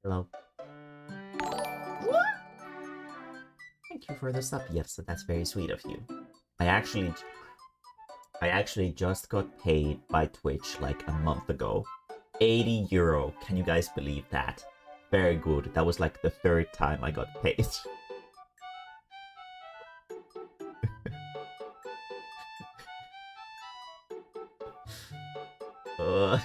Hello. What? Thank you for the sub. Yes, that's very sweet of you. I actually just got paid by Twitch like a month ago. 80 euro. Can you guys believe that? Very good. That was like the third time I got paid. uh,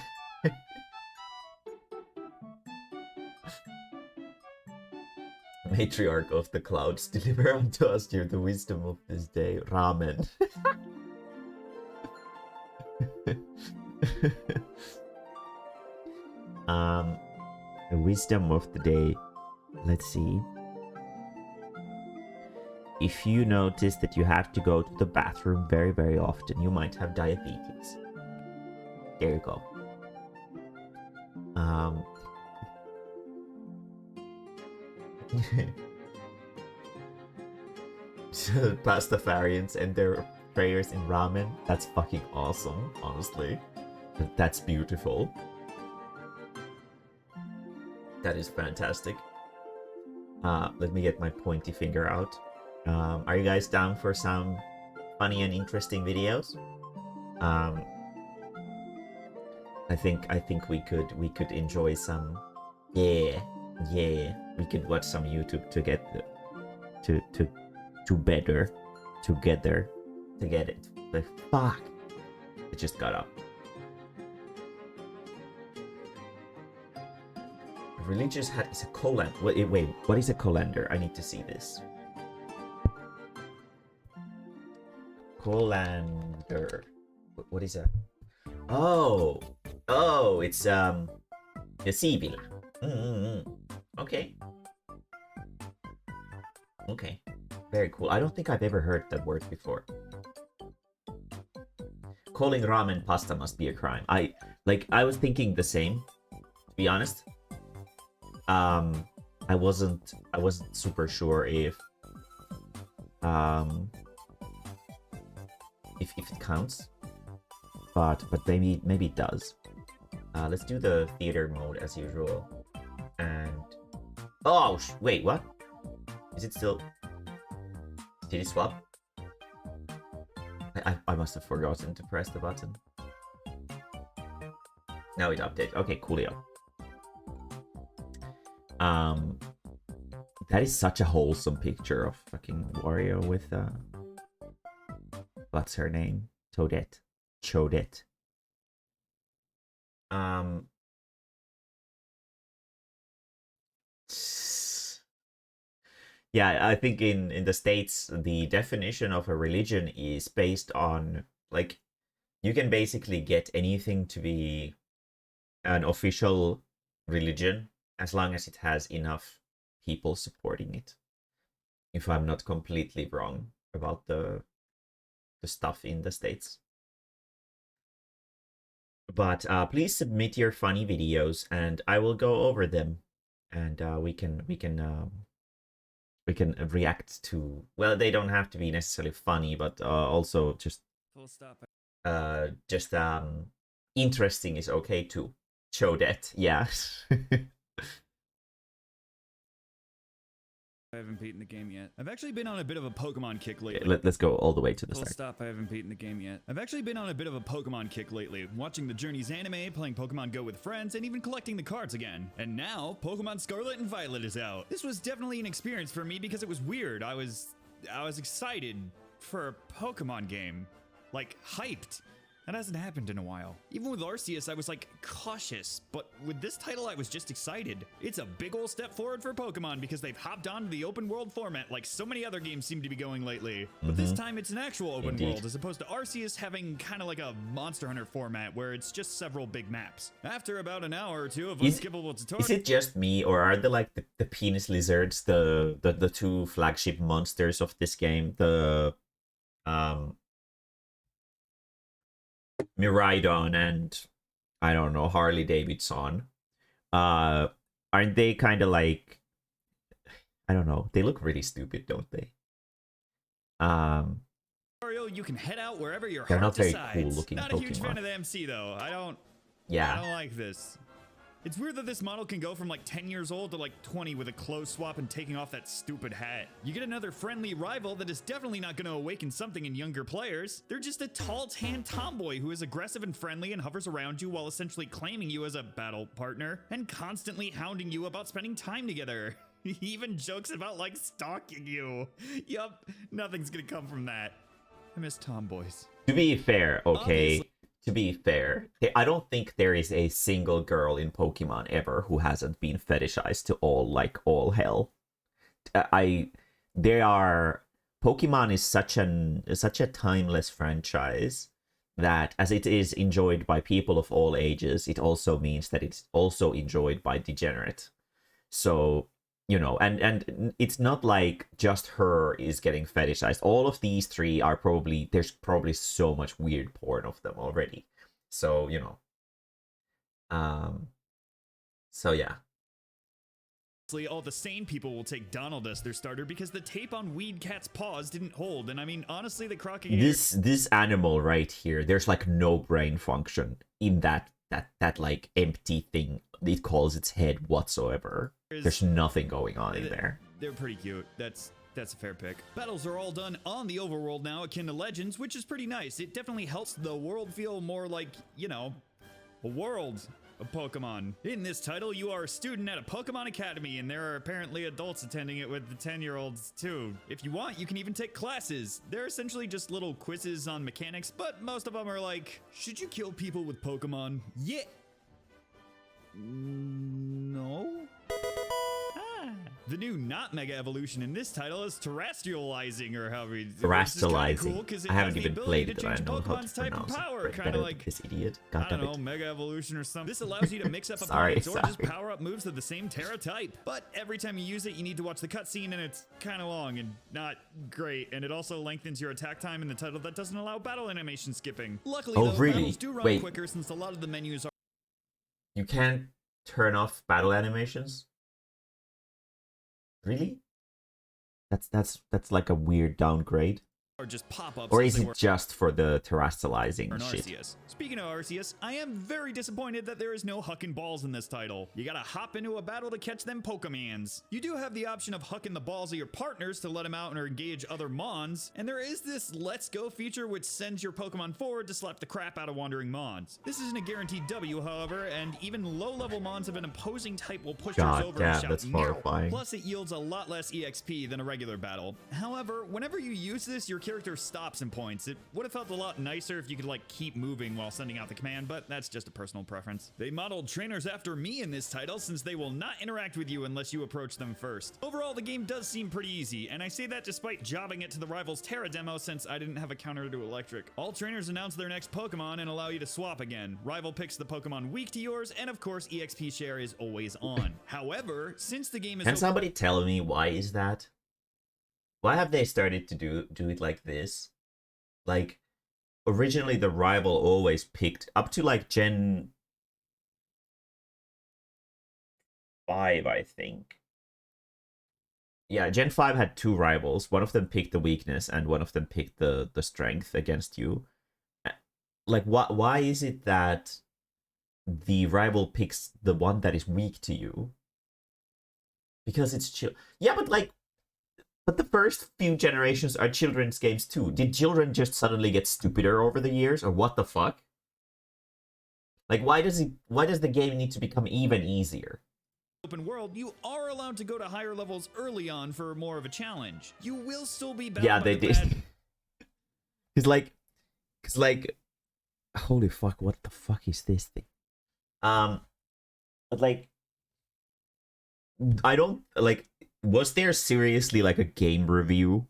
Matriarch of the clouds, deliver unto us here the wisdom of this day. Ramen. The wisdom of the day. Let's see. If you notice that you have to go to the bathroom very, very often, you might have diabetes. There you go. Pastafarians and their prayers in ramen. That's fucking awesome, honestly. That's beautiful. That is fantastic. Let me get my pointy finger out. Are you guys down for some funny and interesting videos? I think we could enjoy some. Yeah. We could watch some YouTube to get to better together to get it. But fuck, it just got up. Religious hat is a colander. Wait, what is a colander? I need to see this. Colander. What is that? Oh, it's a sibila. Okay. Very cool. I don't think I've ever heard that word before. Calling ramen pasta must be a crime. I was thinking the same, to be honest. I wasn't super sure if it counts, but maybe it does. Let's do the theater mode as usual. And oh wait, what? Is it still? Did it swap? I must have forgotten to press the button. Now it updated. Okay, coolio. That is such a wholesome picture of fucking Wario with what's her name? Toadette. Chodette. Yeah, I think in the States the definition of a religion is based on, like, you can basically get anything to be an official religion as long as it has enough people supporting it. If I'm not completely wrong about the stuff in the States. But please submit your funny videos and I will go over them, and we can react to, well, they don't have to be necessarily funny, but also just interesting is okay too. Show that, yeah. I haven't beaten the game yet. I've actually been on a bit of a Pokemon kick lately. Let's go all the way to the Full start. stop, I haven't beaten the game yet. I've actually been on a bit of a Pokemon kick lately, watching the Journeys anime, playing Pokemon Go with friends, and even collecting the cards again. And now, Pokemon Scarlet and Violet is out. This was definitely an experience for me because it was weird. I was excited for a Pokemon game. Like, hyped. That hasn't happened in a while. Even with Arceus, I was like cautious, but with this title, I was just excited. It's a big ol' step forward for Pokemon because they've hopped onto the open world format like so many other games seem to be going lately. But this time it's an actual open world as opposed to Arceus having kind of like a Monster Hunter format where it's just several big maps. After about an hour or two of unskippable tutorials. Is it just me, or are the the penis lizards the two flagship monsters of this game? The Miraidon and, I don't know, Harley Davidson. Aren't they kind of like, I don't know, they look really stupid, don't they? You can head out wherever your they're heart not very decides. cool looking Not Pokemon. a huge fan of the MC though. I don't Yeah. like this. It's weird that this model can go from like 10 years old to like 20 with a clothes swap and taking off that stupid hat. You get another friendly rival that is definitely not going to awaken something in younger players. They're just a tall, tan tomboy who is aggressive and friendly and hovers around you while essentially claiming you as a battle partner and constantly hounding you about spending time together. He even jokes about like stalking you. Yup, nothing's gonna come from that. I miss tomboys. To be fair, okay, Obviously. to be fair, I don't think there is a single girl in Pokemon ever who hasn't been fetishized to all hell. Pokemon is such a timeless franchise that as it is enjoyed by people of all ages, it also means that it's also enjoyed by degenerate. So, you know, and it's not like just her is getting fetishized. All of these three are there's probably so much weird porn of them already. So, you know. So yeah. All the sane people will take Donald as their starter because the tape on Weed Cat's paws didn't hold. And I mean, honestly, the Crocodile... This animal right here, there's like no brain function in that like empty thing it calls its head whatsoever. There's nothing going on in there. They're pretty cute. That's a fair pick. Battles are all done on the overworld now, akin to Legends, which is pretty nice. It definitely helps the world feel more like, you know, a world of Pokemon. In this title, you are a student at a Pokemon Academy, and there are apparently adults attending it with the 10-year-olds too. If you want, you can even take classes. They're essentially just little quizzes on mechanics, but most of them are like, should you kill people with Pokemon? Yeah. No? The new not Mega Evolution in this title is Terrestrializing, or however you... Terrestrializing. Cool, I haven't even played it, and I know how to pronounce power, it kind of like this idiot. I God damn don't know, it. Mega Evolution or something. This allows you to mix up Sorry, opponents or just sorry. power up moves of the same Terra type. But every time you use it, you need to watch the cutscene, and it's kind of long and not great. And it also lengthens your attack time in the title that doesn't allow battle animation skipping. Luckily, Oh, though, really? battles do run Wait. quicker since a lot of the menus are You can't turn off battle animations? Really? That's like a weird downgrade. just pop-ups. Or as is they it were just for the terrestrializing in shit? Arceus. Speaking of Arceus, I am very disappointed that there is no hucking balls in this title. You gotta hop into a battle to catch them Pokemans. You do have the option of hucking the balls of your partners to let them out or engage other Mons, and there is this Let's Go feature which sends your Pokemon forward to slap the crap out of wandering Mons. This isn't a guaranteed W, however, and even low-level Mons of an opposing type will push yours God over and damn, shout, that's "Meow." horrifying. Plus, it yields a lot less EXP than a regular battle. However, whenever you use this, your character stops and points. It would have felt a lot nicer if you could like keep moving while sending out the command, but that's just a personal preference. They modeled trainers after me in this title since they will not interact with you unless you approach them first. Overall, the game does seem pretty easy, and I say that despite jobbing it to the rival's Terra demo since I didn't have a counter to Electric. All trainers announce their next Pokemon and allow you to swap again. Rival picks the Pokemon weak to yours, and of course EXP share is always on. However, since the game is Can somebody tell me why is that? Why have they started to do it like this? Like, originally the rival always picked up to like Gen 5, I think. Yeah, Gen 5 had two rivals. One of them picked the weakness and one of them picked the strength against you. Like, why is it that the rival picks the one that is weak to you? Because it's chill. Yeah, but like, but the first few generations are children's games too. Did children just suddenly get stupider over the years, or what the fuck? Like, why does the game need to become even easier? Open world, you are allowed to go to higher levels early on for more of a challenge. You will still be bound Yeah, by they the did. bad Cause like, holy fuck, what the fuck is this thing? But like, I don't like. Was there seriously like a game review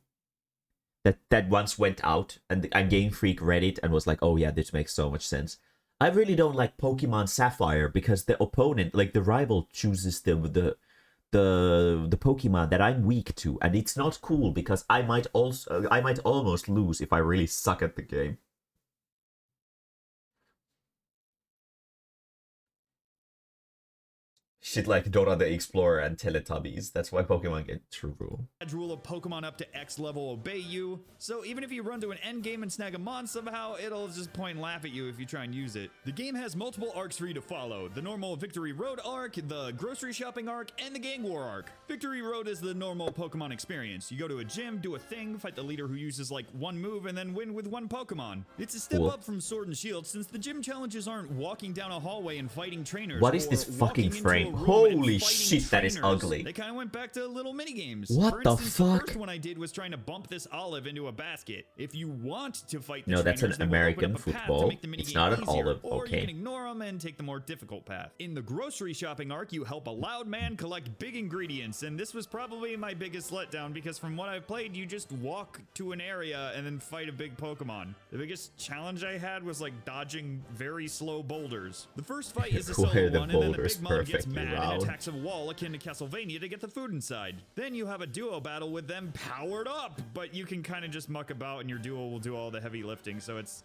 that once went out and Game Freak read it and was like, oh yeah, this makes so much sense? I really don't like Pokemon Sapphire because the opponent, like the rival, chooses the Pokemon that I'm weak to, and it's not cool because I might almost lose if I really suck at the game. shit like Dora the Explorer and Teletubbies. That's why Pokemon get true. Rule of Pokemon up to X level obey you, so even if you run to an end game and snag a mon somehow, it'll just point and laugh at you if you try and use it. The game has multiple arcs for you to follow: the normal Victory Road arc, the grocery shopping arc, and the gang war arc. Victory Road is the normal Pokemon experience. You go to a gym, do a thing, fight the leader who uses like one move, and then win with one Pokemon. It's a step up from Sword and Shield, since the gym challenges aren't walking down a hallway and fighting trainers. What is this fucking frame? Holy shit, that is ugly. They kind of went back to little mini games. What the fuck? The first one I did was trying to bump this olive into a basket. If you want to fight the no, that's trainers, an American football. It's not an olive. Or okay. You can ignore them and take the more difficult path. In the grocery shopping arc, you help a loud man collect big ingredients, and this was probably my biggest letdown because from what I've played, you just walk to an area and then fight a big Pokemon. The biggest challenge I had was like dodging very slow boulders. The first fight is a solo one, and then the big mom gets mad and attacks a wall akin to Castlevania to get the food inside. Then you have a duo battle with them powered up, but you can kind of just muck about and your duo will do all the heavy lifting, so it's...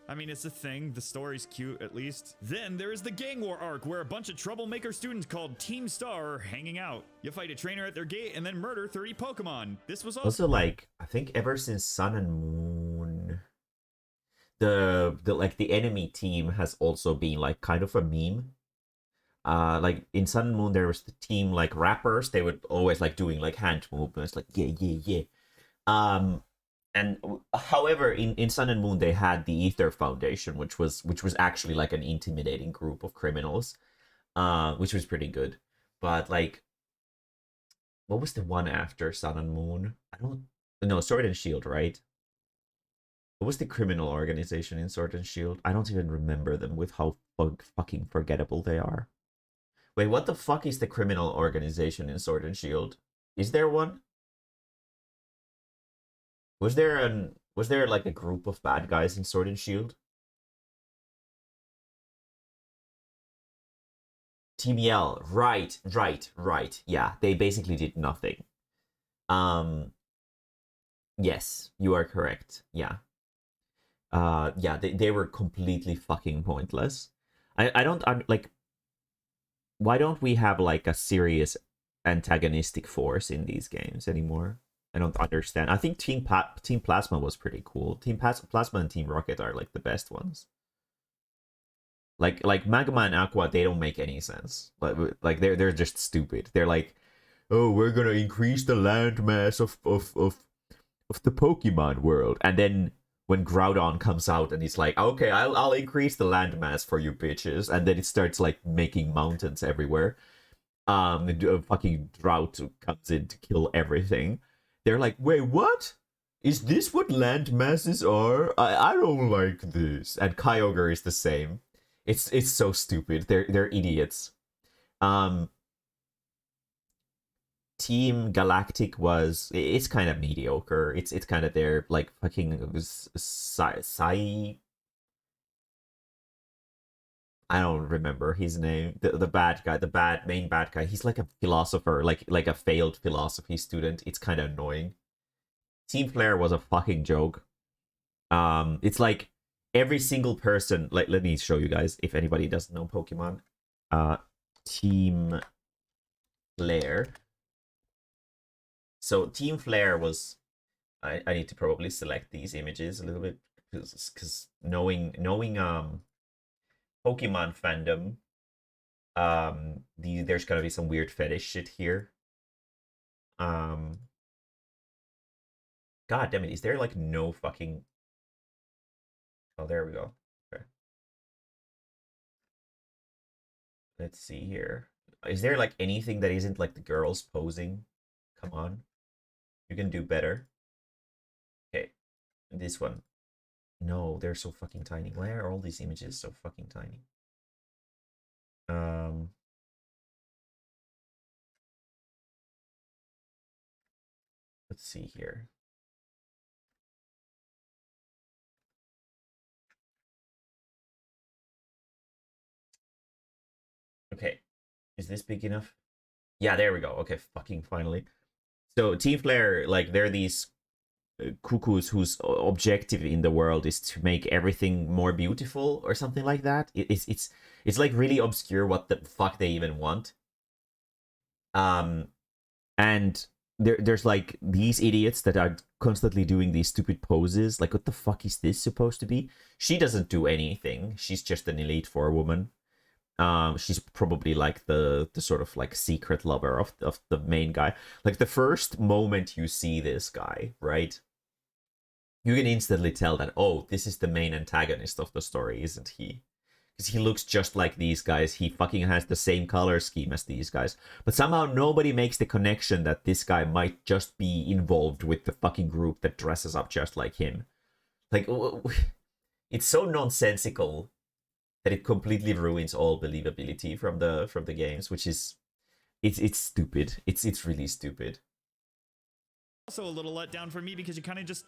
I mean, it's a thing. The story's cute, at least. Then there is the Gang War arc, where a bunch of troublemaker students called Team Star are hanging out. You fight a trainer at their gate and then murder 30 Pokemon. This was also like, I think ever since Sun and Moon, the enemy team has also been like kind of a meme. Like in Sun and Moon, there was the team like rappers. They would always like doing like hand movements, like yeah, yeah, yeah. And however, in Sun and Moon, they had the Ether Foundation, which was actually like an intimidating group of criminals, which was pretty good. But like, what was the one after Sun and Moon? I don't know. Sword and Shield, right? What was the criminal organization in Sword and Shield? I don't even remember them with how fucking forgettable they are. Wait, what the fuck is the criminal organization in Sword and Shield? Is there one? Was there like a group of bad guys in Sword and Shield? Team Yell, right. Yeah, they basically did nothing. Yes, you are correct. Yeah. Yeah, they were completely fucking pointless. I don't like, why don't we have like a serious antagonistic force in these games anymore? I don't understand. I think Team Plasma was pretty cool. Team Plasma and Team Rocket are like the best ones. Like Magma and Aqua, they don't make any sense. Like they're just stupid. They're like, oh, we're gonna increase the landmass of the Pokemon world, and then when Groudon comes out and he's like, okay, I'll increase the landmass for you bitches, and then it starts like making mountains everywhere. A fucking drought comes in to kill everything. They're like, wait, what? Is this what land masses are? I don't like this. And Kyogre is the same. It's so stupid. They're idiots. Team Galactic it's kind of mediocre. It's kind of their like fucking I don't remember his name. The bad guy, main bad guy. He's like a philosopher, like a failed philosophy student. It's kind of annoying. Team Flare was a fucking joke. It's like every single person. Like, let me show you guys if anybody doesn't know Pokemon. Team Flare. So Team Flare was. I need to probably select these images a little bit because knowing Pokemon fandom, there's gonna be some weird fetish shit here. God damn it, is there like no fucking... Oh, there we go. Okay. Let's see here. Is there like anything that isn't like the girls posing? Come on. You can do better. Okay. This one. No, they're so fucking tiny. Why are all these images so fucking tiny? Let's see here. Okay. Is this big enough? Yeah, there we go. Okay, fucking finally. So Team Flare, like, they're these cuckoos whose objective in the world is to make everything more beautiful or something like that. It's like really obscure what the fuck they even want. And there's like these idiots that are constantly doing these stupid poses. Like, what the fuck is this supposed to be? She doesn't do anything. She's just an Elite Four woman. She's probably like the sort of like secret lover of the main guy. Like, the first moment you see this guy, right, you can instantly tell that, oh, this is the main antagonist of the story, isn't he? Because he looks just like these guys. He fucking has the same color scheme as these guys. But somehow nobody makes the connection that this guy might just be involved with the fucking group that dresses up just like him. Like, it's so nonsensical that it completely ruins all believability from the games, which is it's stupid. It's really stupid. Also a little letdown for me because you kind of just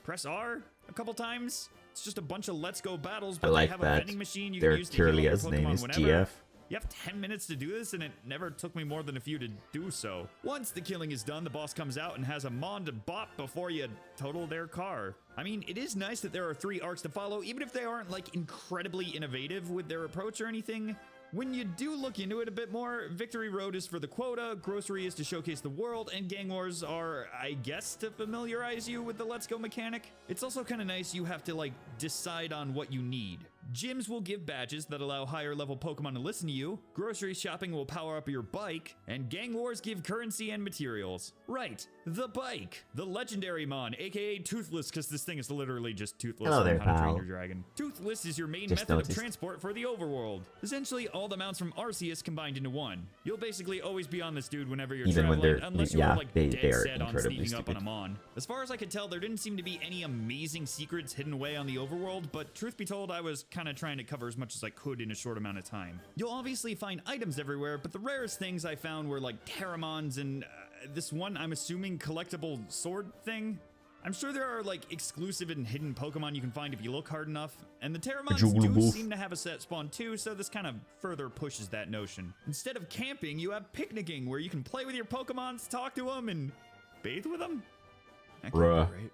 press R a couple times. It's just a bunch of let's go battles, but I like they have that. a vending machine you Their can use to heal your Kirlia's name Pokemon is whenever. GF. You have 10 minutes to do this, and it never took me more than a few to do so. Once the killing is done, the boss comes out and has a mon to bop before you total their car. I mean, it is nice that there are 3 arcs to follow, even if they aren't, like, incredibly innovative with their approach or anything. When you do look into it a bit more, Victory Road is for the quota, Grocery is to showcase the world, and Gang Wars are, I guess, to familiarize you with the Let's Go mechanic. It's also kind of nice you have to, like, decide on what you need. Gyms will give badges that allow higher level Pokemon to listen to you, grocery shopping will power up your bike, and Gang Wars give currency and materials. Right, the bike! The legendary mon, aka Toothless, because this thing is literally just Toothless. Hello there, on How to Train pal. Your Dragon. Toothless is your main Just method noticed. of transport for the overworld. Essentially, all the mounts from Arceus combined into one. You'll basically always be on this dude whenever you're Even when traveling, they're- unless yeah, you're like they dead are set on incredibly sneaking up on stupid. a mon. As far as I could tell, there didn't seem to be any amazing secrets hidden away on the overworld, but truth be told, I was kind of trying to cover as much as I could in a short amount of time. You'll obviously find items everywhere, but the rarest things I found were like Terramons and this one, I'm assuming, collectible sword thing. I'm sure there are like exclusive and hidden Pokemon you can find if you look hard enough, and the Terramons do Juggleboof. seem to have a set spawn too, so this kind of further pushes that notion. Instead of camping, you have picnicking, where you can play with your Pokemons, talk to them, and bathe with them? That can't be Bruh. right.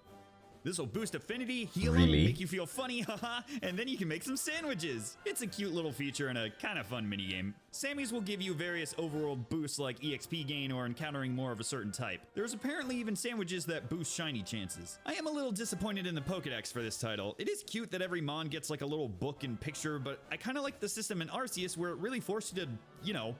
This will boost affinity, heal Really? them, make you feel funny, haha, and then you can make some sandwiches. It's a cute little feature and a kind of fun minigame. Sammys will give you various overworld boosts like EXP gain or encountering more of a certain type. There's apparently even sandwiches that boost shiny chances. I am a little disappointed in the Pokedex for this title. It is cute that every mon gets like a little book and picture, but I kind of like the system in Arceus where it really forced you to, you know,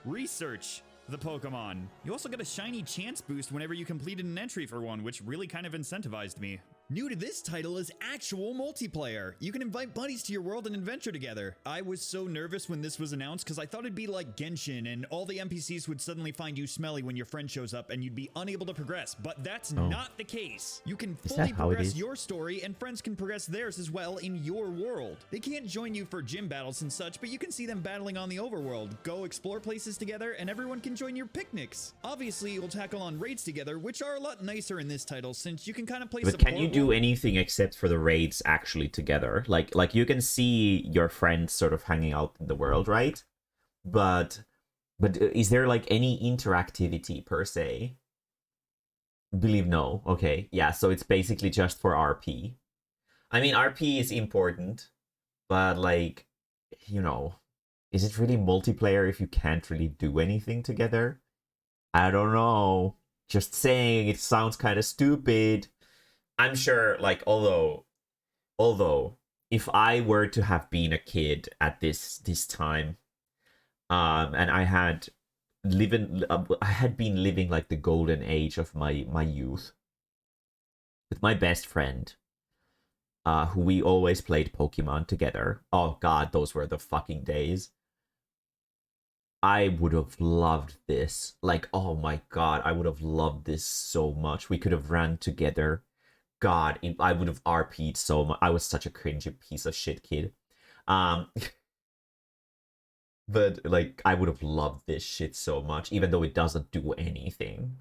research the Pokemon. You also get a shiny chance boost whenever you completed an entry for one, which really kind of incentivized me. New to this title is actual multiplayer. You can invite buddies to your world and adventure together. I was so nervous when this was announced because I thought it'd be like Genshin and all the NPCs would suddenly find you smelly when your friend shows up and you'd be unable to progress, but that's not the case. You can Is fully that how it progress is? your story and friends can progress theirs as well in your world. They can't join you for gym battles and such, but you can see them battling on the overworld, go explore places together, and everyone can join your picnics. Obviously, you'll tackle on raids together, which are a lot nicer in this title since you can kind of play But support can you do anything except for the raids actually together? Like you can see your friends sort of hanging out in the world, right? But is there like any interactivity per se? Believe no. Okay. Yeah, so it's basically just for RP. I mean, RP is important, but like, you know, is it really multiplayer if you can't really do anything together? I don't know. Just saying, it sounds kind of stupid. I'm sure, like, although, if I were to have been a kid at this time, and I had been living like the golden age of my youth with my best friend, who we always played Pokemon together. Oh God, those were the fucking days. I would have loved this. Like, oh my God, I would have loved this so much. We could have ran together. God, I would have RP'd so much. I was such a cringy piece of shit kid. But like, I would have loved this shit so much, even though it doesn't do anything.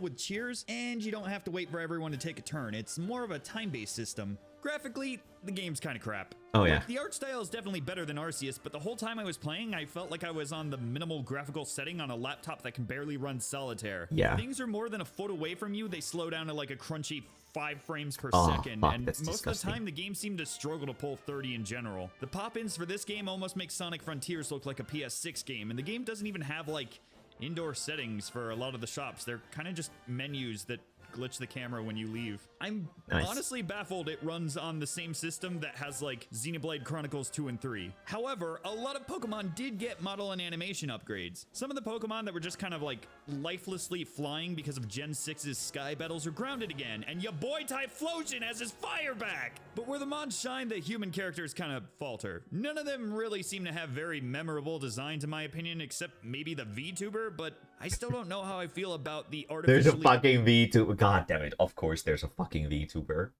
with cheers, and you don't have to wait for everyone to take a turn. It's more of a time-based system. Graphically, the game's kind of crap. Oh, yeah. Like, the art style is definitely better than Arceus, but the whole time I was playing, I felt like I was on the minimal graphical setting on a laptop that can barely run solitaire. Yeah. If things are more than a foot away from you, they slow down to like a crunchy 5 frames per Oh, second, fuck, and that's most disgusting. of the time the game seemed to struggle to pull 30 in general. The pop-ins for this game almost make Sonic Frontiers look like a PS6 game, and the game doesn't even have like indoor settings for a lot of the shops. They're kind of just menus that glitch the camera when you leave. I'm honestly baffled it runs on the same system that has like Xenoblade Chronicles 2 and 3. However, a lot of Pokemon did get model and animation upgrades. Some of the Pokemon that were just kind of like lifelessly flying because of Gen 6's Sky Battles are grounded again, and your boy Typhlosion has his fire back! But where the mods shine, the human characters kind of falter. None of them really seem to have very memorable designs in my opinion, except maybe the VTuber, but I still don't know how I feel about the artificially... There's a fucking VTuber. God damn it. Of course there's a fucking VTuber.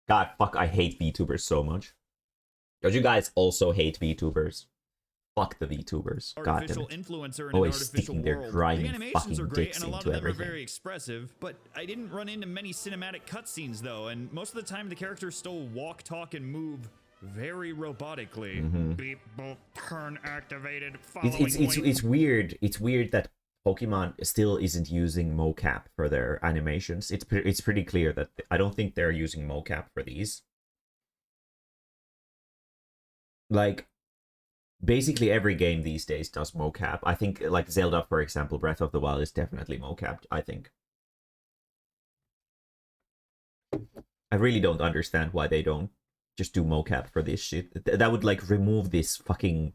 God, fuck, I hate VTubers so much. Don't you guys also hate VTubers? Fuck the VTubers. God damn artificial it. influencer in Always an artificial sticking their world. grimy The animations fucking are great, dicks and a lot into of them everything. are very expressive, but I didn't run into many cinematic cutscenes though, and most of the time the characters still walk, talk, and move very robotically. Beep, boop, turn activated, following It's weird. It's weird that Pokemon still isn't using mocap for their animations. It's pretty clear that I don't think they're using mocap for these. Like, basically every game these days does mocap. I think, like Zelda, for example, Breath of the Wild is definitely mocapped, I think. I really don't understand why they don't just do mocap for this shit. That would, like, remove this fucking...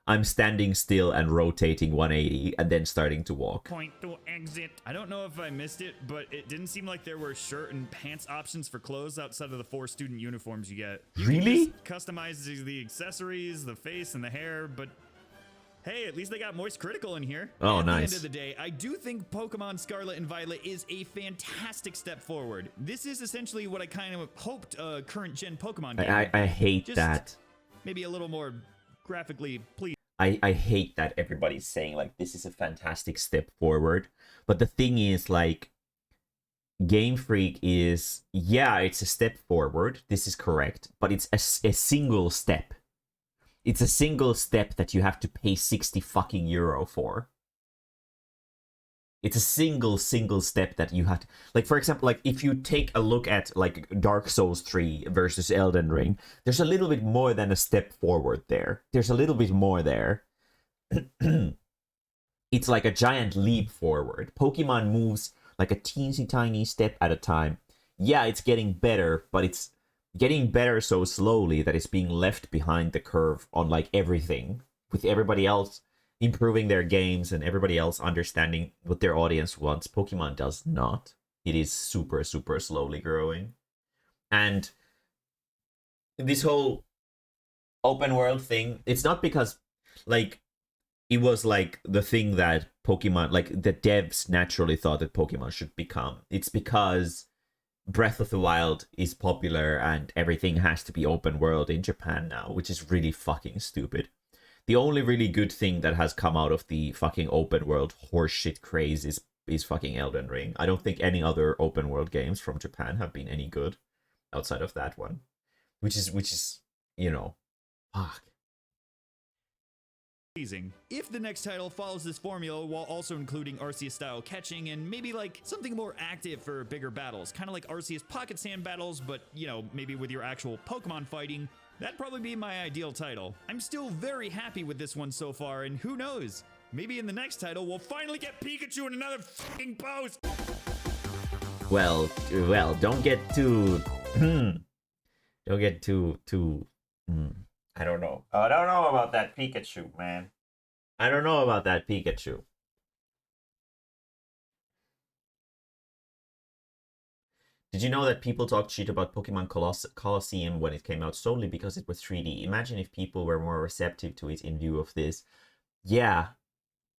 I'm standing still and rotating 180 and then starting to walk. Point to exit. I don't know if I missed it, but it didn't seem like there were shirt and pants options for clothes outside of the 4 student uniforms you get. You Really? can just customize the accessories, the face, and the hair, but hey, at least they got Moist Critical in here. Oh, At nice. the end of the day, I do think Pokemon Scarlet and Violet is a fantastic step forward. This is essentially what I kind of hoped a current gen Pokemon game. I hate Just that. Maybe a little more graphically pleasing. I hate that everybody's saying, like, this is a fantastic step forward. But the thing is, like, Game Freak is, yeah, it's a step forward. This is correct. But it's a single step. It's a single step that you have to pay 60 fucking euro for. It's a single step that you have to... Like, for example, like, if you take a look at, like, Dark Souls 3 versus Elden Ring, there's a little bit more than a step forward there. There's a little bit more there. It's like a giant leap forward. Pokemon moves like a teensy tiny step at a time. Yeah, it's getting better, but it's getting better so slowly that it's being left behind the curve on, like, everything. With everybody else improving their games and everybody else understanding what their audience wants. Pokemon does not. It is super slowly growing. And this whole open world thing, it's not because, like, it was, like, the thing that Pokemon, like, the devs naturally thought that Pokemon should become. It's because Breath of the Wild is popular and everything has to be open world in Japan now, which is really fucking stupid. The only really good thing that has come out of the fucking open world horseshit craze is fucking Elden Ring. I don't think any other open world games from Japan have been any good outside of that one. Which is, you know, fuck. If the next title follows this formula while also including Arceus-style catching and maybe like something more active for bigger battles, kind of like Arceus Pocket Sand battles, but, you know, maybe with your actual Pokemon fighting, that'd probably be my ideal title. I'm still very happy with this one so far, and who knows? Maybe in the next title, we'll finally get Pikachu in another fucking post! Well, don't get too... don't get too... I don't know. I don't know about that Pikachu, man. I don't know about that Pikachu. Did you know that people talked shit about Pokemon Colosseum when it came out solely because it was 3D? Imagine if people were more receptive to it in view of this. Yeah.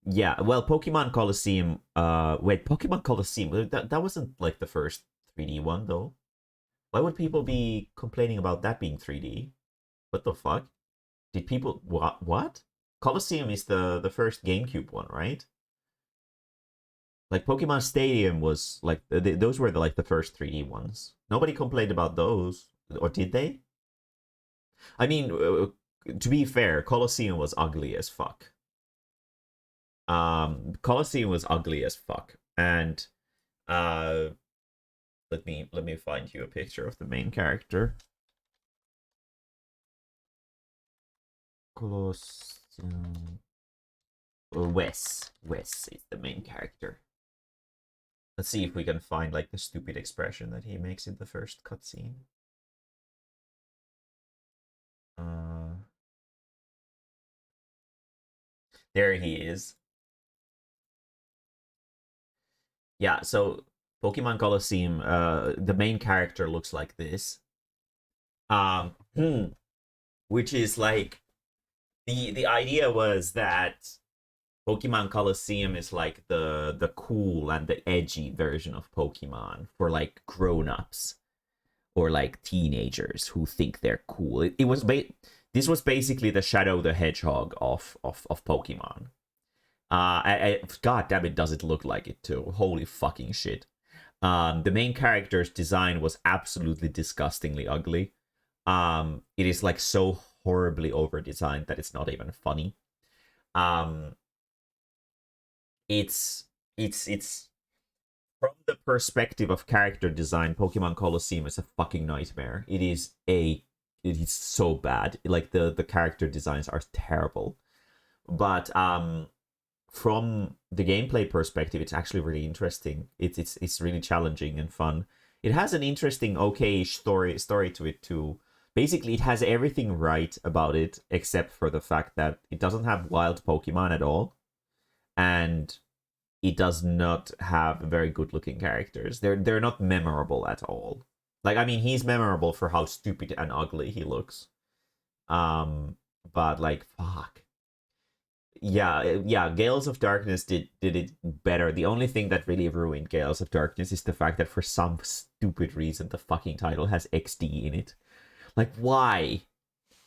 Yeah, well, Pokemon Colosseum... Pokemon Colosseum... That wasn't, like, the first 3D one, though. Why would people be complaining about that being 3D? What the fuck? Did people... What? Colosseum is the first GameCube one, right? Like, Pokemon Stadium was, like... Those were, the first 3D ones. Nobody complained about those. Or did they? I mean, to be fair, Colosseum was ugly as fuck. Colosseum was ugly as fuck, and uh, let me find you a picture of the main character. Colosseum. Wes is the main character. Let's see if we can find like the stupid expression that he makes in the first cutscene. There he is. Yeah, so Pokemon Colosseum, the main character looks like this. Hmm, which is like the idea was that Pokemon Colosseum is like the cool and the edgy version of Pokemon for like grown-ups or like teenagers who think they're cool. This was basically the Shadow the Hedgehog of Pokemon. God damn it, does it look like it too? Holy fucking shit. The main character's design was absolutely disgustingly ugly. It is like so horribly over designed that it's not even funny. It's from the perspective of character design, Pokemon Colosseum is a fucking nightmare. It is so bad. Like the character designs are terrible. But from the gameplay perspective, it's actually really interesting. It's really challenging and fun. It has an interesting, okay-ish story to it too. Basically, it has everything right about it, except for the fact that it doesn't have wild Pokemon at all, and it does not have very good-looking characters. They're not memorable at all. Like, I mean, he's memorable for how stupid and ugly he looks. But like, fuck. Yeah, Gales of Darkness did it better. The only thing that really ruined Gales of Darkness is the fact that for some stupid reason the fucking title has XD in it. Like, why?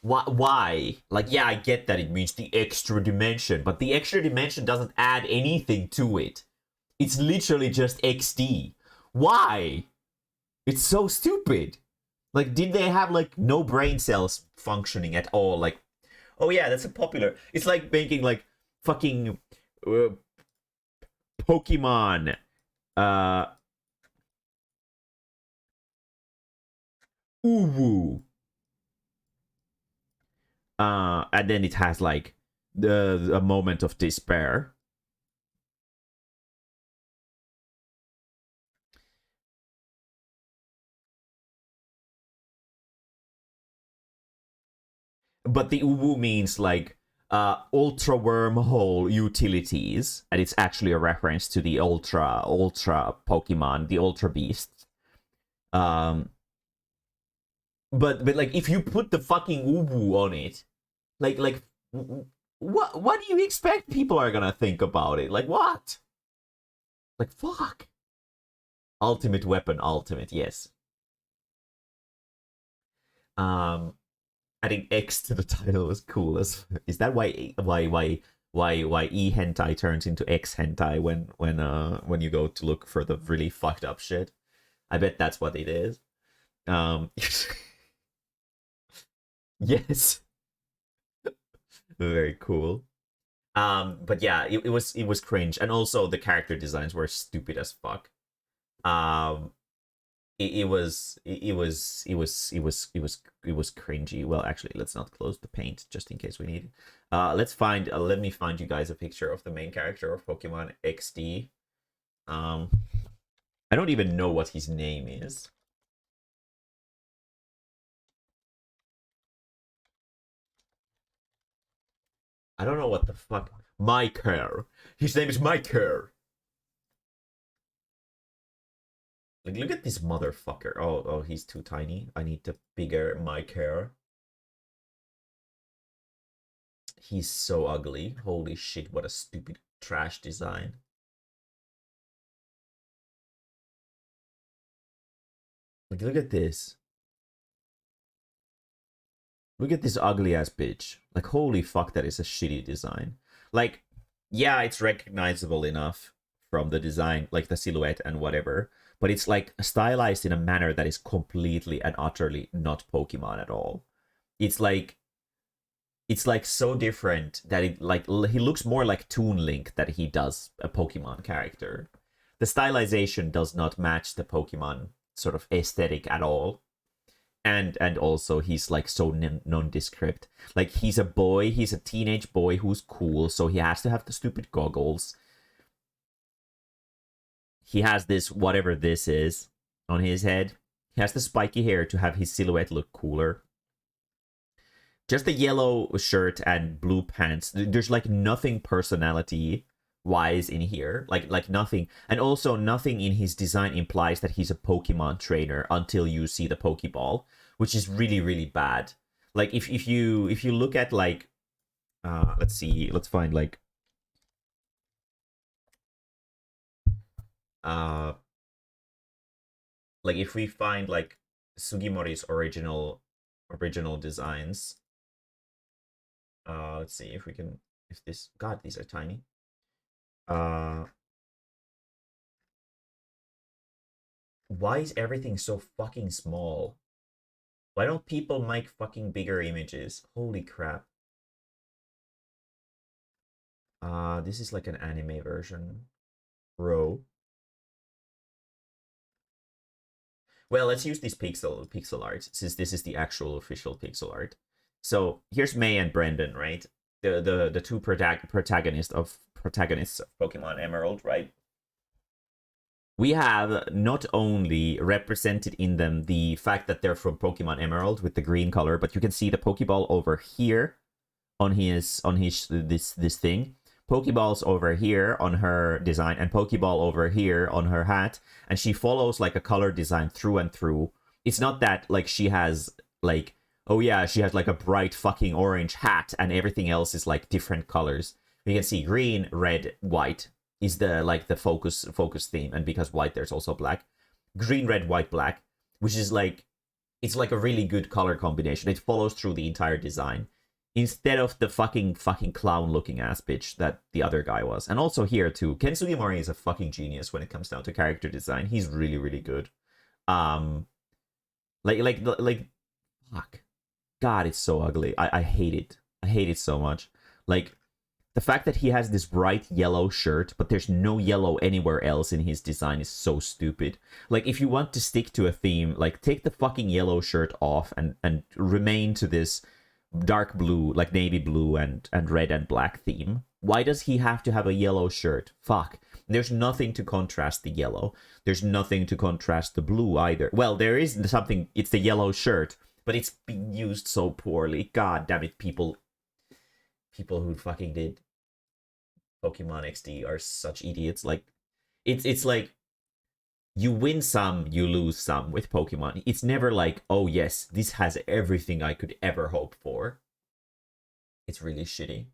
Why? Like, yeah, I get that it means the extra dimension, but the extra dimension doesn't add anything to it. It's literally just XD. Why? It's so stupid. Like, did they have like no brain cells functioning at all? Like, oh yeah, that's a popular. It's like making like fucking Pokemon Uwu. And then it has like a moment of despair. But the Uwu means like ultra wormhole utilities, and it's actually a reference to the ultra Pokemon, the ultra beasts. Um, but like if you put the fucking Uwu on it, like what do you expect people are gonna think about it? Like what? Like fuck. Ultimate weapon, ultimate, yes. Um, adding X to the title was cool. Is that why E hentai turns into X hentai when you go to look for the really fucked up shit? I bet that's what it is. Um, yes, very cool. But yeah, it was cringe, and also the character designs were stupid as fuck. Um, it was cringy. Well, actually, let's not close the paint just in case we need it. Let me find you guys a picture of the main character of Pokemon XD. Um, I don't even know what his name is. I don't know what the fuck. Mae-mae. His name is Mae-mae. Like, look at this motherfucker. Oh, he's too tiny. I need the bigger Mae-mae. He's so ugly. Holy shit, what a stupid trash design. Like, look at this. Look at this ugly ass bitch. Like, holy fuck, that is a shitty design. Like, yeah, it's recognizable enough from the design, like the silhouette and whatever. but it's like stylized in a manner that is completely and utterly not Pokemon at all. It's like so different that it like he looks more like Toon Link than he does a Pokemon character. The stylization does not match the Pokemon sort of aesthetic at all. And also he's like so nondescript. Like he's a boy, he's a teenage boy who's cool, so he has to have the stupid goggles. He has this whatever this is on his head. He has the spiky hair to have his silhouette look cooler. Just a yellow shirt and blue pants. There's like nothing personality wise in here, like nothing. And also nothing in his design implies that he's a Pokemon trainer until you see the Pokeball, which is really, really bad. Like if you look at like let's see, let's find like like if we find like Sugimori's original designs. Let's see if we can, if this, god, these are tiny. Why is everything so fucking small? Why don't people make fucking bigger images? Holy crap. This is like an anime version. Bro. Well, let's use this pixel art, since this is the actual official pixel art. So here's May and Brendan, right? The two protagonists of Pokemon Emerald, right? We have not only represented in them the fact that they're from Pokemon Emerald with the green color, but you can see the Pokeball over here on his this thing. Pokeballs over here on her design, and Pokeball over here on her hat, and she follows like a color design through and through. It's not that like she has like, oh yeah, she has like a bright fucking orange hat and everything else is like different colors. You can see green, red, white is the like the focus theme, and because white there's also black. Green, red, white, black, which is like, it's like a really good color combination. It follows through the entire design, instead of the fucking clown looking ass bitch that the other guy was. And also here too, Ken Sugimori is a fucking genius when it comes down to character design. He's really, really good. Like fuck, god, it's so ugly. I hate it. I hate it so much. Like the fact that he has this bright yellow shirt, but there's no yellow anywhere else in his design is so stupid. Like, if you want to stick to a theme, like, take the fucking yellow shirt off and remain to this dark blue, like navy blue and red and black theme. Why does he have to have a yellow shirt? Fuck. There's nothing to contrast the yellow. There's nothing to contrast the blue either. Well, there is something, it's the yellow shirt, but it's being used so poorly. God damn it, people who fucking did Pokemon XD are such idiots. Like, it's like you win some, you lose some with Pokemon. It's never like, oh yes, this has everything I could ever hope for. It's really shitty.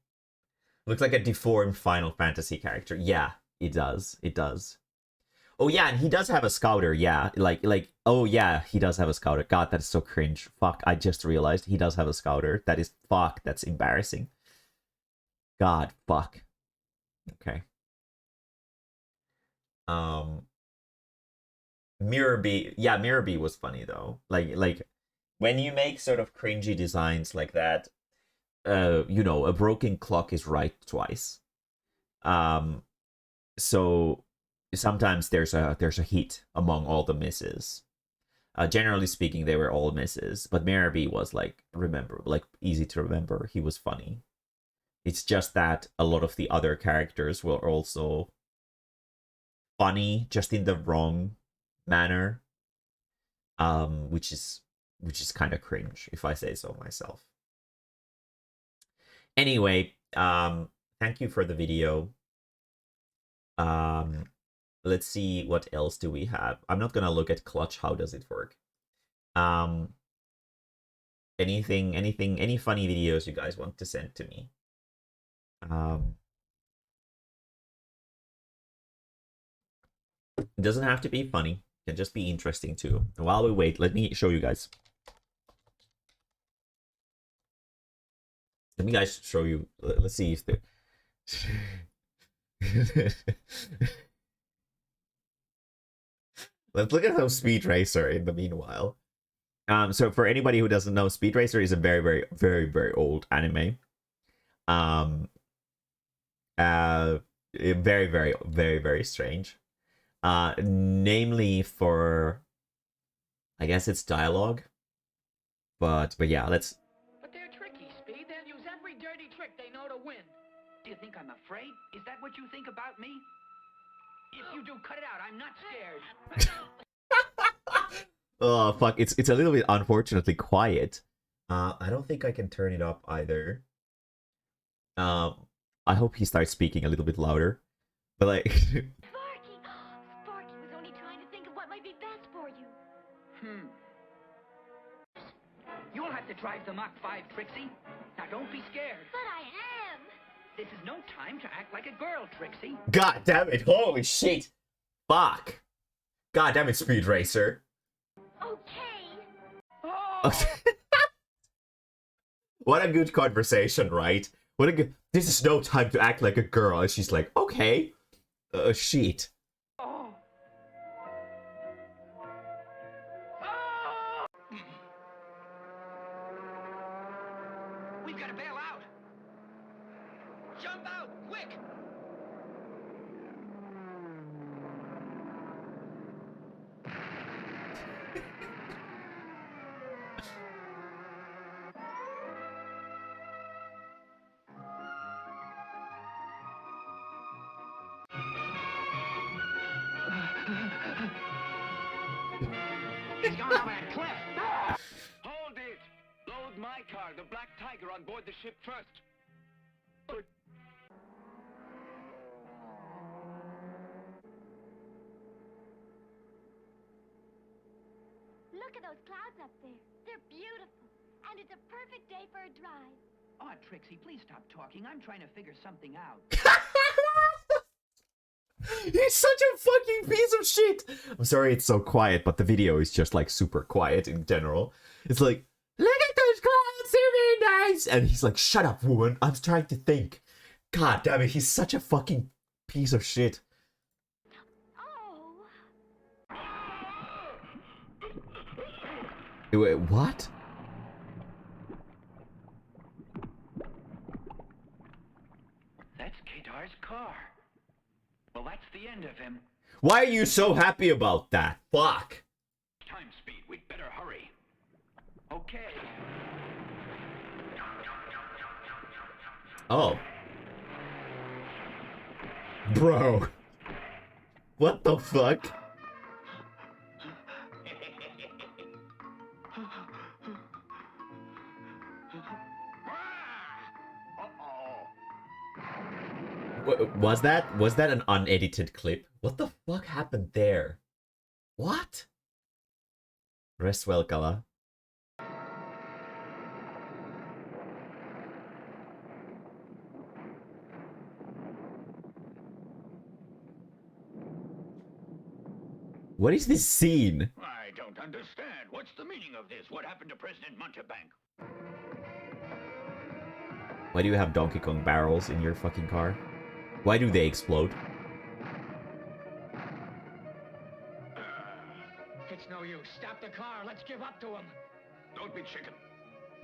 Looks like a deformed Final Fantasy character. Yeah, it does. It does. Oh yeah, and he does have a scouter. Yeah, like oh yeah, he does have a scouter. God, that is so cringe. Fuck, I just realized he does have a scouter. That is fuck. That's embarrassing. God, fuck. Okay. Mirror yeah, Mirror was funny though. Like when you make sort of cringy designs like that, you know, a broken clock is right twice. Um, so sometimes there's a hit among all the misses. Generally speaking, they were all misses, but Mirror was like easy to remember. He was funny. It's just that a lot of the other characters were also funny, just in the wrong manner, which is kind of cringe, if I say so myself. Anyway, thank you for the video. Let's see, what else do we have? I'm not gonna look at Clutch. How does it work? Any funny videos you guys want to send to me? It doesn't have to be funny. It can just be interesting too. And while we wait, let me show you guys. Let me guys show you. Let's see if the Let's look at some Speed Racer in the meanwhile. So for anybody who doesn't know, Speed Racer is a very, very, very, very old anime. Um, very, very, very, very strange. Namely for, I guess it's dialogue. But yeah, let's. But they're tricky, Speed. They'll use every dirty trick they know to win. Do you think I'm afraid? Is that what you think about me? If you do, cut it out. I'm not scared. Oh fuck! It's a little bit unfortunately quiet. I don't think I can turn it up either. I hope he starts speaking a little bit louder. But like, Sparky! Sparky was only trying to think of what might be best for you. You'll have to drive the Mach 5, Trixie. Now don't be scared. But I am! This is no time to act like a girl, Trixie. God damn it! Holy shit! Fuck! God damn it, Speed Racer! Okay. Oh! What a good conversation, right? What a good. This is no time to act like a girl. And she's like, okay. Shit. Oh. Oh! We've got to bail out. Jump out, quick! He's going over that cliff. Hold it! Load my car, the Black Tiger, on board the ship first. Look at those clouds up there. They're beautiful. And it's a perfect day for a drive. Oh, Trixie, please stop talking. I'm trying to figure something out. He's such a fucking piece of shit. I'm sorry it's so quiet, but the video is just like super quiet in general. It's like, look at those clouds, they're very nice. And he's like, shut up, woman. I'm trying to think. God damn it, he's such a fucking piece of shit. Oh! Wait, what? That's Kadar's car. Well, that's the end of him. Why are you so happy about that? Fuck. Time, Speed. We'd better hurry. Okay. Oh. Bro. What the fuck? Was that an unedited clip? What the fuck happened there? What? Rest well, Kala. What is this scene? I don't understand. What's the meaning of this? What happened to President Montebank? Why do you have Donkey Kong barrels in your fucking car? Why do they explode? It's no use. Stop the car. Let's give up to him. Don't be chicken.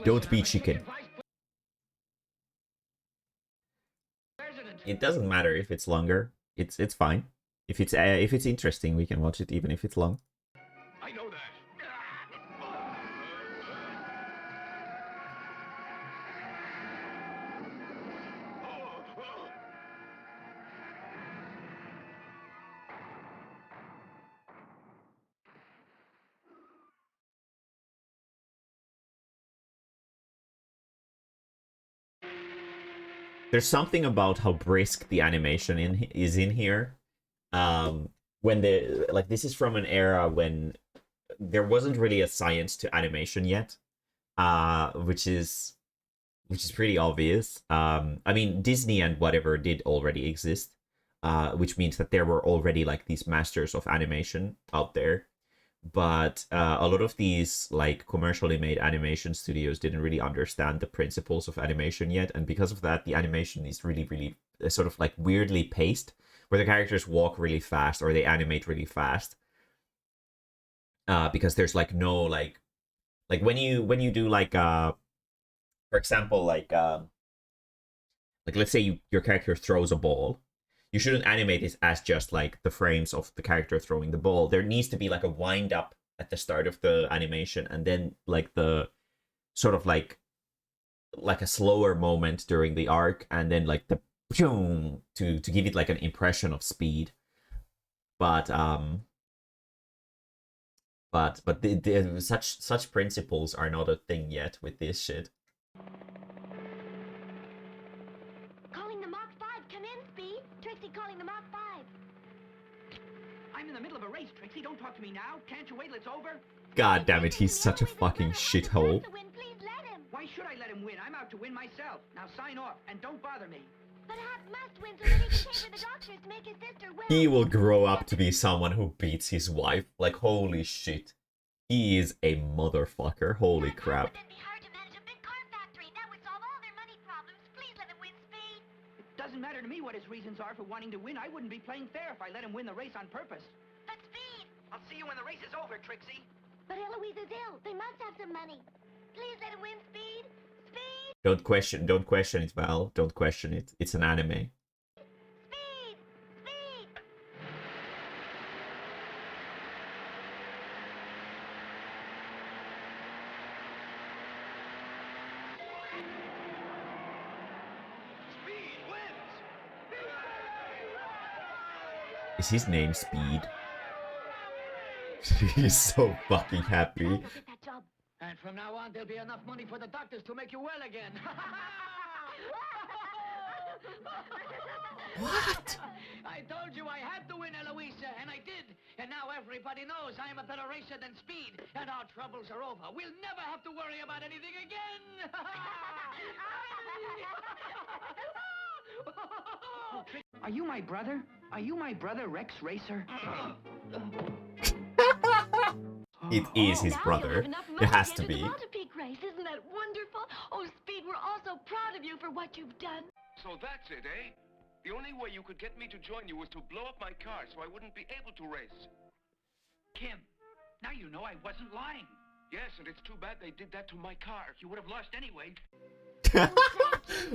Don't be chicken. President. It doesn't matter if it's longer. It's fine. If it's interesting, we can watch it even if it's long. I know that. There's something about how brisk the animation is in here. When this is from an era when there wasn't really a science to animation yet, which is pretty obvious. I mean, Disney and whatever did already exist, which means that there were already like these masters of animation out there. But a lot of these like commercially made animation studios didn't really understand the principles of animation yet, and because of that, the animation is really, really sort of like weirdly paced, where the characters walk really fast or they animate really fast. because there's like no like when you do like for example like let's say your character throws a ball, you shouldn't animate it as just like the frames of the character throwing the ball. There needs to be like a wind up at the start of the animation, and then like the sort of like a slower moment during the arc, and then like the boom to give it like an impression of speed. But such principles are not a thing yet with this shit. Calling the Mach 5. Come in, Speed. Trixie calling the Mach 5. I'm in the middle of a race, Trixie. Don't talk to me now. Can't you wait till it's over? God damn it, he's such a fucking shithole. Please let him. Why should I let him win? I'm out to win myself. Now sign off and don't bother me. But Hap must win so that he can pay for the doctors to make his sister well. He will grow up to be someone who beats his wife. Like, holy shit. He is a motherfucker. Holy crap. Wouldn't it be hard to manage a big car factory? That would solve all their money problems. Please let him win, Speed. It doesn't matter to me what his reasons are for wanting to win. I wouldn't be playing fair if I let him win the race on purpose. But Speed. I'll see you when the race is over, Trixie. But Eloise is ill. They must have some money. Please let him win, Speed. Speed. Don't question it, Val. Don't question it. It's an anime. Speed. Speed. Speed wins! Is his name Speed? He's so fucking happy. I'll get that job. And from now on, there'll be enough money for the doctors to make you well again. What? I told you I had to win, Eloisa, and I did. And now everybody knows I am a better racer than Speed, and our troubles are over. We'll never have to worry about anything again. Are you my brother? Are you my brother, Rex Racer? It is his Now brother. you'll have enough It money has to to enter be. the Multi-Peak race. Isn't that wonderful? Oh, Speed, we're all so proud of you for what you've done. So that's it, eh? The only way you could get me to join you was to blow up my car so I wouldn't be able to race. Kim, now you know I wasn't lying. Yes, and it's too bad they did that to my car. You would have lost anyway.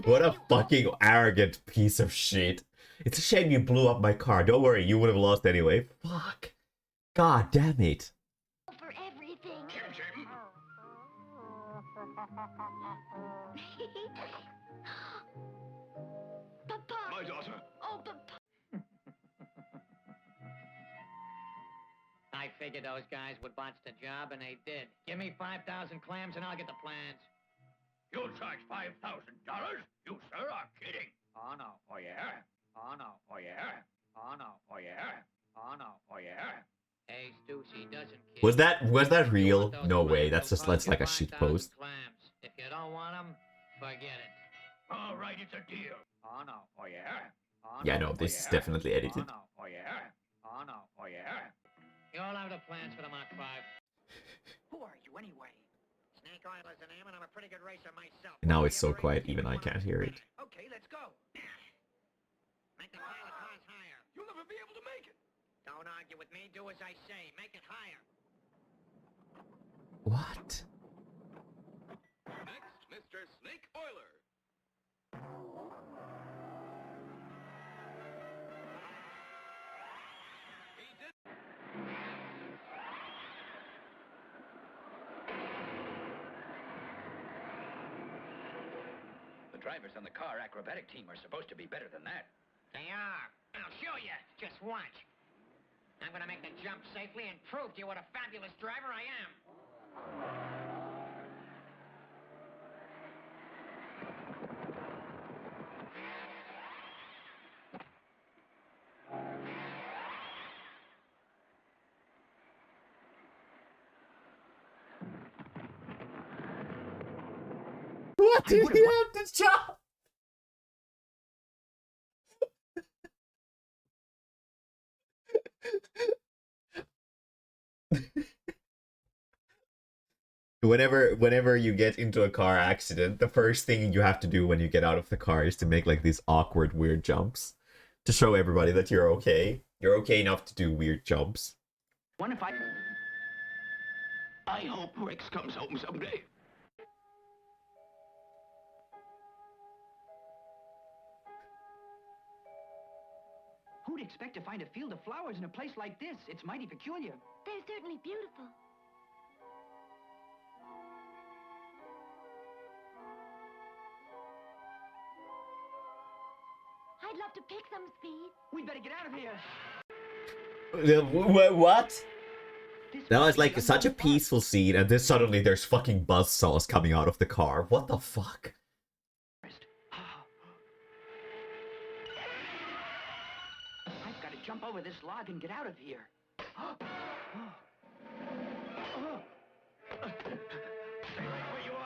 What a fucking arrogant piece of shit. It's a shame you blew up my car. Don't worry, you would have lost anyway. Fuck. God damn it. For everything. Kim. Papa. My daughter. Oh, Papa. I figured those guys would botch the job, and they did. Give me 5,000 clams, and I'll get the plans. You'll charge $5,000? You, sir, are kidding. Oh, no. Oh, yeah? Oh, no. Oh, yeah? Oh, no. Oh, yeah? Oh, no. Oh, yeah? Hey, Stu, she doesn't kid. Was that real? No way. That's just Clams. like a shit post. Clams. If you don't want them, forget it. All right, it's a deal. Oh, no. Oh, yeah? Oh, Yeah, no. no, Oh, this is yeah? definitely edited. Oh, no. Oh, yeah? Oh, no. Oh, yeah? You all have the plans for the Mach 5. Who are you, anyway? Snake Oil is the name, and I'm a pretty good racer myself. Now it's so quiet, even I can't hear it. Okay, let's go. Make the pilot cars higher. You'll never be able to make it. Don't argue with me. Do as I say. Make it higher. What? Next, Mr. Snake Oiler. He did. The drivers on the car acrobatic team are supposed to be better than that. They are. I'll show you. Just watch. I'm gonna make the jump safely and prove to you what a fabulous driver I am. What did he have to jump? Whenever you get into a car accident, the first thing you have to do when you get out of the car is to make like these awkward, weird jumps to show everybody that you're okay. You're okay enough to do weird jumps. What if I... I hope Rex comes home someday. Who'd expect to find a field of flowers in a place like this? It's mighty peculiar. They're certainly beautiful. I'd love to pick some, Speed. We'd better get out of here. What? This That was must be like the such a underwater park. peaceful scene, and then suddenly there's fucking buzzsaws coming out of the car. What the fuck? I've got to jump over this log and get out of here. Stay right where you are.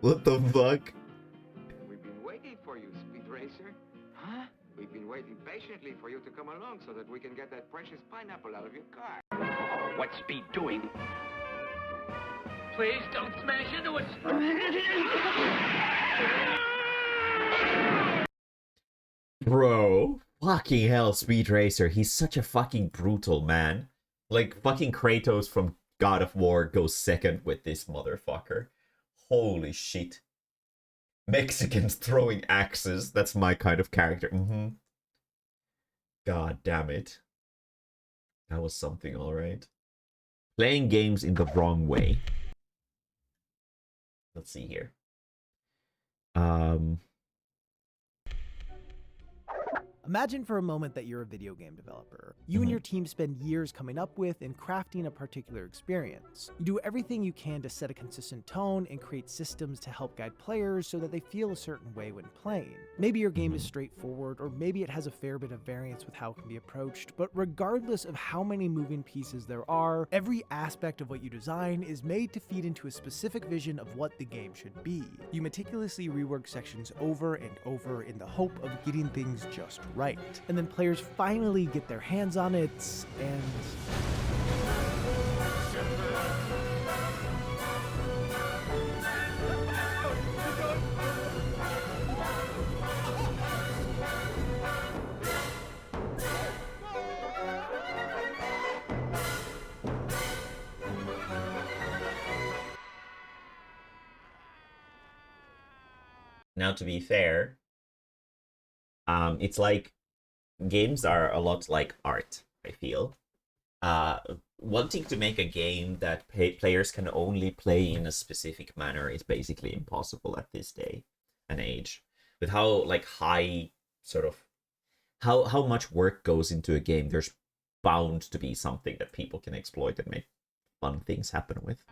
What the fuck? We've been waiting for you, Speed Racer. Huh? We've been waiting patiently for you to come along so that we can get that precious pineapple out of your car. What's Speed doing? Please don't smash into it. Bro, fucking hell, Speed Racer. He's such a fucking brutal man. Like, fucking Kratos from God of War goes second with this motherfucker. Holy shit. Mexicans throwing axes. That's my kind of character. God damn it. That was something, alright. Playing games in the wrong way. Let's see here. Imagine for a moment that you're a video game developer. You and your team spend years coming up with and crafting a particular experience. You do everything you can to set a consistent tone and create systems to help guide players so that they feel a certain way when playing. Maybe your game is straightforward, or maybe it has a fair bit of variance with how it can be approached, but regardless of how many moving pieces there are, every aspect of what you design is made to feed into a specific vision of what the game should be. You meticulously rework sections over and over in the hope of getting things just right. And then players finally get their hands on it, and... Now, to be fair, it's like games are a lot like art, I feel. Wanting to make a game that players can only play in a specific manner is basically impossible at this day and age. With how like high sort of how much work goes into a game, there's bound to be something that people can exploit and make fun things happen with.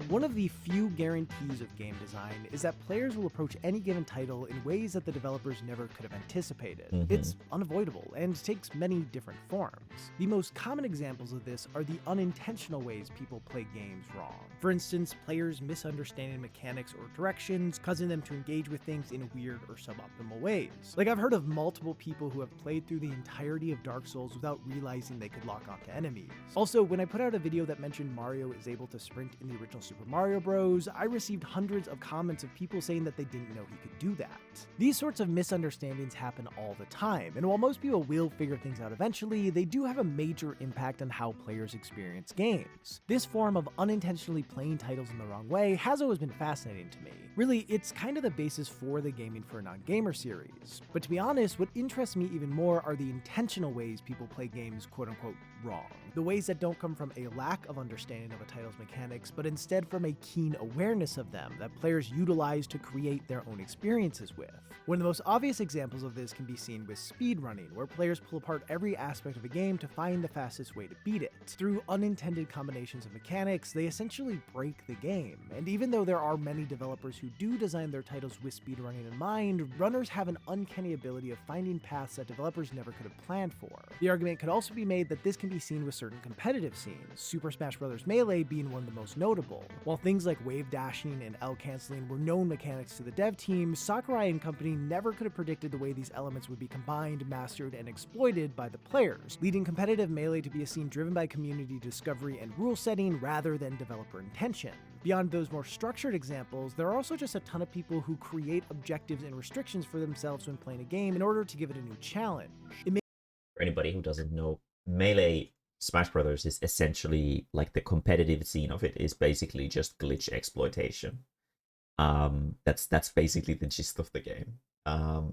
One of the few guarantees of game design is that players will approach any given title in ways that the developers never could have anticipated. It's unavoidable and takes many different forms. The most common examples of this are the unintentional ways people play games wrong. For instance, players misunderstanding mechanics or directions, causing them to engage with things in weird or suboptimal ways. Like, I've heard of multiple people who have played through the entirety of Dark Souls without realizing they could lock onto enemies. Also, when I put out a video that mentioned Mario is able to sprint in the original Super Mario Bros., I received hundreds of comments of people saying that they didn't know he could do that. These sorts of misunderstandings happen all the time, and while most people will figure things out eventually, they do have a major impact on how players experience games. This form of unintentionally playing titles in the wrong way has always been fascinating to me. Really, it's kind of the basis for the Gaming for a Non-Gamer series. But to be honest, what interests me even more are the intentional ways people play games quote-unquote wrong. The ways that don't come from a lack of understanding of a title's mechanics, but instead from a keen awareness of them that players utilize to create their own experiences with. One of the most obvious examples of this can be seen with speedrunning, where players pull apart every aspect of a game to find the fastest way to beat it. Through unintended combinations of mechanics, they essentially break the game. And even though there are many developers who do design their titles with speedrunning in mind, runners have an uncanny ability of finding paths that developers never could have planned for. The argument could also be made that this can be seen with certain competitive scenes, Super Smash Bros. Melee being one of the most notable. While things like wave dashing and L canceling were known mechanics to the dev team, Sakurai and company never could have predicted the way these elements would be combined, mastered, and exploited by the players, leading competitive Melee to be a scene driven by community discovery and rule setting rather than developer intention. Beyond those more structured examples, there are also just a ton of people who create objectives and restrictions for themselves when playing a game in order to give it a new challenge. For anybody who doesn't know, Melee Smash Brothers is essentially like the competitive scene of it is basically just glitch exploitation. That's basically the gist of the game.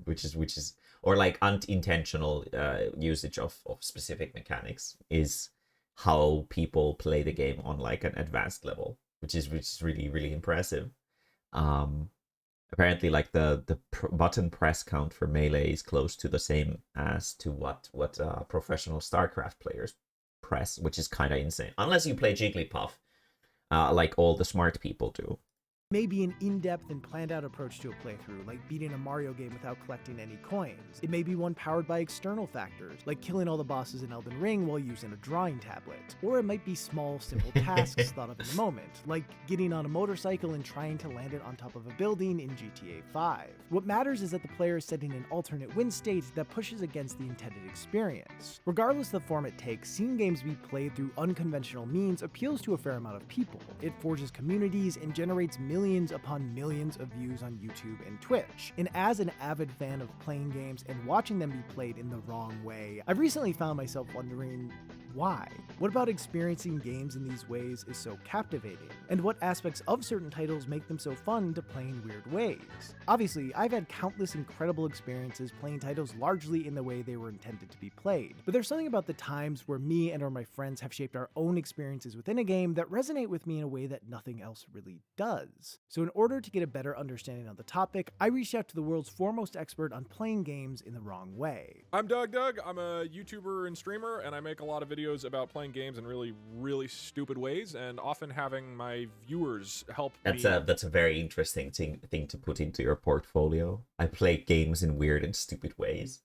Which is or like unintentional usage of specific mechanics is how people play the game on like an advanced level, which is really impressive. Apparently like the button press count for Melee is close to the same as to what professional StarCraft players press, which is kind of insane, unless you play Jigglypuff like all the smart people do. May be an in-depth and planned-out approach to a playthrough, like beating a Mario game without collecting any coins. It may be one powered by external factors, like killing all the bosses in Elden Ring while using a drawing tablet. Or it might be small, simple tasks thought of in the moment, like getting on a motorcycle and trying to land it on top of a building in GTA 5. What matters is that the player is setting an alternate win state that pushes against the intended experience. Regardless of the form it takes, seeing games be played through unconventional means appeals to a fair amount of people. It forges communities and generates millions upon millions of views on YouTube and Twitch. And as an avid fan of playing games and watching them be played in the wrong way, I've recently found myself wondering, why? What about experiencing games in these ways is so captivating? And what aspects of certain titles make them so fun to play in weird ways? Obviously, I've had countless incredible experiences playing titles largely in the way they were intended to be played, but there's something about the times where me and or my friends have shaped our own experiences within a game that resonate with me in a way that nothing else really does. So in order to get a better understanding of the topic, I reached out to the world's foremost expert on playing games in the wrong way. I'm Doug. I'm a YouTuber and streamer, and I make a lot of videos about playing games in really stupid ways, and often having my viewers help me. That's a very interesting thing to put into your portfolio. I play games in weird and stupid ways.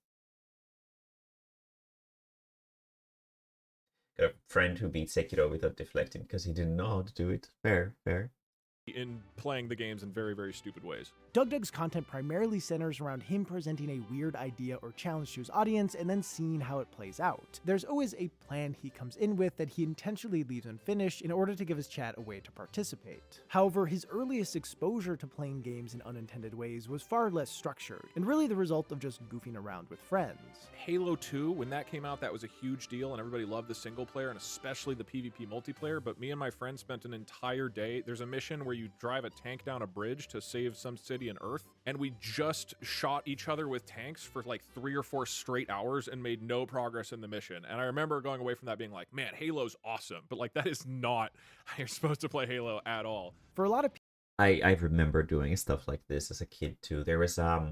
Got a friend who beat Sekiro without deflecting because he didn't know how to do it. Fair. In playing the games in very stupid ways. Doug's content primarily centers around him presenting a weird idea or challenge to his audience and then seeing how it plays out. There's always a plan he comes in with that he intentionally leaves unfinished in order to give his chat a way to participate. However, his earliest exposure to playing games in unintended ways was far less structured, and really the result of just goofing around with friends. Halo 2, when that came out, that was a huge deal, and everybody loved the single player, and especially the PvP multiplayer, but me and my friends spent an entire day. There's a mission where you drive a tank down a bridge to save some city in Earth, and we just shot each other with tanks for like 3 or 4 straight hours and made no progress in the mission. And I remember going away from that being like, man, Halo's awesome, but like that is not how you're supposed to play Halo at all. For a lot of people, I remember doing stuff like this as a kid too. There was I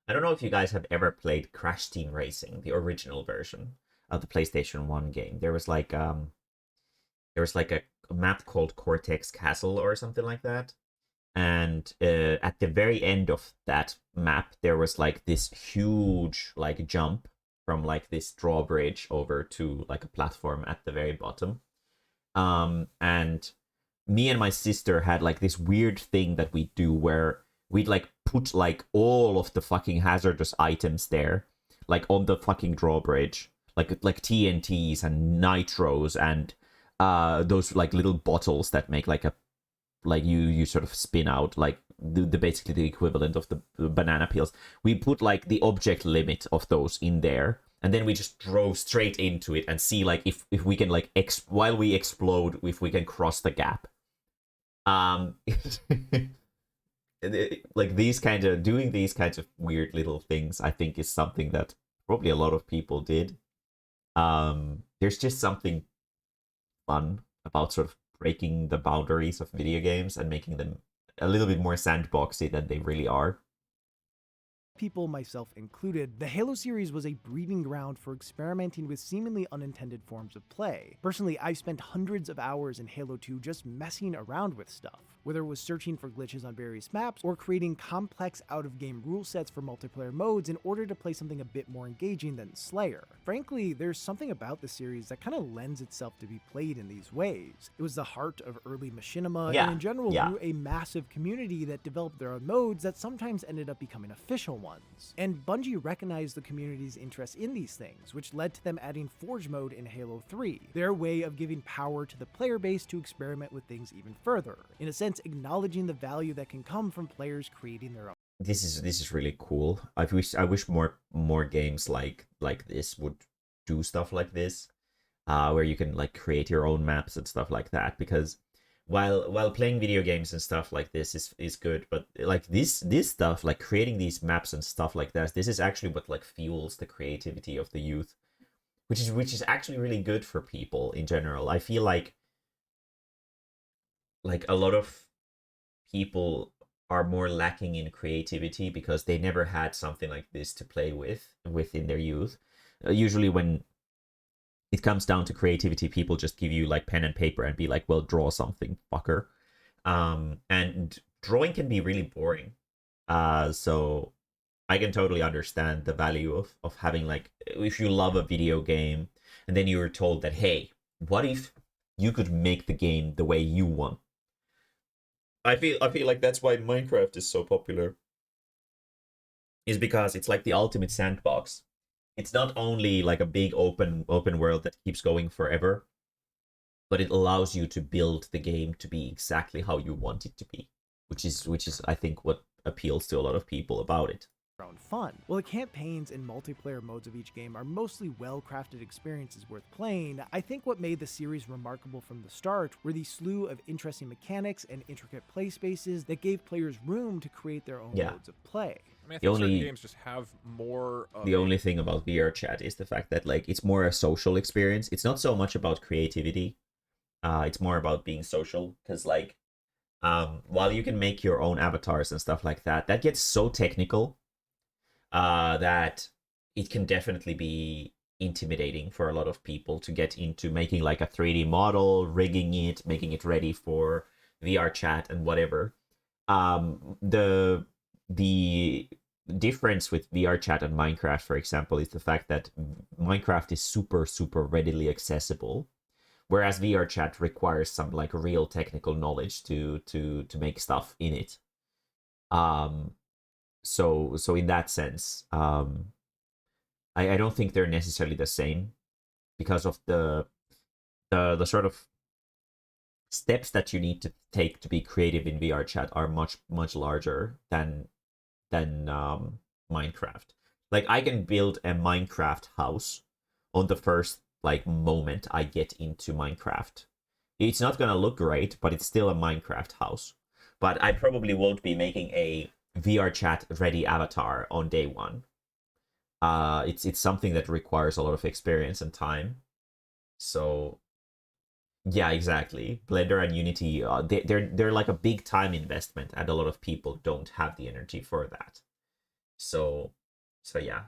don't know if you guys have ever played Crash Team Racing, the original version of the PlayStation 1 game. There was like a map called Cortex Castle or something like that. And at the very end of that map, there was like this huge like jump from like this drawbridge over to like a platform at the very bottom. And me and my sister had like this weird thing that we do where we'd like put like all of the fucking hazardous items there, like on the fucking drawbridge, like TNTs and nitros and those like little bottles that make like a you sort of spin out like the basically the equivalent of the banana peels. We put like the object limit of those in there, and then we just drove straight into it and see like if we can like while we explode, if we can cross the gap. Like doing these kinds of weird little things, I think is something that probably a lot of people did. There's just something fun about sort of breaking the boundaries of video games and making them a little bit more sandboxy than they really are. People, myself included, the Halo series was a breeding ground for experimenting with seemingly unintended forms of play. Personally, I've spent hundreds of hours in Halo 2 just messing around with stuff. whether it was searching for glitches on various maps or creating complex out-of-game rule sets for multiplayer modes in order to play something a bit more engaging than Slayer. Frankly, there's something about the series that kind of lends itself to be played in these ways. It was the heart of early machinima, and in general grew a massive community that developed their own modes that sometimes ended up becoming official ones. And Bungie recognized the community's interest in these things, which led to them adding Forge mode in Halo 3, their way of giving power to the player base to experiment with things even further, in a sense acknowledging the value that can come from players creating their own. This is really cool. I wish more games like this would do stuff like this, where you can like create your own maps and stuff like that. Because while playing video games and stuff like this is good, but like this stuff, like creating these maps and stuff like that, this is actually what like fuels the creativity of the youth, which is actually really good for people in general. I feel like a lot of people are more lacking in creativity because they never had something like this to play with within their youth. Usually when it comes down to creativity, people just give you like pen and paper and be like, well, draw something, fucker. And drawing can be really boring. So I can totally understand the value of having, like, if you love a video game and then you were told that, hey, what if you could make the game the way you want? I feel like that's why Minecraft is so popular. Is because it's like the ultimate sandbox. It's not only like a big open world that keeps going forever, but it allows you to build the game to be exactly how you want it to be, which is I think what appeals to a lot of people about it. Own fun. While the campaigns and multiplayer modes of each game are mostly well-crafted experiences worth playing, I think what made the series remarkable from the start were the slew of interesting mechanics and intricate play spaces that gave players room to create their own modes of play. I mean, I think certain games just have more of the only thing about VR chat is the fact that like it's more a social experience. It's not so much about creativity. It's more about being social, because like while you can make your own avatars and stuff like that, that gets so technical that it can definitely be intimidating for a lot of people to get into making like a 3D model, rigging it, making it ready for VR chat and whatever. The difference with VR chat and Minecraft, for example, is the fact that Minecraft is super readily accessible, whereas VR chat requires some like real technical knowledge to make stuff in it. So in that sense, I don't think they're necessarily the same, because of the sort of steps that you need to take to be creative in VR chat are much larger than Minecraft. Like I can build a Minecraft house on the first like moment I get into Minecraft. It's not gonna look great, but it's still a Minecraft house. But I probably won't be making a VR chat ready avatar on day one. It's something that requires a lot of experience and time. So yeah, exactly. Blender and Unity, they're like a big time investment, and a lot of people don't have the energy for that. So yeah.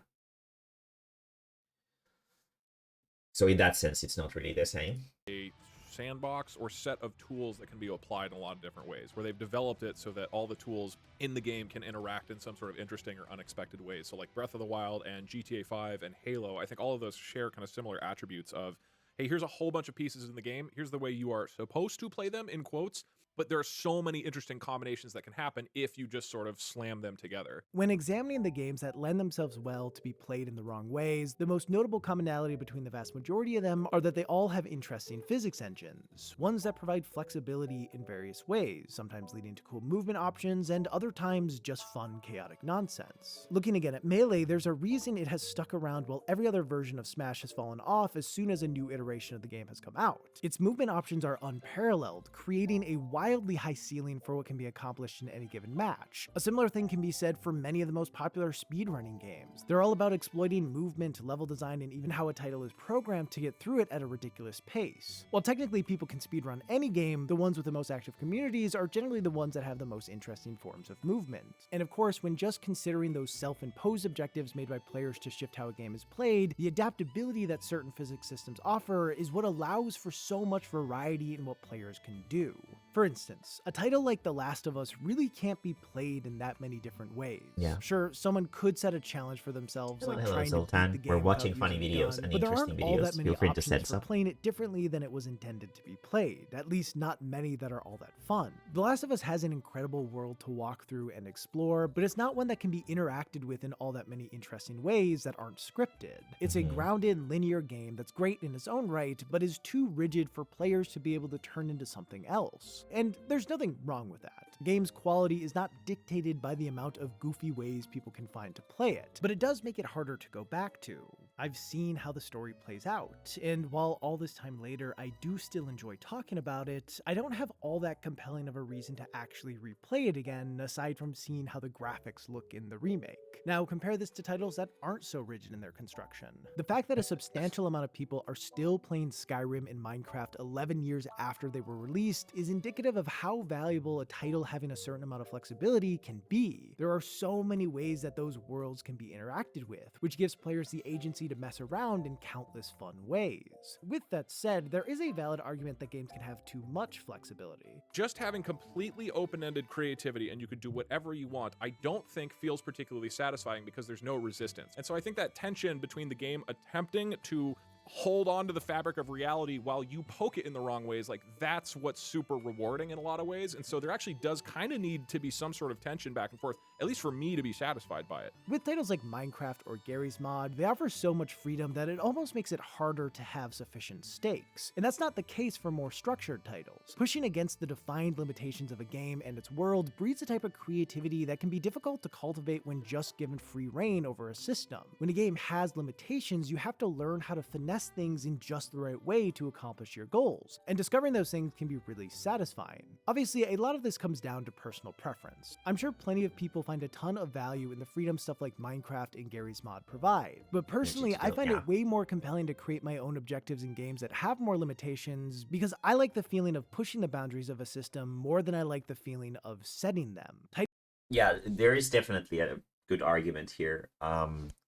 So in that sense, it's not really the same. A sandbox or set of tools that can be applied in a lot of different ways, where they've developed it so that all the tools in the game can interact in some sort of interesting or unexpected ways. So like Breath of the Wild and GTA 5 and Halo, I think all of those share kind of similar attributes of, hey, here's a whole bunch of pieces in the game. Here's the way you are supposed to play them, in quotes. But there are so many interesting combinations that can happen if you just sort of slam them together. When examining the games that lend themselves well to be played in the wrong ways, the most notable commonality between the vast majority of them are that they all have interesting physics engines, ones that provide flexibility in various ways, sometimes leading to cool movement options, and other times just fun, chaotic nonsense. Looking again at Melee, there's a reason it has stuck around while every other version of Smash has fallen off as soon as a new iteration of the game has come out. Its movement options are unparalleled, creating a wildly high ceiling for what can be accomplished in any given match. A similar thing can be said for many of the most popular speedrunning games. They're all about exploiting movement, level design, and even how a title is programmed to get through it at a ridiculous pace. While technically people can speedrun any game, the ones with the most active communities are generally the ones that have the most interesting forms of movement. And of course, when just considering those self-imposed objectives made by players to shift how a game is played, the adaptability that certain physics systems offer is what allows for so much variety in what players can do. For instance, a title like The Last of Us really can't be played in that many different ways. Yeah. Sure, someone could set a challenge for themselves, like Hello, trying to Zoltan. beat the We're game watching without funny using a videos gun, and but there interesting aren't all that videos. many Feel free to options send for some. playing it differently than it was intended to be played, at least not many that are all that fun. The Last of Us has an incredible world to walk through and explore, but it's not one that can be interacted with in all that many interesting ways that aren't scripted. It's a grounded, linear game that's great in its own right, but is too rigid for players to be able to turn into something else. And there's nothing wrong with that. Game's quality is not dictated by the amount of goofy ways people can find to play it, but it does make it harder to go back to. I've seen how the story plays out, and while all this time later I do still enjoy talking about it, I don't have all that compelling of a reason to actually replay it again, aside from seeing how the graphics look in the remake. Now compare this to titles that aren't so rigid in their construction. The fact that a substantial amount of people are still playing Skyrim and Minecraft 11 years after they were released is indicative of how valuable a title having a certain amount of flexibility can be. There are so many ways that those worlds can be interacted with, which gives players the agency to mess around in countless fun ways. With that said, there is a valid argument that games can have too much flexibility. Just having completely open-ended creativity and you could do whatever you want, I don't think feels particularly satisfying because there's no resistance. And so I think that tension between the game attempting to hold on to the fabric of reality while you poke it in the wrong ways, like that's what's super rewarding in a lot of ways. And so there actually does kind of need to be some sort of tension back and forth, at least for me to be satisfied by it. With titles like Minecraft or Garry's Mod, they offer so much freedom that it almost makes it harder to have sufficient stakes. And that's not the case for more structured titles. Pushing against the defined limitations of a game and its world breeds a type of creativity that can be difficult to cultivate when just given free reign over a system. When a game has limitations, you have to learn how to finesse things in just the right way to accomplish your goals, and discovering those things can be really satisfying. Obviously, a lot of this comes down to personal preference. I'm sure plenty of people find a ton of value in the freedom stuff like Minecraft and Garry's Mod provide, but personally, I find it way more compelling to create my own objectives in games that have more limitations because I like the feeling of pushing the boundaries of a system more than I like the feeling of setting them. Yeah, there is definitely a good argument here.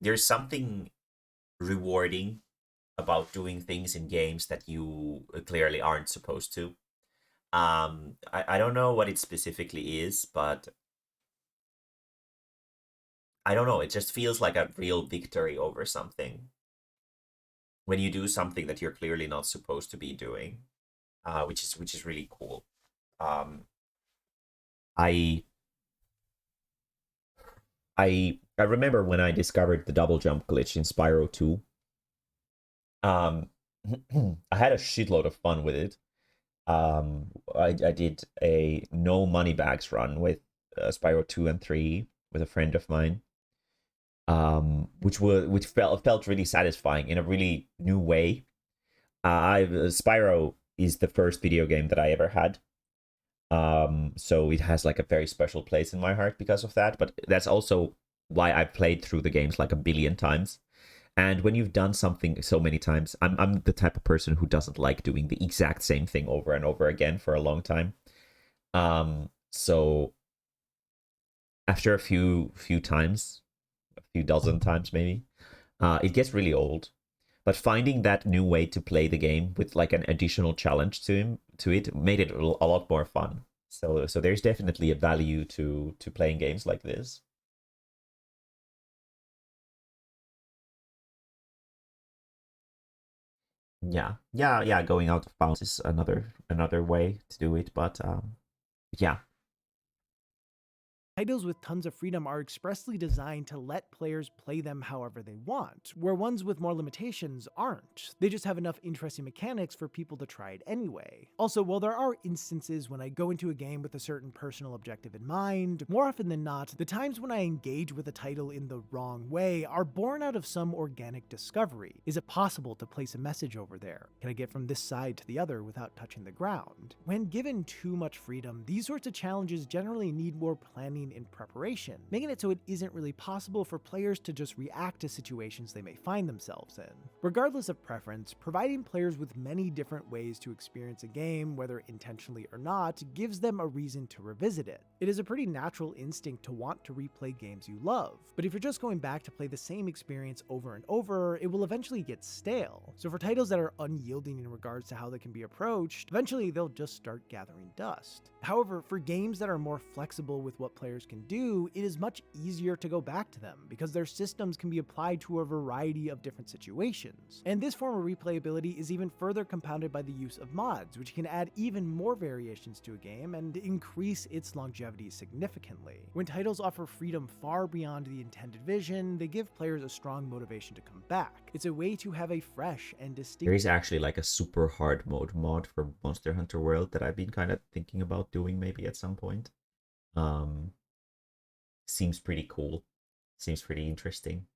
There's something rewarding about doing things in games that you clearly aren't supposed to. I don't know what it specifically is, but I don't know, it just feels like a real victory over something when you do something that you're clearly not supposed to be doing, which is really cool. I remember when I discovered the double jump glitch in Spyro 2. I had a shitload of fun with it. I did a no money bags run with Spyro 2 and 3 with a friend of mine, which felt really satisfying in a really new way. Spyro is the first video game that I ever had, so it has like a very special place in my heart because of that. But that's also why I played through the games like a billion times. And when you've done something so many times, I'm the type of person who doesn't like doing the exact same thing over and over again for a long time. So after a few times, a few dozen times maybe, it gets really old. But finding that new way to play the game with like an additional challenge to it made it a lot more fun. So there's definitely a value to playing games like this. Yeah, going out of bounds is another way to do it, but yeah. Titles with tons of freedom are expressly designed to let players play them however they want, where ones with more limitations aren't. They just have enough interesting mechanics for people to try it anyway. Also, while there are instances when I go into a game with a certain personal objective in mind, more often than not, the times when I engage with a title in the wrong way are born out of some organic discovery. Is it possible to place a message over there? Can I get from this side to the other without touching the ground? When given too much freedom, these sorts of challenges generally need more planning planning and preparation, making it so it isn't really possible for players to just react to situations they may find themselves in. Regardless of preference, providing players with many different ways to experience a game, whether intentionally or not, gives them a reason to revisit it. It is a pretty natural instinct to want to replay games you love, but if you're just going back to play the same experience over and over, it will eventually get stale. So for titles that are unyielding in regards to how they can be approached, eventually they'll just start gathering dust. However, for games that are more flexible with what players can do, it is much easier to go back to them because their systems can be applied to a variety of different situations. And this form of replayability is even further compounded by the use of mods, which can add even more variations to a game and increase its longevity significantly. When titles offer freedom far beyond the intended vision, they give players a strong motivation to come back. It's a way to have a fresh and distinct... There is actually like a super hard mode mod for Monster Hunter World that I've been kind of thinking about doing maybe at some point. Seems pretty cool. Seems pretty interesting.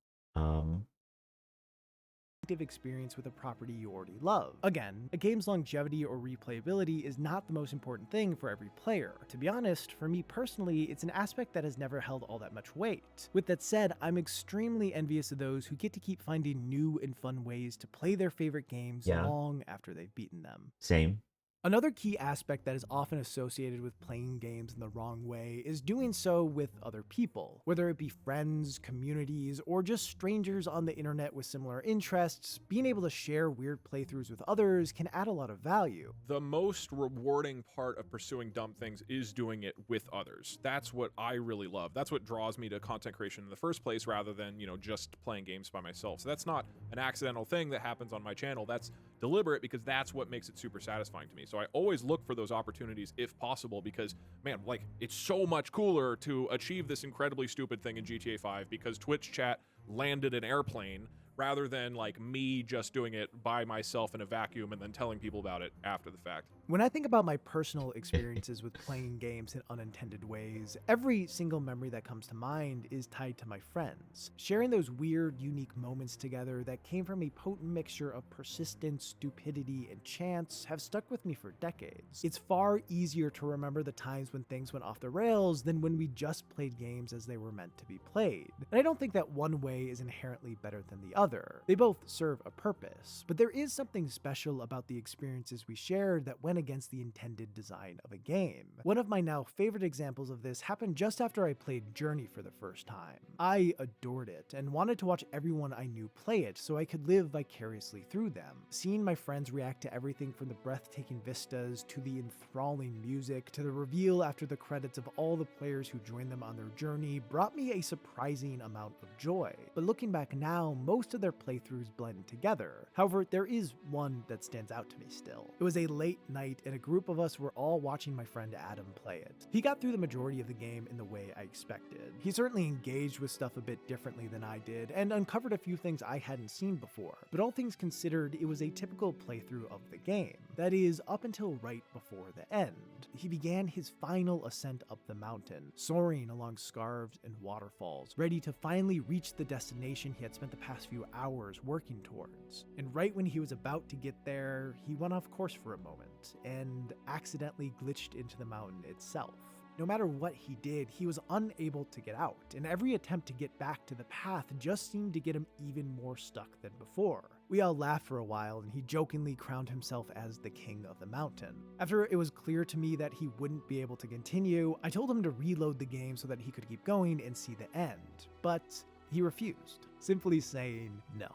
Experience with a property you already love. Again, a game's longevity or replayability is not the most important thing for every player. To be honest, for me personally, it's an aspect that has never held all that much weight. With that said, I'm extremely envious of those who get to keep finding new and fun ways to play their favorite games long after they've beaten them. Same. Another key aspect that is often associated with playing games in the wrong way is doing so with other people. Whether it be friends, communities, or just strangers on the internet with similar interests, being able to share weird playthroughs with others can add a lot of value. The most rewarding part of pursuing dumb things is doing it with others. That's what I really love. That's what draws me to content creation in the first place rather than, just playing games by myself. So that's not an accidental thing that happens on my channel. That's deliberate because that's what makes it super satisfying to me. So I always look for those opportunities if possible because, man, like, it's so much cooler to achieve this incredibly stupid thing in GTA 5 because Twitch chat landed an airplane rather than like me just doing it by myself in a vacuum and then telling people about it after the fact. When I think about my personal experiences with playing games in unintended ways, every single memory that comes to mind is tied to my friends. Sharing those weird, unique moments together that came from a potent mixture of persistence, stupidity, and chance have stuck with me for decades. It's far easier to remember the times when things went off the rails than when we just played games as they were meant to be played. And I don't think that one way is inherently better than the other. They both serve a purpose, but there is something special about the experiences we shared that went against the intended design of a game. One of my now favorite examples of this happened just after I played Journey for the first time. I adored it and wanted to watch everyone I knew play it so I could live vicariously through them. Seeing my friends react to everything from the breathtaking vistas to the enthralling music to the reveal after the credits of all the players who joined them on their journey brought me a surprising amount of joy. But looking back now, most of their playthroughs blend together. However, there is one that stands out to me still. It was a late night and a group of us were all watching my friend Adam play it. He got through the majority of the game in the way I expected. He certainly engaged with stuff a bit differently than I did and uncovered a few things I hadn't seen before, but all things considered, it was a typical playthrough of the game. That is, up until right before the end. He began his final ascent up the mountain, soaring along scarves and waterfalls, ready to finally reach the destination he had spent the past few hours working towards. And right when he was about to get there, he went off course for a moment and accidentally glitched into the mountain itself. No matter what he did, he was unable to get out, and every attempt to get back to the path just seemed to get him even more stuck than before. We all laughed for a while, and he jokingly crowned himself as the king of the mountain. After it was clear to me that he wouldn't be able to continue, I told him to reload the game so that he could keep going and see the end, but he refused, simply saying no.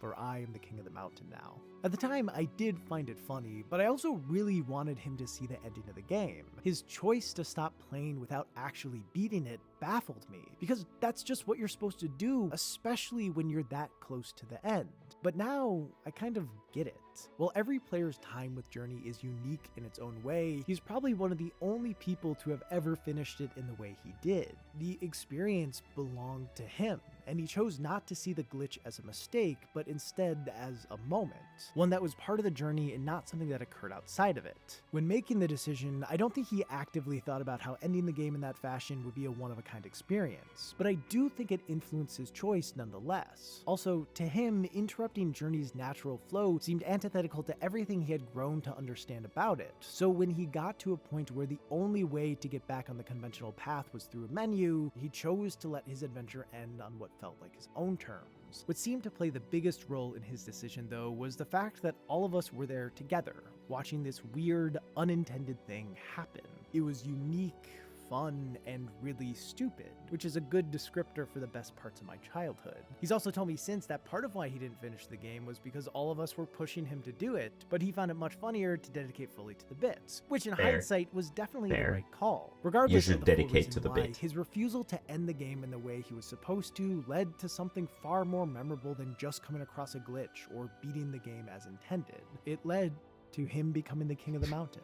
For I am the king of the mountain now. At the time, I did find it funny, but I also really wanted him to see the ending of the game. His choice to stop playing without actually beating it baffled me, because that's just what you're supposed to do, especially when you're that close to the end. But now, I kind of get it. While every player's time with Journey is unique in its own way, he's probably one of the only people to have ever finished it in the way he did. The experience belonged to him, and he chose not to see the glitch as a mistake, but instead as a moment. One that was part of the journey and not something that occurred outside of it. When making the decision, I don't think he actively thought about how ending the game in that fashion would be a one-of-a-kind one-of-a-kind experience, but I do think it influenced his choice nonetheless. Also, to him, interrupting Journey's natural flow seemed antithetical to everything he had grown to understand about it, so when he got to a point where the only way to get back on the conventional path was through a menu, he chose to let his adventure end on what felt like his own terms. What seemed to play the biggest role in his decision, though, was the fact that all of us were there together, watching this weird, unintended thing happen. It was unique, fun, and really stupid, which is a good descriptor for the best parts of my childhood. He's also told me since that part of why he didn't finish the game was because all of us were pushing him to do it, but he found it much funnier to dedicate fully to the bits, which in hindsight was definitely the right call. Regardless You should of the full dedicate reason to the why, bit. his refusal to end the game in the way he was supposed to led to something far more memorable than just coming across a glitch or beating the game as intended. It led to him becoming the king of the mountain.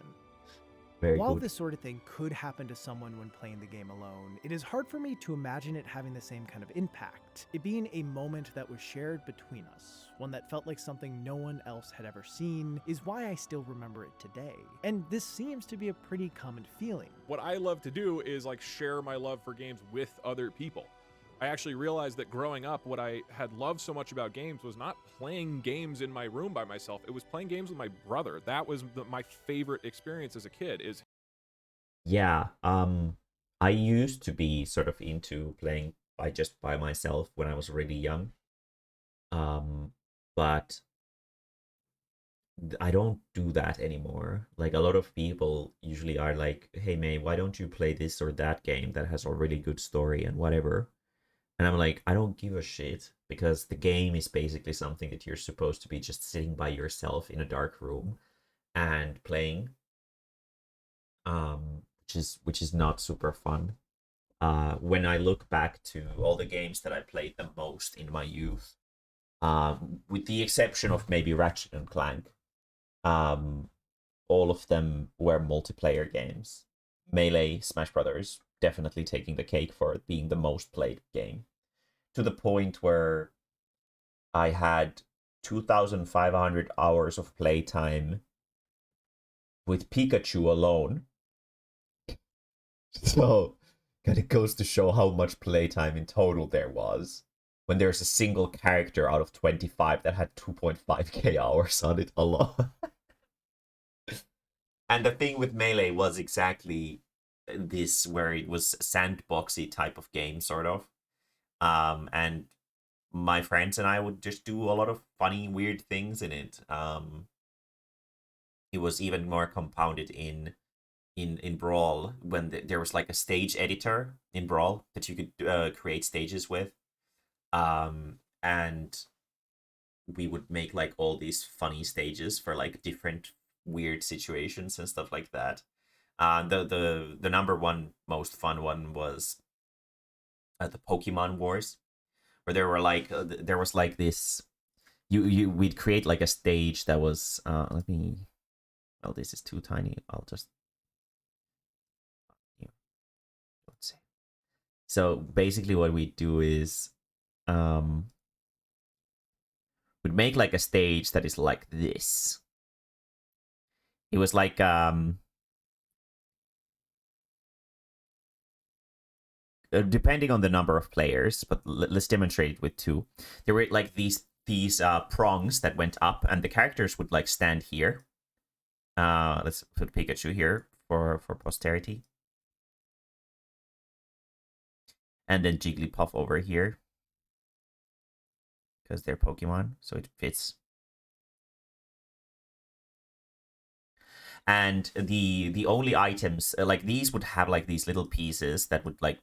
While this sort of thing could happen to someone when playing the game alone, it is hard for me to imagine it having the same kind of impact. It being a moment that was shared between us, one that felt like something no one else had ever seen, is why I still remember it today. And this seems to be a pretty common feeling. What I love to do is like share my love for games with other people. I actually realized that growing up, what I had loved so much about games was not playing games in my room by myself. It was playing games with my brother. That was my favorite experience as a kid. Yeah, I used to be sort of into playing by myself when I was really young. But I don't do that anymore. Like, a lot of people usually are like, "Hey, May, why don't you play this or that game that has a really good story and whatever?" And I'm like, I don't give a shit, because the game is basically something that you're supposed to be just sitting by yourself in a dark room and playing, which is not super fun. When I look back to all the games that I played the most in my youth, with the exception of maybe Ratchet and Clank, all of them were multiplayer games. Melee, Smash Brothers, definitely taking the cake for it being the most played game, to the point where I had 2,500 hours of playtime with Pikachu alone. So, kind of goes to show how much playtime in total there was, when there's a single character out of 25 that had 2.5k hours on it alone. And the thing with Melee was exactly this, where it was a sandboxy type of game, sort of. And my friends and I would just do a lot of funny, weird things in it. It was even more compounded in Brawl, when there was like a stage editor in Brawl that you could create stages with. And we would make like all these funny stages for like different weird situations and stuff like that. The number one most fun one was the Pokemon Wars, where there were like there was like this, we'd create like a stage that was let me, oh, this is too tiny, I'll just, let's see. So basically what we do is we'd make like a stage that is like this. It was like depending on the number of players, but let's demonstrate it with two. There were like these prongs that went up, and the characters would like stand here. Let's put Pikachu here for posterity, and then Jigglypuff over here, because they're Pokemon, so it fits. And the only items, like these would have like these little pieces that would like,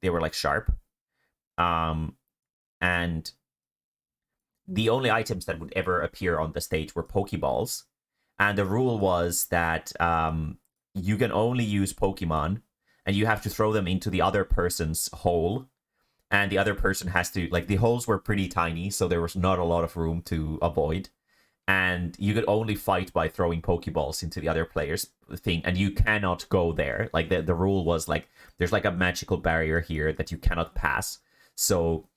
they were like sharp, and the only items that would ever appear on the stage were Pokeballs. And the rule was that you can only use Pokemon, and you have to throw them into the other person's hole, and the other person has to, like, the holes were pretty tiny, so there was not a lot of room to avoid. And you could only fight by throwing Pokeballs into the other player's thing, and you cannot go there. Like, the rule was, like, there's, like, a magical barrier here that you cannot pass. So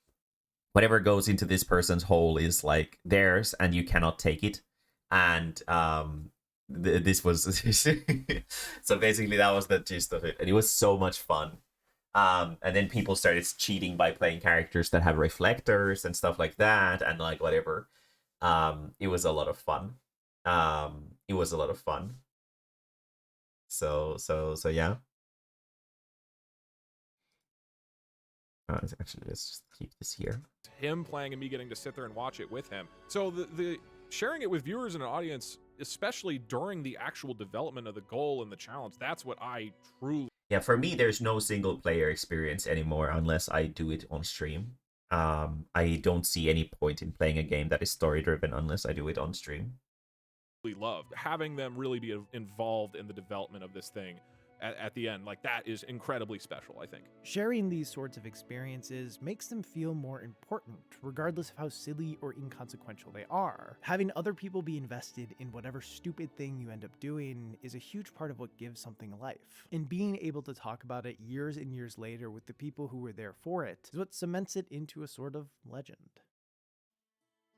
whatever goes into this person's hole is, like, theirs, and you cannot take it. And this was... So basically, that was the gist of it. And it was so much fun. And then people started cheating by playing characters that have reflectors and stuff like that, and like whatever. It was a lot of fun. It was a lot of fun. So yeah. Actually, let's just keep this here. Him playing and me getting to sit there and watch it with him. So the sharing it with viewers and an audience, especially during the actual development of the goal and the challenge, that's what I truly... Yeah, for me, there's no single player experience anymore unless I do it on stream. I don't see any point in playing a game that is story driven unless I do it on stream. Loved having them really be involved in the development of this thing at the end. Like, that is incredibly special, I think. Sharing these sorts of experiences makes them feel more important, regardless of how silly or inconsequential they are. Having other people be invested in whatever stupid thing you end up doing is a huge part of what gives something life. And being able to talk about it years and years later with the people who were there for it is what cements it into a sort of legend.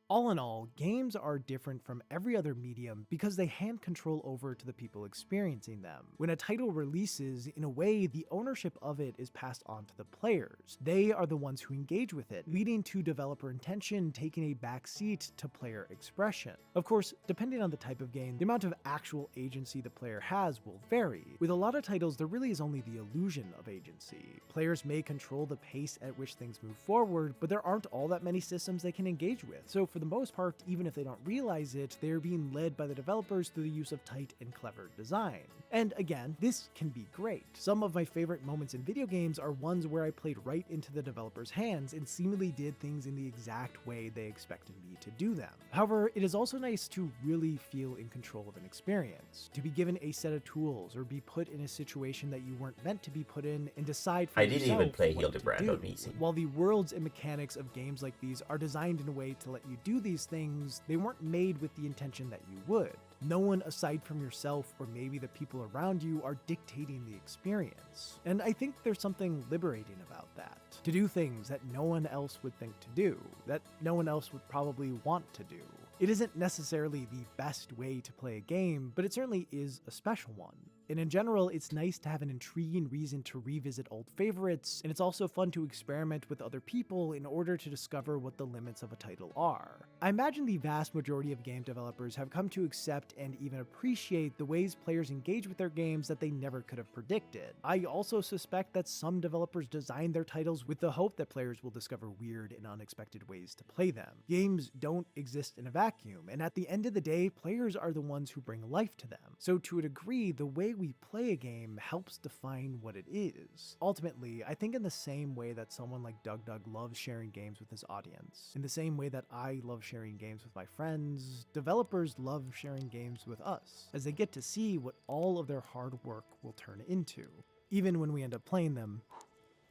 All in all, games are different from every other medium because they hand control over to the people experiencing them. When a title releases, in a way, the ownership of it is passed on to the players. They are the ones who engage with it, leading to developer intention taking a backseat to player expression. Of course, depending on the type of game, the amount of actual agency the player has will vary. With a lot of titles, there really is only the illusion of agency. Players may control the pace at which things move forward, but there aren't all that many systems they can engage with. So for the most part, even if they don't realize it, they're being led by the developers through the use of tight and clever design. And again, this can be great. Some of my favorite moments in video games are ones where I played right into the developer's hands and seemingly did things in the exact way they expected me to do them. However, it is also nice to really feel in control of an experience, to be given a set of tools or be put in a situation that you weren't meant to be put in and decide for yourself. I didn't even play what Hildebrand to on do. easy. While the worlds and mechanics of games like these are designed in a way to let you do these things, they weren't made with the intention that you would. No one aside from yourself or maybe the people around you are dictating the experience. And I think there's something liberating about that. To do things that no one else would think to do, that no one else would probably want to do. It isn't necessarily the best way to play a game, but it certainly is a special one. And in general, it's nice to have an intriguing reason to revisit old favorites, and it's also fun to experiment with other people in order to discover what the limits of a title are. I imagine the vast majority of game developers have come to accept and even appreciate the ways players engage with their games that they never could have predicted. I also suspect that some developers design their titles with the hope that players will discover weird and unexpected ways to play them. Games don't exist in a vacuum, and at the end of the day, players are the ones who bring life to them. So to a degree, the way we play a game helps define what it is. Ultimately, I think in the same way that someone like Doug loves sharing games with his audience, in the same way that I love sharing games with my friends, developers love sharing games with us, as they get to see what all of their hard work will turn into, even when we end up playing them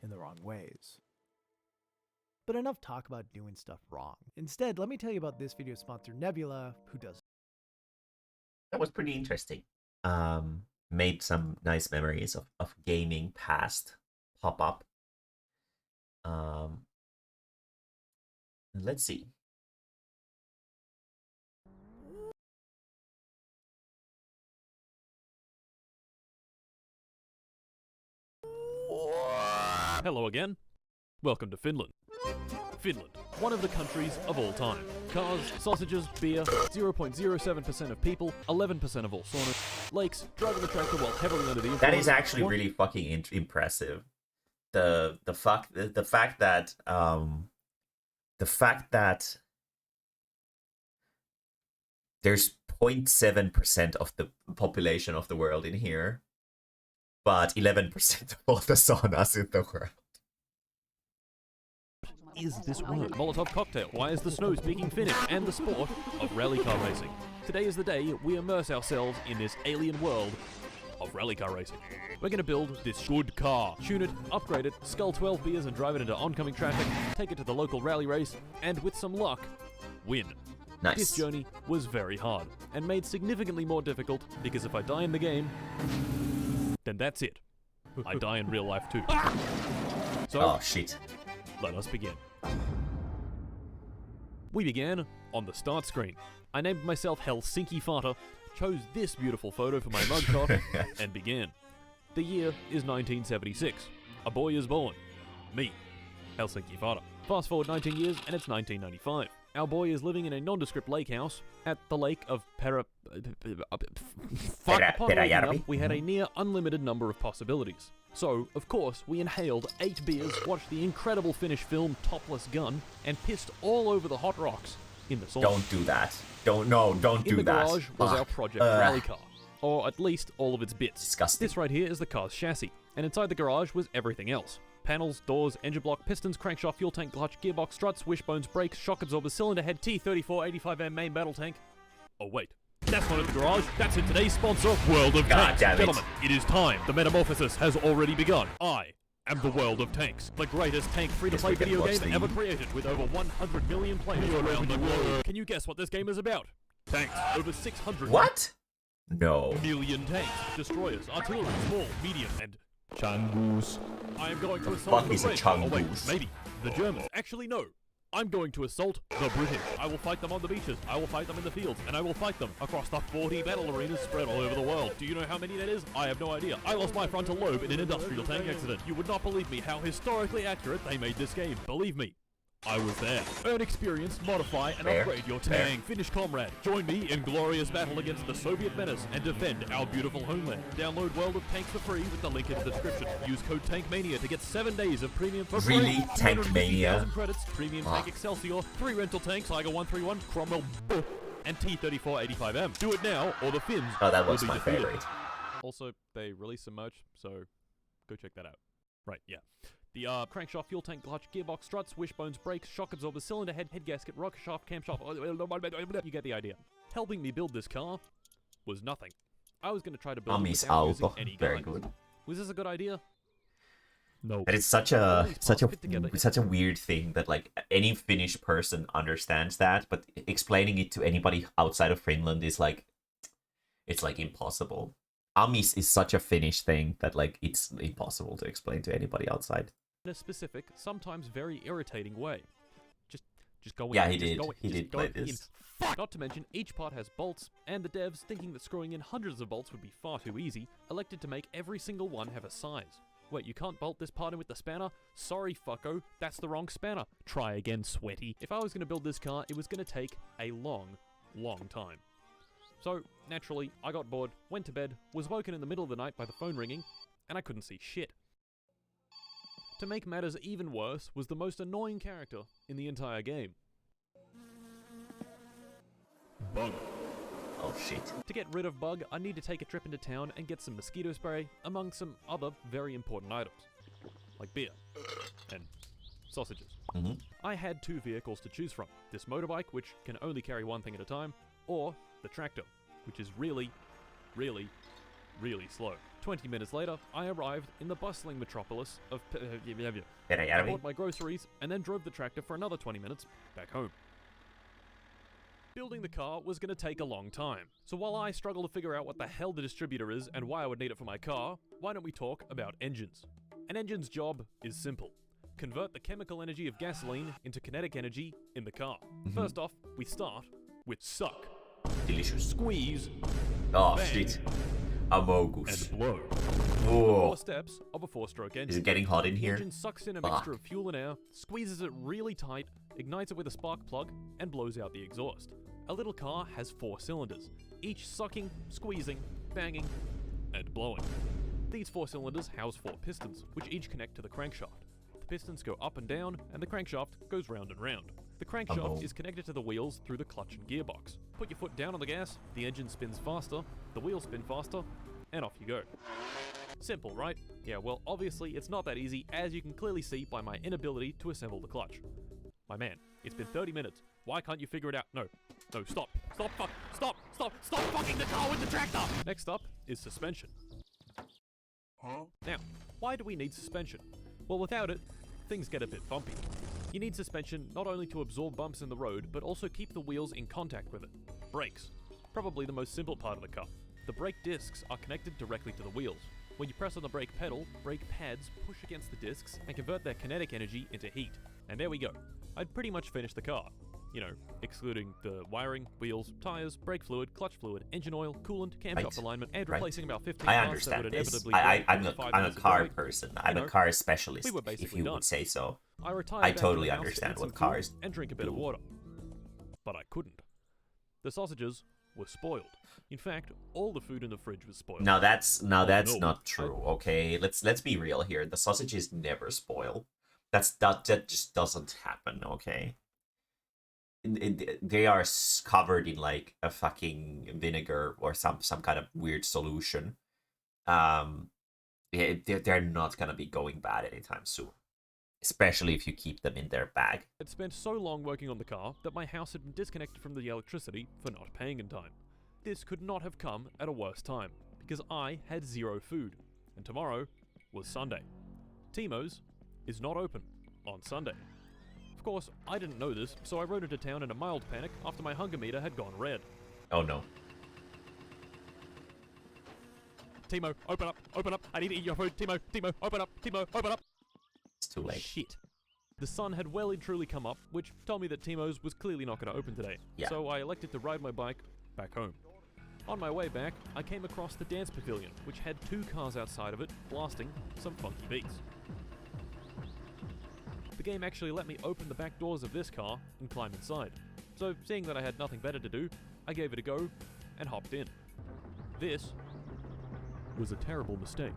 in the wrong ways. But enough talk about doing stuff wrong. Instead, let me tell you about this video sponsor, Nebula, who does. That was pretty interesting. Made some nice memories of gaming past pop up. Let's see. Hello again. Welcome to Finland. Finland, one of the countries of all time. Cars, sausages, beer, 0.07% of people, 11% of all saunas, lakes, driving the tractor while heavily under the influence. That is actually really fucking impressive. The fact that there's 0.7% of the population of the world in here, but 11% of all the saunas in the world. Is this word? Molotov cocktail. Why is the snow speaking Finnish? And the sport of rally car racing. Today is the day we immerse ourselves in this alien world of rally car racing. We're going to build this good car, tune it, upgrade it, scull 12 beers and drive it into oncoming traffic, take it to the local rally race, and with some luck, win. Nice. This journey was very hard, and made significantly more difficult, because if I die in the game, then that's it. I die in real life too. So, oh shit. Let us begin. We began on the start screen. I named myself Helsinki Fata, chose this beautiful photo for my mugshot, and began. The year is 1976. a boy is born. Me, Helsinki Fara. Fast forward 19 years and it's 1995. Our boy is living in a nondescript lake house at the lake of Upon waking up, we had a near unlimited number of possibilities. So, of course, we inhaled 8 beers, watched the incredible Finnish film Topless Gun, and pissed all over the hot rocks in the sauna. Don't do that. Don't do in the that. garage was our project rally car, or at least all of its bits. Disgusting. This right here is the car's chassis, and inside the garage was everything else. Panels, doors, engine block, pistons, crankshaft, fuel tank, clutch, gearbox, struts, wishbones, brakes, shock absorbers, cylinder head, T-34 85M main battle tank. Oh wait, that's not in the garage, that's in today's sponsor, World of God Tanks. damn it. Gentlemen, it is time. The metamorphosis has already begun. I am the World of Tanks, the greatest tank free-to-play Yes, we can video watch game the- ever created, with over 100 million players around the world. Can you guess what this game is about? Tanks. Over 600 What? No. million tanks, destroyers, artillery, small, medium, and Changus. I am going to The assault fuck the is a British. Oh wait, Changus? maybe the Germans. Actually, no. I'm going to assault the British. I will fight them on the beaches. I will fight them in the fields, and I will fight them across the 40 battle arenas spread all over the world. Do you know how many that is? I have no idea. I lost my frontal lobe in an industrial tank accident. You would not believe me how historically accurate they made this game. Believe me. I was there. Earn experience, modify, and Fair. upgrade your Fair. tank. Finnish comrade. Join me in glorious battle against the Soviet menace and defend our beautiful homeland. Download World of Tanks for free with the link in the description. Use code TANKMANIA to get 7 days of premium for free. Really? 250,000 Tankmania? credits, premium tank Excelsior, 3 rental tanks, Iger 131, Cromwell, and T-34 85M. Do it now, or the Finns Oh, that was will be my defeated. favorite. Also, they released some merch, so go check that out. Right, yeah. The crankshaft, fuel tank, clutch, gearbox, struts, wishbones, brakes, shock absorbers, cylinder head, head gasket, rocker shaft, camshaft. You get the idea. Helping me build this car was nothing. I was going to try to build it Amis without using Auto. any Very guns. good. Was this a good idea? No. And it's such a weird thing that like any Finnish person understands that, but explaining it to anybody outside of Finland is like, it's like impossible. Amis is such a Finnish thing that like it's impossible to explain to anybody outside. In a specific, sometimes very irritating way. Just go in. Yeah, he just did. Go in, He just did go play in. this. Fuck! Not to mention, each part has bolts, and the devs, thinking that screwing in hundreds of bolts would be far too easy, elected to make every single one have a size. Wait, you can't bolt this part in with the spanner? Sorry, fucko, that's the wrong spanner. Try again, sweaty. If I was going to build this car, it was going to take a long time. So, naturally, I got bored, went to bed, was woken in the middle of the night by the phone ringing, and I couldn't see shit. To make matters even worse was the most annoying character in the entire game. Bug. Oh shit. To get rid of Bug, I need to take a trip into town and get some mosquito spray, among some other very important items, like beer and sausages. I had 2 vehicles to choose from, this motorbike, which can only carry one thing at a time, or the tractor, which is really slow. 20 minutes later, I arrived in the bustling metropolis of I bought my groceries and then drove the tractor for another 20 minutes back home. Building the car was going to take a long time, so while I struggle to figure out what the hell the distributor is and why I would need it for my car, why don't we talk about engines? An engine's job is simple. Convert the chemical energy of gasoline into kinetic energy in the car. First off, we start with suck. Delicious. Squeeze, Oh bang, shit. Amogus. and blow. Whoa. 4 steps of a 4-stroke engine. Is it getting hot in The here? engine sucks in a Fuck. mixture of fuel and air, squeezes it really tight, ignites it with a spark plug, and blows out the exhaust. A little car has 4 cylinders, each sucking, squeezing, banging, and blowing. These 4 cylinders house 4 pistons, which each connect to the crankshaft. The pistons go up and down, and the crankshaft goes round and round. The crankshaft is connected to the wheels through the clutch and gearbox. Put your foot down on the gas, the engine spins faster, the wheels spin faster, and off you go. Simple, right? Yeah, well, obviously it's not that easy, as you can clearly see by my inability to assemble the clutch. My man, it's been 30 minutes. Why can't you figure it out? No, stop fucking the car with the tractor! Next up is suspension. Now, why do we need suspension? Well, without it, things get a bit bumpy. You need suspension not only to absorb bumps in the road, but also keep the wheels in contact with it. Brakes. Probably the most simple part of the car. The brake discs are connected directly to the wheels. When you press on the brake pedal, brake pads push against the discs and convert their kinetic energy into heat. And there we go. I'd pretty much finished the car. You know, excluding the wiring, wheels, tires, brake fluid, clutch fluid, engine oil, coolant, camshaft alignment, and replacing about 15 I parts that would understand this. inevitably I'm a car drag. person. You I'm a know, car specialist, we were if basically you done. would say so. I retired I back totally to the house, understand eat some what food, cars and drink a bit of do. water. But I couldn't. The sausages were spoiled. In fact, all the food in the fridge was spoiled. Now that's no. not true. Okay, let's be real here. The sausages never spoil. That just doesn't happen. Okay. They are covered in like a fucking vinegar or some kind of weird solution. They're not gonna be going bad anytime soon, especially if you keep them in their bag. I'd spent so long working on the car that my house had been disconnected from the electricity for not paying in time. This could not have come at a worse time, because I had zero food, and tomorrow was Sunday. Timo's is not open on Sunday. Of course, I didn't know this, so I rode into town in a mild panic after my hunger meter had gone red. Oh no. Timo, open up, I need to eat your food, Timo, open up, open up. It's too late. Shit. The sun had well and truly come up, which told me that Timo's was clearly not going to open today. Yeah. So I elected to ride my bike back home. On my way back, I came across the dance pavilion, which had 2 cars outside of it, blasting some funky beats. The game actually let me open the back doors of this car and climb inside. So, seeing that I had nothing better to do, I gave it a go and hopped in. This was a terrible mistake.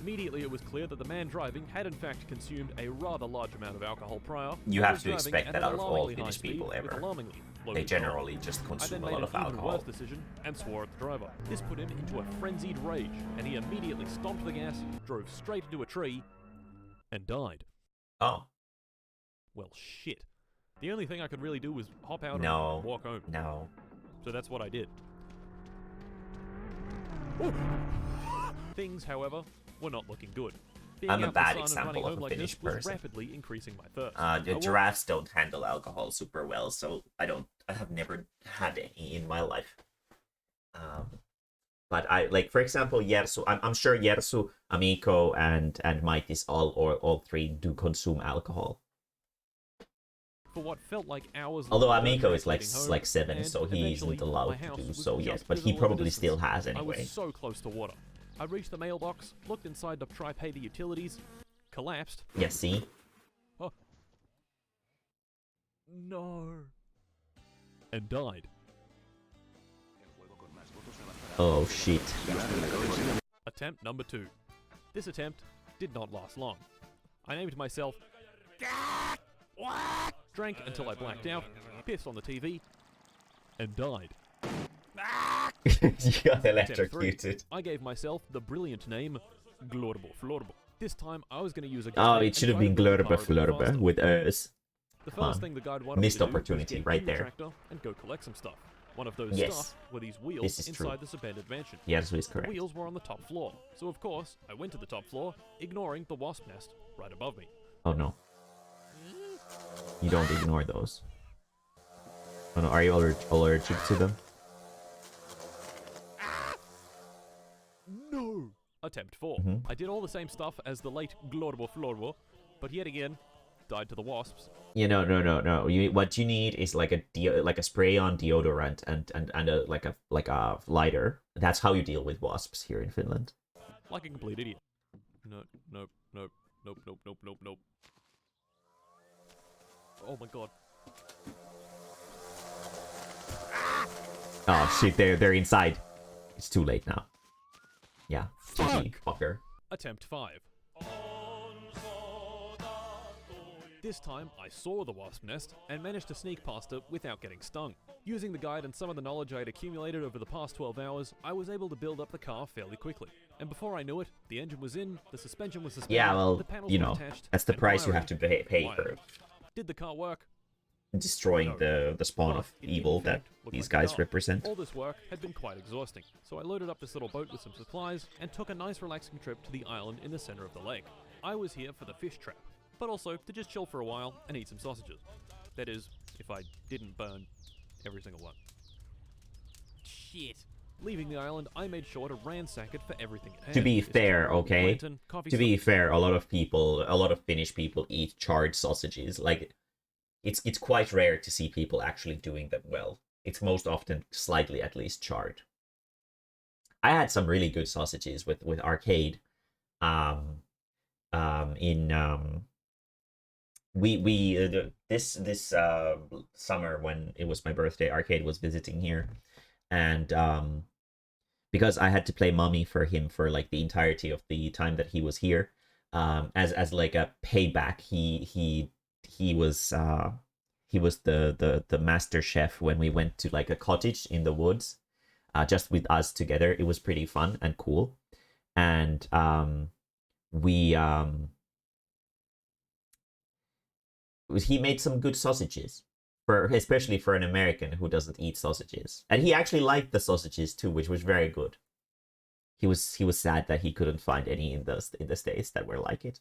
Immediately it was clear that the man driving had in fact consumed a rather large amount of alcohol prior. You and have was to driving expect at that an out of all alarmingly high Finnish speed people with ever. alarmingly low They control. generally just I consume then a made lot an of even alcohol. worse decision and swore at the driver. This put him into a frenzied rage, and he immediately stomped the gas, drove straight into a tree, and died. Oh. Well, shit. The only thing I could really do was hop out No. and walk home. No. So that's what I did. Things, however, were not looking good. Being I'm a out in the bad sun and running example of home a like Finnish this was person. rapidly increasing my thirst. The giraffes don't handle alcohol super well, so I have never had any in my life. But I, like, for example, Yersu, I'm sure Yersu, Amico, and Maitis all 3 do consume alcohol. For what felt like hours. Although long Amico is getting home, like 7, and so he eventually isn't my allowed house to do was so just yet, but he within a probably distance. still has I anyway. was so close to water. I reached the mailbox, looked inside to try pay the utilities, collapsed. Yeah, see? Oh. No. And died. Oh shit. Attempt number 2. This attempt did not last long. I named myself drank until I blacked out, pissed on the TV, and died. You got Attempt 3. electrocuted. I gave myself the brilliant name Glorbo Florbo. This time I was going to use a Oh, guide it should and have been try to build the Glurba car a bit Flurba faster. with us. The first thing the guide wanted Missed me to do opportunity was get right in the there. tractor and go collect some stuff. One of those Yes. stuff were these wheels This is inside true. this abandoned mansion. Yes, is The correct. wheels were on the top floor, so of course I went to the top floor, ignoring the wasp nest right above me. Oh no. You don't ignore those. Oh no, are you allergic to them? No! Attempt 4. Mhm. I did all the same stuff as the late Glorbo Florbo, but yet again, died to the wasps. Yeah, no. What you need is like a spray-on deodorant and a like a lighter. That's how you deal with wasps here in Finland. Like a complete idiot. Nope. Oh my god. Oh shit, they're inside. It's too late now. Yeah, GG, fucker. Attempt 5. This time, I saw the wasp nest and managed to sneak past it without getting stung. Using the guide and some of the knowledge I had accumulated over the past 12 hours, I was able to build up the car fairly quickly. And before I knew it, the engine was in, the suspension was suspended, Yeah, well, the panels you were know, attached, that's the and price you wiring have to pay wired. for Did the car work? destroying the spawn Well, of it did in evil that fact look these like a guys car. represent. All this work had been quite exhausting, so I loaded up this little boat with some supplies and took a nice relaxing trip to the island in the center of the lake. I was here for the fish trap, but also to just chill for a while and eat some sausages. That is, if I didn't burn every single one. Shit. Leaving the island, I made sure to ransack it for everything it had. To be This fair, took a okay? lantern, coffee To be stock- fair, a lot of Finnish people eat charred sausages. Like, it's quite rare to see people actually doing them well. It's most often slightly at least charred. I had some really good sausages with arcade. In this summer when it was my birthday, Arcade was visiting here, and because I had to play mommy for him for like the entirety of the time that he was here, as like a payback, he was the master chef when we went to like a cottage in the woods, just with us together. It was pretty fun and cool, and he made some good sausages, especially for an American who doesn't eat sausages, and he actually liked the sausages too, which was very good. He was sad that he couldn't find any in the States that were like it.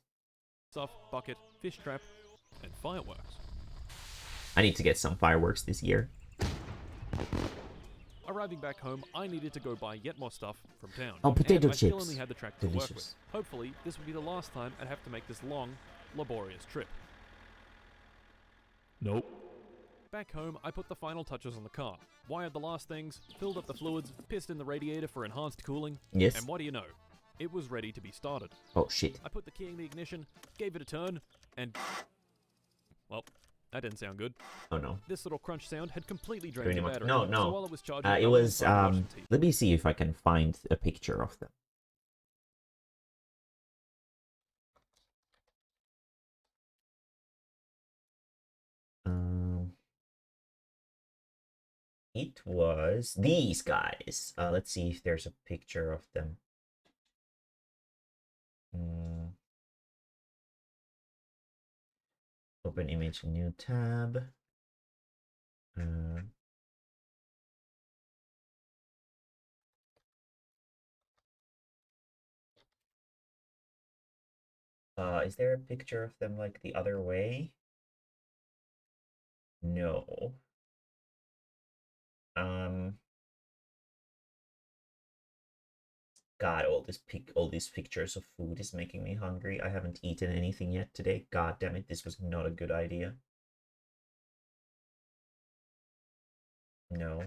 Stuff, bucket, fish trap, and fireworks. I need to get some fireworks this year. Arriving back home, I needed to go buy yet more stuff from town. Oh, potato and I still chips. only had the tractor to work with. Delicious. Hopefully, this will be the last time I'd have to make this long, laborious trip. Nope. Back home, I put the final touches on the car, wired the last things, filled up the fluids, pissed in the radiator for enhanced cooling, Yes. and what do you know? It was ready to be started. Oh shit. I put the key in the ignition, gave it a turn, and... well, that didn't sound good. Oh no. This little crunch sound had completely drained the Pretty much. battery. No, So no. while it was charging, It I was started watching TV. let me see if I can find a picture of them. It was these guys. Let's see if there's a picture of them. Open image, new tab. Is there a picture of them like the other way? No. God, all these pictures of food is making me hungry. I haven't eaten anything yet today. God damn it, this was not a good idea. No.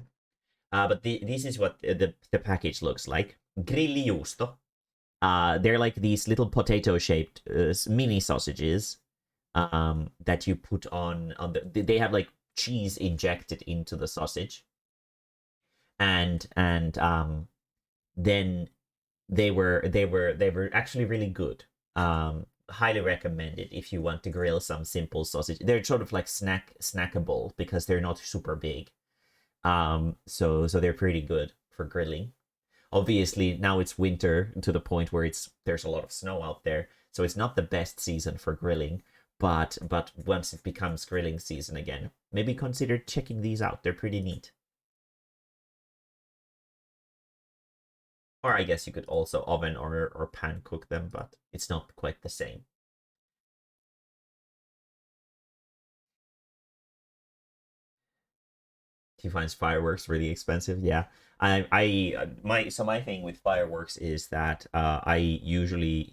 But this is what the package looks like. Grillijuusto. They're like these little potato-shaped mini sausages that you put on they have like cheese injected into the sausage. And then they were actually really good. Highly recommended if you want to grill some simple sausage. They're sort of like snackable because they're not super big. So they're pretty good for grilling. Obviously now it's winter to the point where there's a lot of snow out there, so it's not the best season for grilling, but once it becomes grilling season again, maybe consider checking these out. They're pretty neat. Or I guess you could also oven or pan cook them, but it's not quite the same. He finds fireworks really expensive. Yeah, my thing with fireworks is that I usually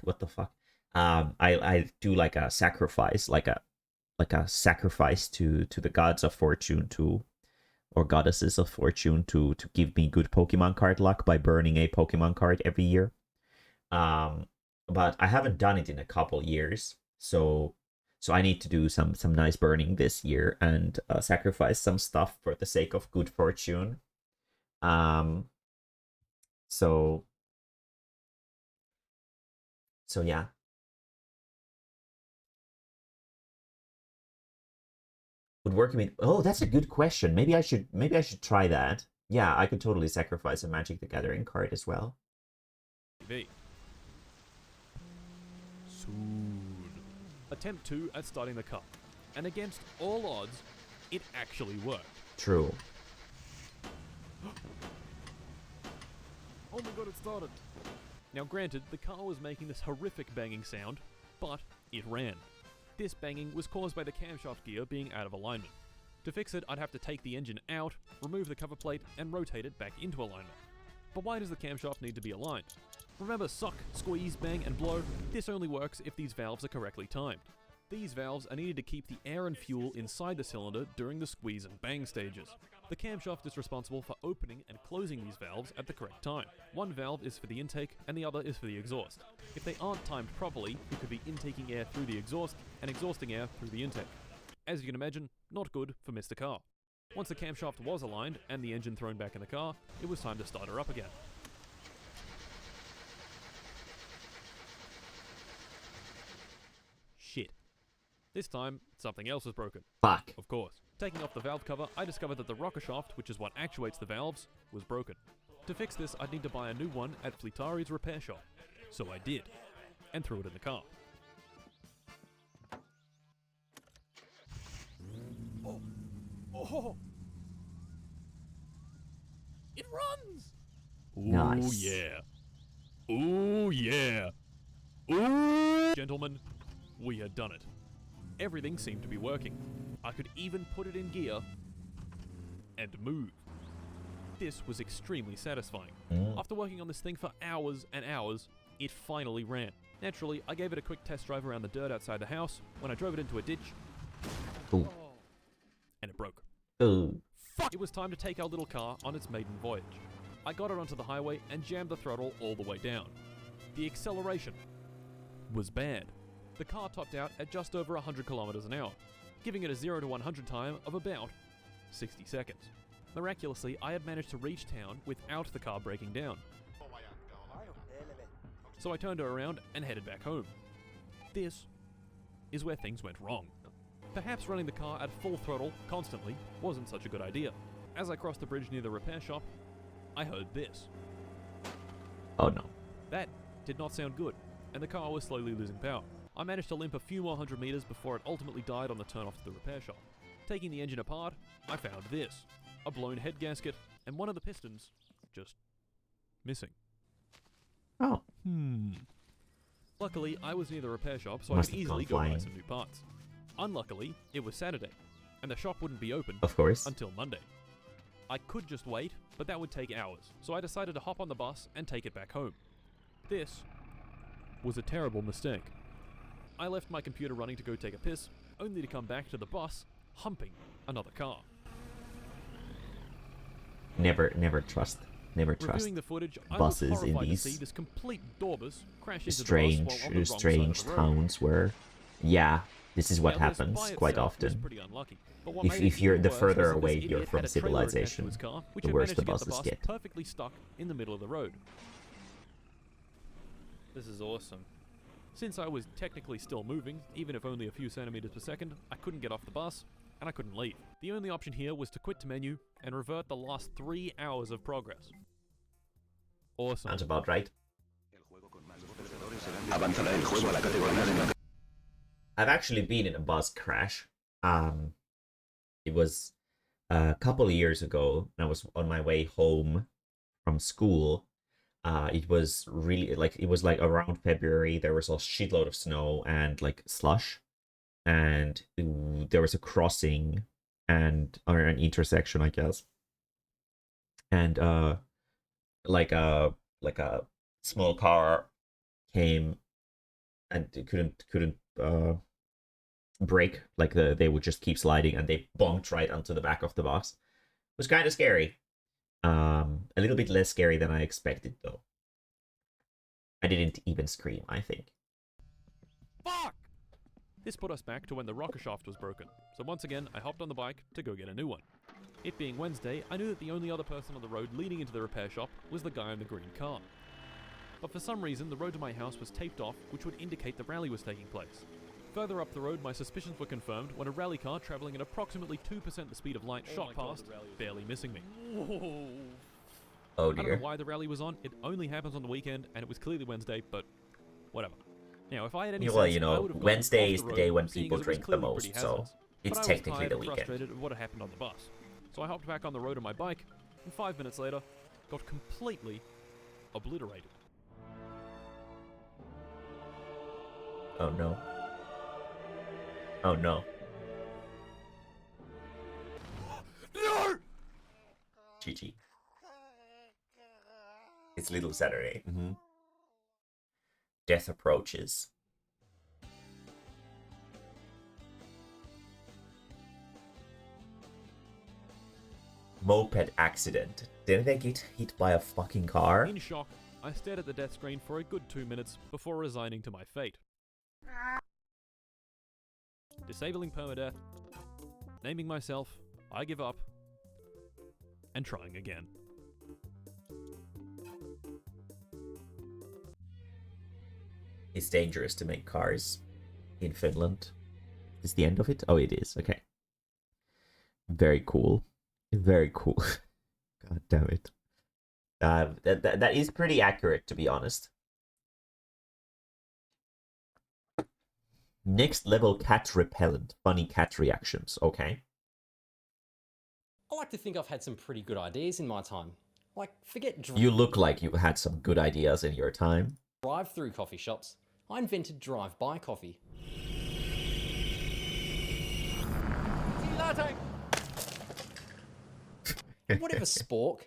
what the fuck? I do like a sacrifice, like a sacrifice to the gods of fortune or goddesses of fortune to give me good Pokemon card luck by burning a Pokemon card every year. But I haven't done it in a couple years, so I need to do some nice burning this year and sacrifice some stuff for the sake of good fortune. So yeah. Would working with that's a good question. Maybe I should try that. Yeah, I could totally sacrifice a Magic the Gathering card as well. TV. Soon. Attempt 2 at starting the cup. And against all odds, it actually worked. True. Oh my god, it started. Now granted, the car was making this horrific banging sound, but it ran. This banging was caused by the camshaft gear being out of alignment. To fix it, I'd have to take the engine out, remove the cover plate, and rotate it back into alignment. But why does the camshaft need to be aligned? Remember suck, squeeze, bang, and blow? This only works if these valves are correctly timed. These valves are needed to keep the air and fuel inside the cylinder during the squeeze and bang stages. The camshaft is responsible for opening and closing these valves at the correct time. One valve is for the intake and the other is for the exhaust. If they aren't timed properly, you could be intaking air through the exhaust and exhausting air through the intake. As you can imagine, not good for Mr. Car. Once the camshaft was aligned and the engine thrown back in the car, it was time to start her up again. Shit. This time, something else was broken. Fuck. Of course. Taking off the valve cover, I discovered that the rocker shaft, which is what actuates the valves, was broken. To fix this, I'd need to buy a new one at Fleetari's repair shop. So I did, and threw it in the car. Oh! It runs! Nice. Ooh, yeah. Ooh, yeah. Ooh! Gentlemen, we had done it. Everything seemed to be working. I could even put it in gear and move. This was extremely satisfying. After working on this thing for hours and hours, it finally ran. Naturally, I gave it a quick test drive around the dirt outside the house when I drove it into a ditch. Ooh. And it broke. Ooh. Fuck! It was time to take our little car on its maiden voyage. I got it onto the highway and jammed the throttle all the way down. The acceleration was bad. The car topped out at just over 100 kilometers an hour, giving it a 0 to 100 time of about 60 seconds. Miraculously, I had managed to reach town without the car breaking down. So I turned her around and headed back home. This is where things went wrong. Perhaps running the car at full throttle constantly wasn't such a good idea. As I crossed the bridge near the repair shop, I heard this. Oh no. That did not sound good, and the car was slowly losing power. I managed to limp a few more 100 meters before it ultimately died on the turn off to the repair shop. Taking the engine apart, I found this. A blown head gasket, and one of the pistons just missing. Oh. Luckily, I was near the repair shop, so Must I could have easily gone go buy flying. some new parts. Unluckily, it was Saturday, and the shop wouldn't be open Of course. until Monday. I could just wait, but that would take hours, so I decided to hop on the bus and take it back home. This was a terrible mistake. I left my computer running to go take a piss, only to come back to the bus humping another car. Never trust. Never trust Reviewing the footage, I was buses in horrified to see these this complete Dorbus crash into strange, the bus while on the wrong side strange of the road. towns where, yeah, this is what Now, this happens by quite itself was often. pretty unlucky, but what made it If you're even the worse further was that this away idiot you're had from a trailer attached to civilization, his car, which the had worse managed the to get buses bus get. perfectly stuck in the middle of the road. This is awesome. Since I was technically still moving, even if only a few centimeters per second, I couldn't get off the bus, and I couldn't leave. The only option here was to quit to menu and revert the last 3 hours of progress. Awesome. Sounds about right. I've actually been in a bus crash. It was a couple of years ago, and I was on my way home from school. It was really it was like around February. There was a shitload of snow and like slush, and there was a crossing and or an intersection, I guess. And like a small car came and it couldn't brake. Like they would just keep sliding, and they bonked right onto the back of the bus. It was kind of scary. A little bit less scary than I expected, though. I didn't even scream, I think. Fuck! This put us back to when the rocker shaft was broken, so once again I hopped on the bike to go get a new one. It being Wednesday, I knew that the only other person on the road leading into the repair shop was the guy in the green car. But for some reason, the road to my house was taped off, which would indicate the rally was taking place. Further up the road, my suspicions were confirmed when a rally car travelling at approximately 2% the speed of light shot past, barely missing me. Oh I don't dear. know why the rally was on. It only happens on the weekend, and it was clearly Wednesday, but whatever. Now, if I had any Well, sense, you I know, would have gone Wednesday off is the road, day when seeing people as it was drink the clearly most, pretty so hazardous. it's But I was technically tired the and weekend. frustrated at what had happened on the bus. So I hopped back on the road on my bike, and 5 minutes later, got completely obliterated. Oh no. Oh no. No! GG. It's Little Saturday. Death approaches. moped accident. Didn't they get hit by a fucking car? In shock, I stared at the death screen for a good 2 minutes before resigning to my fate. Disabling permadeath, naming myself, I give up, and trying again. It's dangerous to make cars in Finland. Is the end of it? Oh, it is. Okay. Very cool. Very cool. God damn it. That is pretty accurate, to be honest. Next level cat repellent. Funny cat reactions. Okay. I like to think I've had some pretty good ideas in my time. Like, forget You look like you had some good ideas in your time. drive-through coffee shops. I invented drive-by coffee. Whatever, spork.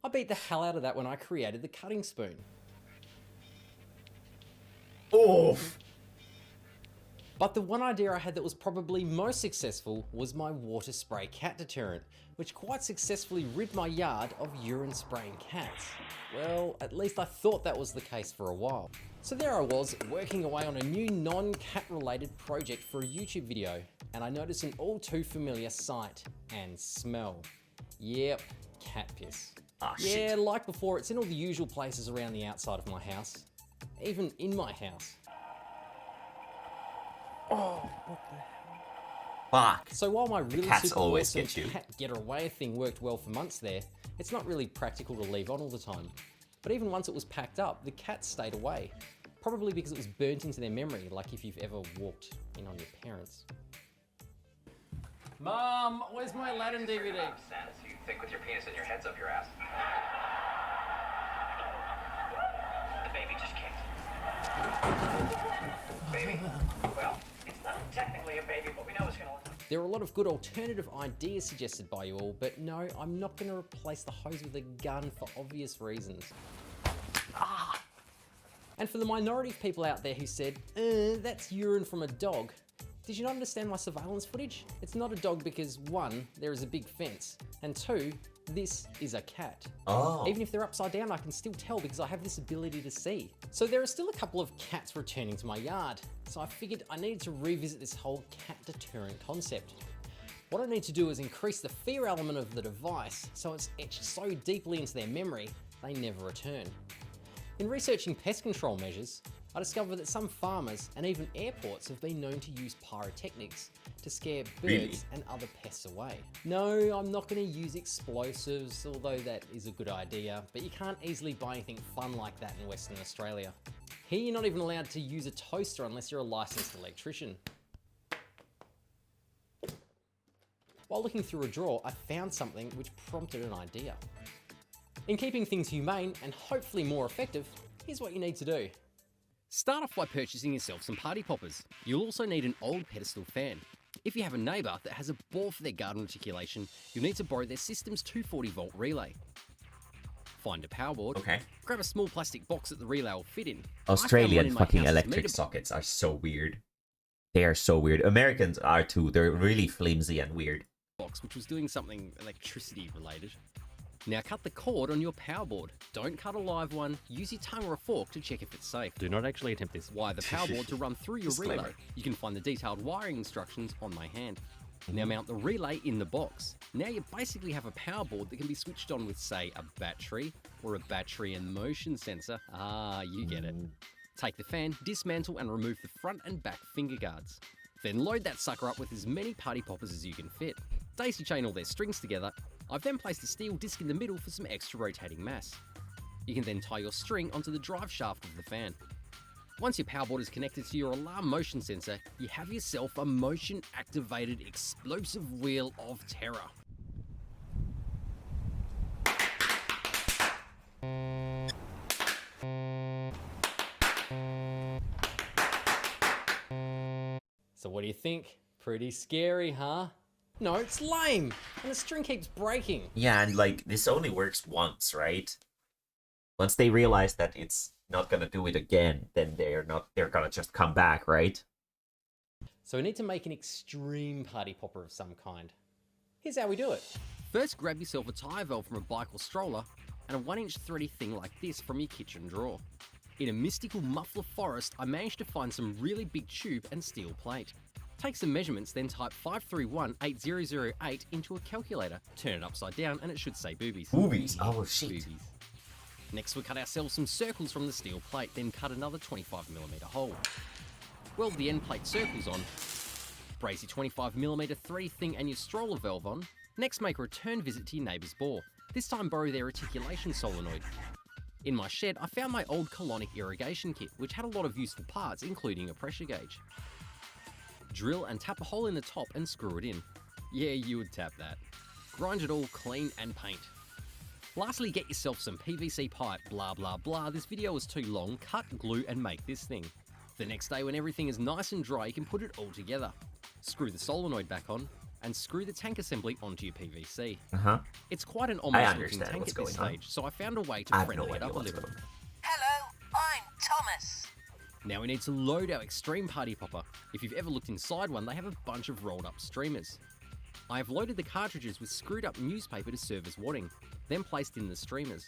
I beat the hell out of that when I created the cutting spoon. Oof. But the one idea I had that was probably most successful was my water spray cat deterrent, which quite successfully rid my yard of urine spraying cats. Well, at least I thought that was the case for a while. So there I was, working away on a new non-cat related project for a YouTube video, and I noticed an all too familiar sight and smell. Yep, cat piss. Ah, yeah, shit. like before, it's in all the usual places around the outside of my house. Even in my house. Oh, what the hell? Fuck. So while my really cats super always awesome get you. cat get away thing worked well for months there, it's not really practical to leave on all the time. But even once it was packed up, the cats stayed away. Probably because it was burnt into their memory, like if you've ever walked in on your parents. Mom, where's my Aladdin DVD? Sense. You think with your penis and your head's up your ass. The baby just kicked. Baby? Well, it's not technically a baby, but we know it's gonna look like. There are a lot of good alternative ideas suggested by you all, but no, I'm not going to replace the hose with a gun for obvious reasons. And for the minority of people out there who said, that's urine from a dog, did you not understand my surveillance footage? It's not a dog because 1, there is a big fence, and 2, this is a cat. Oh. Even if they're upside down, I can still tell because I have this ability to see. So there are still a couple of cats returning to my yard, so I figured I needed to revisit this whole cat deterrent concept. What I need to do is increase the fear element of the device so it's etched so deeply into their memory, they never return. In researching pest control measures, I discovered that some farmers and even airports have been known to use pyrotechnics to scare birds Really? and other pests away. No, I'm not going to use explosives, although that is a good idea, but you can't easily buy anything fun like that in Western Australia. Here you're not even allowed to use a toaster unless you're a licensed electrician. While looking through a drawer, I found something which prompted an idea. In keeping things humane and hopefully more effective, here's what you need to do. Start off by purchasing yourself some party poppers. You'll also need an old pedestal fan. If you have a neighbour that has a bore for their garden reticulation, you'll need to borrow their system's 240 volt relay. Find a power board. Okay. Grab a small plastic box that the relay will fit in. Australian in my fucking house that's electric made of- sockets are so weird. They are so weird. Americans are too. They're really flimsy and weird. box, which was doing something electricity related. Now cut the cord on your power board. Don't cut a live one. Use your tongue or a fork to check if it's safe. Do not actually attempt this. Wire the power board to run through your relay. Disclaimer. You can find the detailed wiring instructions on my hand. Now mount the relay in the box. Now you basically have a power board that can be switched on with, say, a battery or a battery and motion sensor. Ah, you get it. Take the fan, dismantle and remove the front and back finger guards. Then load that sucker up with as many party poppers as you can fit. Daisy chain all their strings together. I've then placed a steel disc in the middle for some extra rotating mass. You can then tie your string onto the drive shaft of the fan. Once your power board is connected to your alarm motion sensor, you have yourself a motion-activated explosive wheel of terror. So what do you think? Pretty scary, huh? No, it's lame, and the string keeps breaking. Yeah, and this only works once, right? Once they realize that it's not gonna do it again, then they're gonna just come back, right? So we need to make an extreme party popper of some kind. Here's how we do it. First, grab yourself a tyre valve from a bike or stroller and a 1-inch thready thing like this from your kitchen drawer. In a mystical muffler forest, I managed to find some really big tube and steel plate. Take some measurements, then type 5318008 into a calculator. Turn it upside down and it should say boobies. Boobies? Oh shit. Boobies. Next, we'll cut ourselves some circles from the steel plate, then cut another 25mm hole. Weld the end plate circles on. Brace your 25mm thready thing and your stroller valve on. Next, make a return visit to your neighbour's bore. This time borrow their reticulation solenoid. In my shed, I found my old colonic irrigation kit, which had a lot of useful parts, including a pressure gauge. Drill and tap a hole in the top and screw it in. Yeah, you would tap that. Grind it all clean and paint. Lastly, get yourself some PVC pipe, blah blah blah. This video is too long, cut, glue and make this thing. The next day when everything is nice and dry, you can put it all together. Screw the solenoid back on, and screw the tank assembly onto your PVC. It's quite an ominous looking tank at this stage, so I found a way to friendly it up a little. Hello, I'm Thomas. Now we need to load our Extreme Party Popper. If you've ever looked inside one, they have a bunch of rolled up streamers. I have loaded the cartridges with screwed up newspaper to serve as wadding, then placed in the streamers.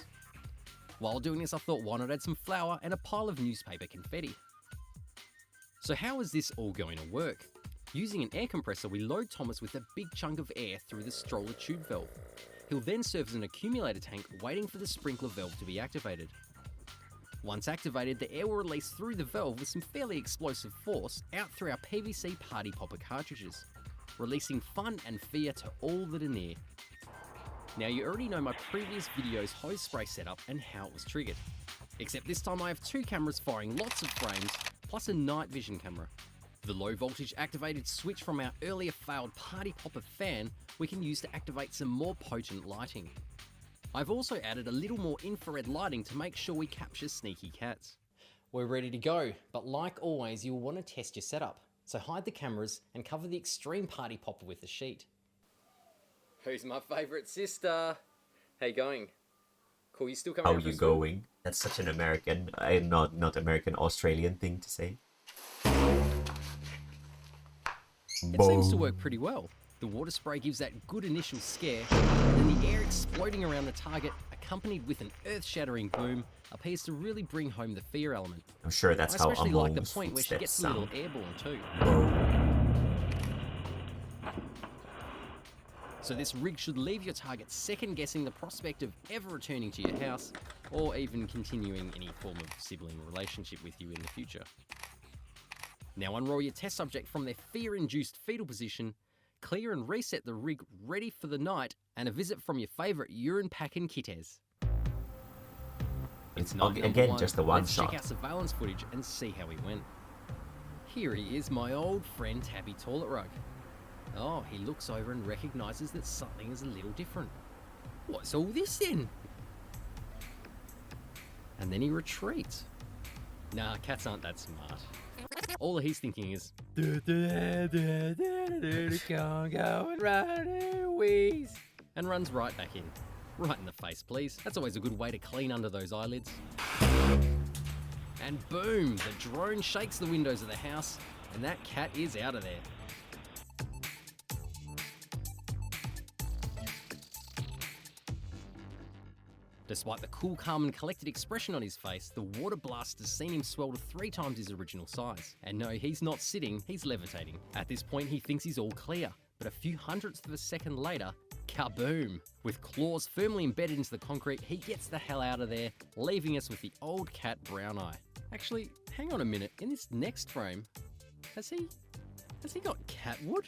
While doing this, I thought why not add some flour and a pile of newspaper confetti. So how is this all going to work? Using an air compressor, we load Thomas with a big chunk of air through the stroller tube valve. He'll then serve as an accumulator tank, waiting for the sprinkler valve to be activated. Once activated, the air will release through the valve with some fairly explosive force out through our PVC Party Popper cartridges, releasing fun and fear to all that are near. Now you already know my previous video's hose spray setup and how it was triggered, except this time I have 2 cameras firing lots of frames, plus a night vision camera. The low voltage activated switch from our earlier failed Party Popper fan we can use to activate some more potent lighting. I've also added a little more infrared lighting to make sure we capture sneaky cats. We're ready to go, but like always you'll want to test your setup, so hide the cameras and cover the Extreme Party Popper with a sheet. Who's my favourite sister? How you going? Cool, you still coming? How you going? That's such an American, not American, Australian thing to say. It seems to work pretty well. The water spray gives that good initial scare, and the air exploding around the target, accompanied with an earth-shattering boom, appears to really bring home the fear element. I'm sure that's how I especially like the Amon's point where she gets a footsteps little airborne too. So this rig should leave your target second-guessing the prospect of ever returning to your house, or even continuing any form of sibling relationship with you in the future. Now unroll your test subject from their fear-induced fetal position, clear and reset the rig ready for the night, and a visit from your favourite urine-packing kitters. It's again just the one Let's shot. check our surveillance footage and see how he went. Here he is, my old friend Tabby Toilet Rug. Oh, he looks over and recognises that something is a little different. What's all this then? And then he retreats. Nah, cats aren't that smart. All he's thinking is, and runs right back in. Right in the face, please. That's always a good way to clean under those eyelids. And boom, the drone shakes the windows of the house, and that cat is out of there. Despite the cool, calm and collected expression on his face, the water blast has seen him swell to 3 times his original size. And no, he's not sitting, he's levitating. At this point, he thinks he's all clear, but a few hundredths of a second later, kaboom! With claws firmly embedded into the concrete, he gets the hell out of there, leaving us with the old cat Brown Eye. Actually, hang on a minute, in this next frame, has he got cat wood?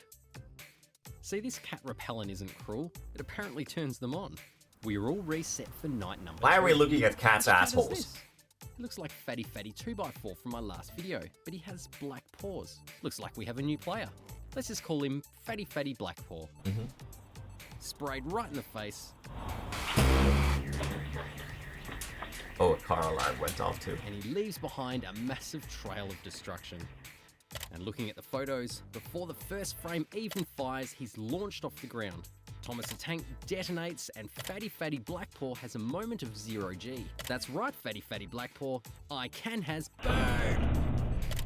See, this cat repellent isn't cruel, it apparently turns them on. We're all reset for night number 3. Why are we looking at cats' What cat is assholes? this? It looks like Fatty 2x4 from my last video, but he has black paws. Looks like we have a new player. Let's just call him Fatty Blackpaw. Sprayed right in the face. Oh, a car alarm went off too. And he leaves behind a massive trail of destruction. And looking at the photos, before the first frame even fires, he's launched off the ground. Thomas the Tank detonates and Fatty Blackpaw has a moment of 0G. That's right, Fatty Blackpaw, I can has burn!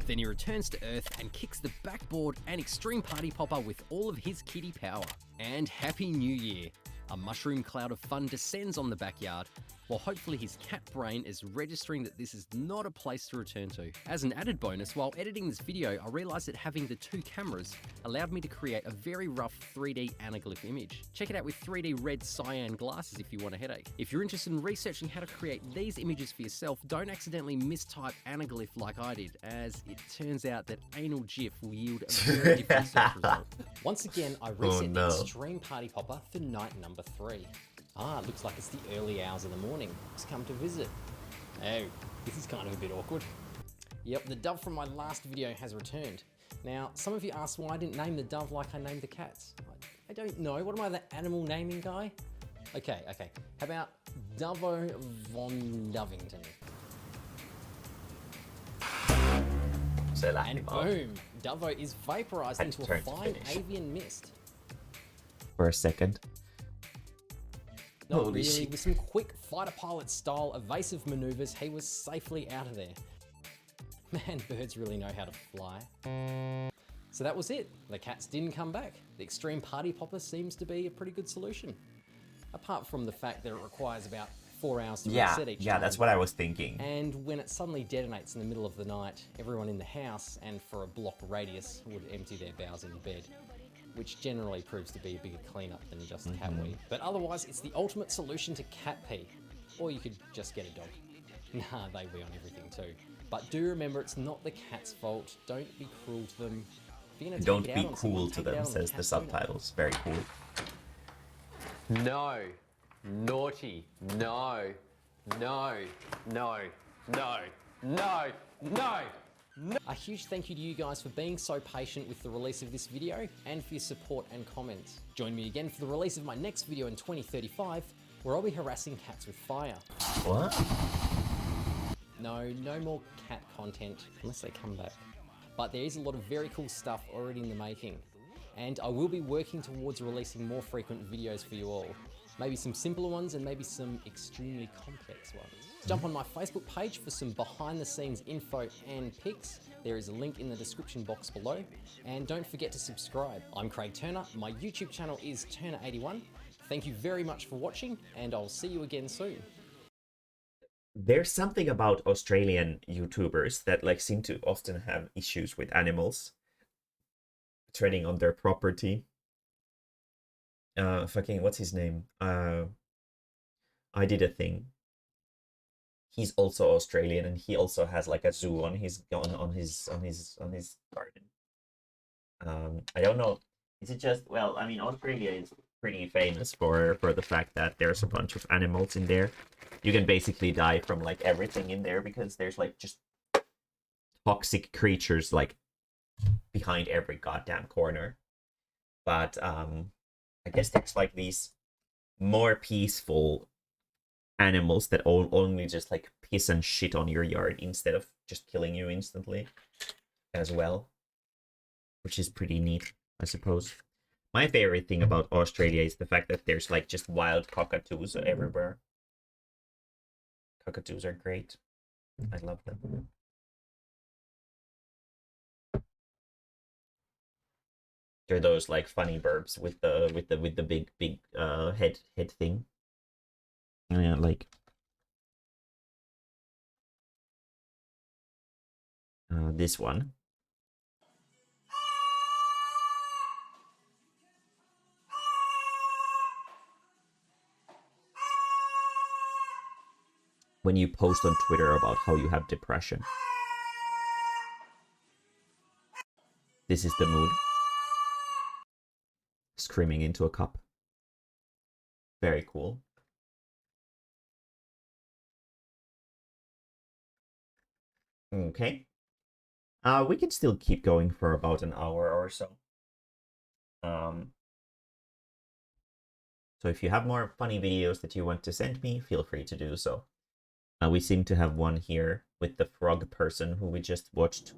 Then he returns to Earth and kicks the backboard and Extreme Party Popper with all of his kitty power. And Happy New Year! A mushroom cloud of fun descends on the backyard, while hopefully his cat brain is registering that this is not a place to return to. As an added bonus, while editing this video, I realised that having the 2 cameras allowed me to create a very rough 3D anaglyph image. Check it out with 3D red cyan glasses if you want a headache. If you're interested in researching how to create these images for yourself, don't accidentally mistype anaglyph like I did, as it turns out that anal GIF will yield a very different search result. Once again, I reset the Extreme Party Popper for night number 3. Ah, looks like it's the early hours of the morning. It's come to visit. Oh, this is kind of a bit awkward. Yep, the dove from my last video has returned. Now, some of you asked why I didn't name the dove like I named the cats. I don't know. What am I, the animal naming guy? Okay. How about Dovo von Dovington? And boom, Dovo is vaporized into a fine avian mist. For a second. Not Holy really. shit. With some quick fighter pilot style evasive maneuvers, he was safely out of there. Man, birds really know how to fly. So that was it. The cats didn't come back. The Extreme Party Popper seems to be a pretty good solution. Apart from the fact that it requires about 4 hours to reset each time. Yeah, that's what I was thinking. And when it suddenly detonates in the middle of the night, everyone in the house and for a block radius would empty their bowels in bed, which generally proves to be a bigger cleanup than just cat wee. But otherwise, it's the ultimate solution to cat pee. Or you could just get a dog. Nah, they wee on everything too. But do remember, it's not the cat's fault. Don't be cruel to them. If you're gonna Don't take it be out on someone, cool to take it them, out on says the cat's owner. subtitles. Very cool. No. Naughty. No. No. No. No. No. No. A huge thank you to you guys for being so patient with the release of this video and for your support and comments. Join me again for the release of my next video in 2035, where I'll be harassing cats with fire. What? No more cat content unless they come back. But there is a lot of very cool stuff already in the making, and I will be working towards releasing more frequent videos for you all. Maybe some simpler ones and maybe some extremely complex ones. Jump on my Facebook page for some behind the scenes info and pics. There is a link in the description box below. And don't forget to subscribe. I'm Craig Turner. My YouTube channel is Turner81. Thank you very much for watching, and I'll see you again soon. There's something about Australian YouTubers that like seem to often have issues with animals treading on their property. What's his name? I Did a Thing. He's also Australian, and he also has like a zoo on his garden. I don't know. Is it just, well, I mean, Australia is pretty famous for the fact that there's a bunch of animals in there. You can basically die from like everything in there because there's like just toxic creatures like behind every goddamn corner. But I guess there's like these more peaceful animals that only just like piss and shit on your yard instead of just killing you instantly as well, which is pretty neat, I suppose. My favorite thing about Australia is the fact that there's like just wild cockatoos everywhere. Cockatoos are great. I love them. They're those like funny birds with the big head thing. Yeah, like this one. When you post on Twitter about how you have depression. This is the mood. Screaming into a cup. Very cool. Okay. We can still keep going for about an hour or so. So if you have more funny videos that you want to send me, feel free to do so. We seem to have one here with the frog person who we just watched.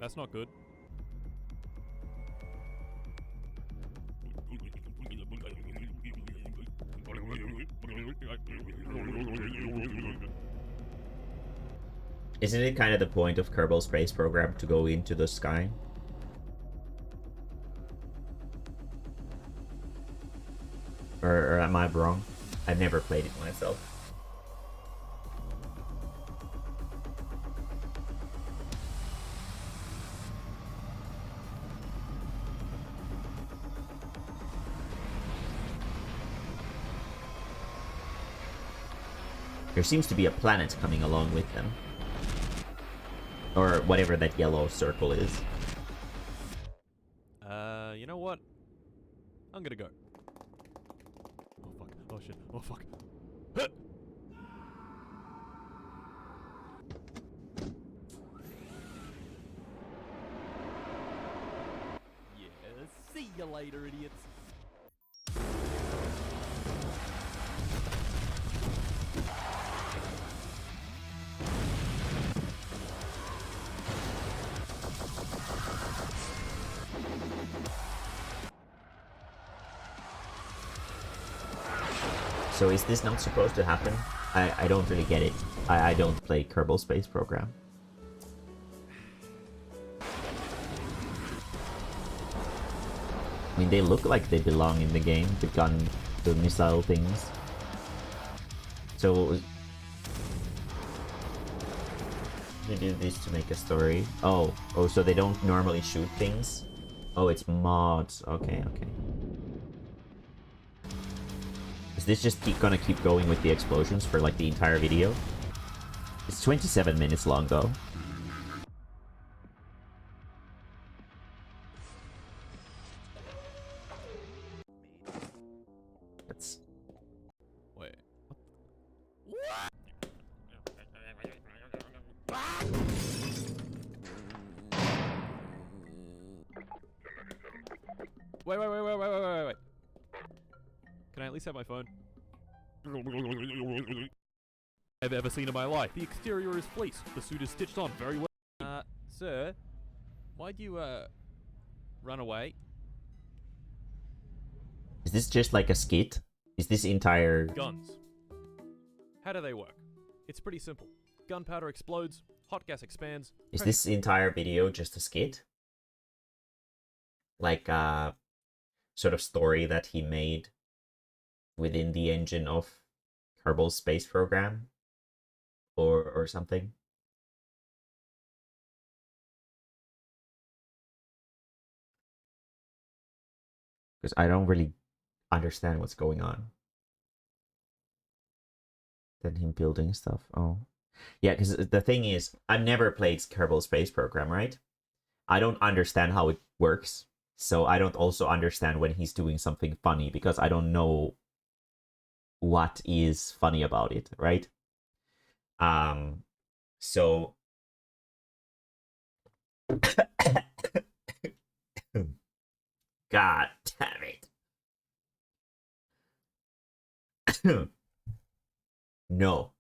That's not good. Isn't it kind of the point of Kerbal Space Program to go into the sky? Or am I wrong? I've never played it myself. There seems to be a planet coming along with them. Or whatever that yellow circle is. You know what? I'm gonna go. Oh fuck. Oh shit. Oh fuck. Huh! Yeah, see you later, idiots. So is this not supposed to happen? I don't really get it. I don't play Kerbal Space Program. I mean, they look like they belong in the game, the gun, the missile things. So... they do this to make a story. Oh, so they don't normally shoot things? Oh, it's mods. Okay. Is this just gonna keep going with the explosions for like the entire video? It's 27 minutes long though. That's... Wait. Wait. Can I at least have my phone? I've ever seen in my life. The exterior is fleece. The suit is stitched on very well. Sir, why'd you, run away? Is this just like a skit? Is this entire... Guns. How do they work? It's pretty simple. Gunpowder explodes, hot gas expands. Is this entire video just a skit? Like a sort of story that he made within the engine of Kerbal Space Program? Or something? Because I don't really understand what's going on. Then him building stuff. Oh. Yeah, because the thing is, I've never played Kerbal Space Program, right? I don't understand how it works. So I don't also understand when he's doing something funny, because I don't know what is funny about it, right? So God damn it. No.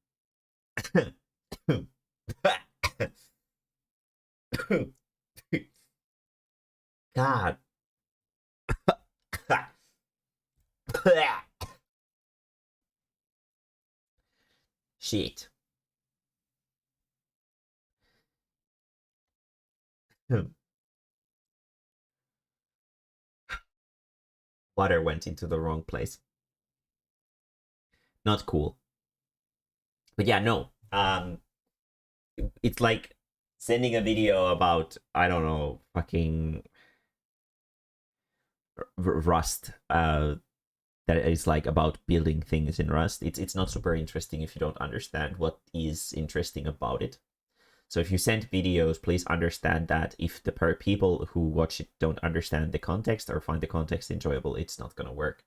God. Shit. Water went into the wrong place. Not cool. But yeah, no. It's like sending a video about, I don't know, fucking Rust. That is like about building things in Rust. It's not super interesting if you don't understand what is interesting about it. So if you send videos, please understand that if the people who watch it don't understand the context or find the context enjoyable, it's not gonna work.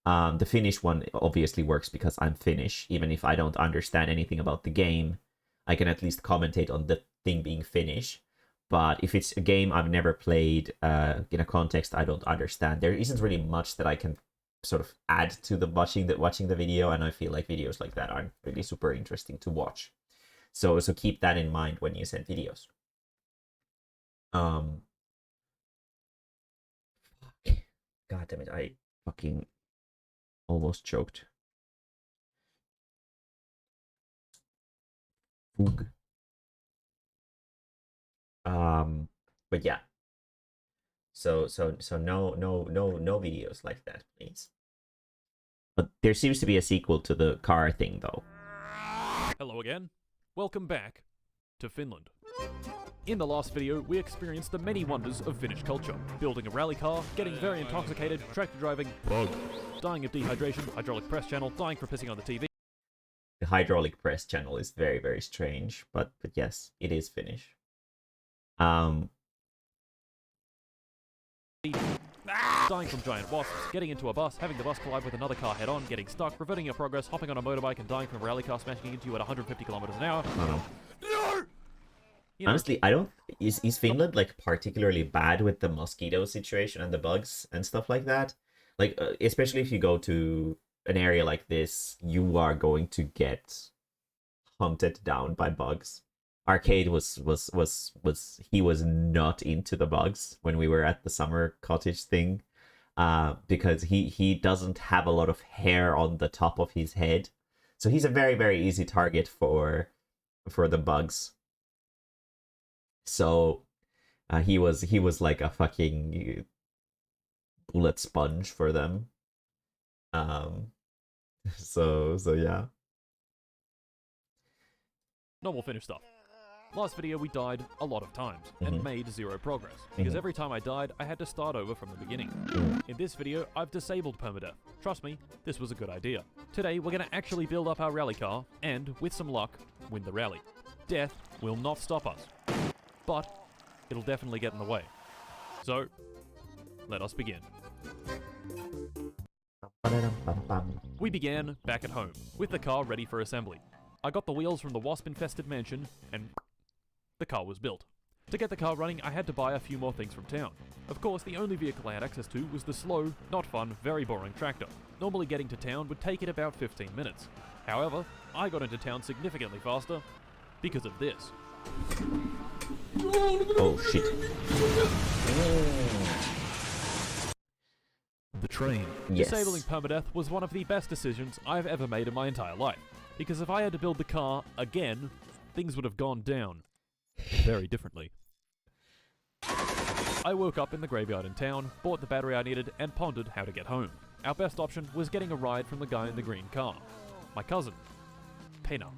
The Finnish one obviously works because I'm Finnish. Even if I don't understand anything about the game, I can at least commentate on the thing being Finnish. But if it's a game I've never played in a context I don't understand, there isn't really much that I can sort of add to the watching the video, and I feel like videos like that aren't really super interesting to watch. So keep that in mind when you send videos. Um, God damn it! I fucking almost choked. Foog. But yeah. So no videos like that, please. But there seems to be a sequel to the car thing, though. Hello again. Welcome back to Finland. In the last video, we experienced the many wonders of Finnish culture. Building a rally car, getting very intoxicated, tractor driving, bug, dying of dehydration, hydraulic press channel, dying for pissing on the TV. The hydraulic press channel is very, very strange, but yes, it is Finnish. Dying from giant wasps, getting into a bus, having the bus collide with another car head-on, getting stuck, reverting your progress, hopping on a motorbike and dying from a rally car smashing into you at 150 kilometers an hour. You know, honestly, I don't... Is Finland, like, particularly bad with the mosquito situation and the bugs and stuff like that? Like, especially if you go to an area like this, you are going to get hunted down by bugs. Arcade was he was not into the bugs when we were at the summer cottage thing, because he doesn't have a lot of hair on the top of his head, so he's a very, very easy target for the bugs. So he was like a fucking bullet sponge for them. So yeah. normal Finnish stuff. Last video we died a lot of times and made zero progress, because every time I died I had to start over from the beginning. In this video I've disabled permadeath. Trust me, this was a good idea. Today we're gonna actually build up our rally car and, with some luck, win the rally. Death will not stop us, but it'll definitely get in the way. So, let us begin. We began back at home, with the car ready for assembly. I got the wheels from the wasp-infested mansion, and the car was built. To get the car running, I had to buy a few more things from town. Of course, the only vehicle I had access to was the slow, not fun, very boring tractor. Normally getting to town would take it about 15 minutes. However, I got into town significantly faster because of this. Oh shit. The train. Yes. Disabling permadeath was one of the best decisions I've ever made in my entire life. Because if I had to build the car again, things would have gone down very differently. I woke up in the graveyard in town, bought the battery I needed, and pondered how to get home. Our best option was getting a ride from the guy in the green car. My cousin. Pena.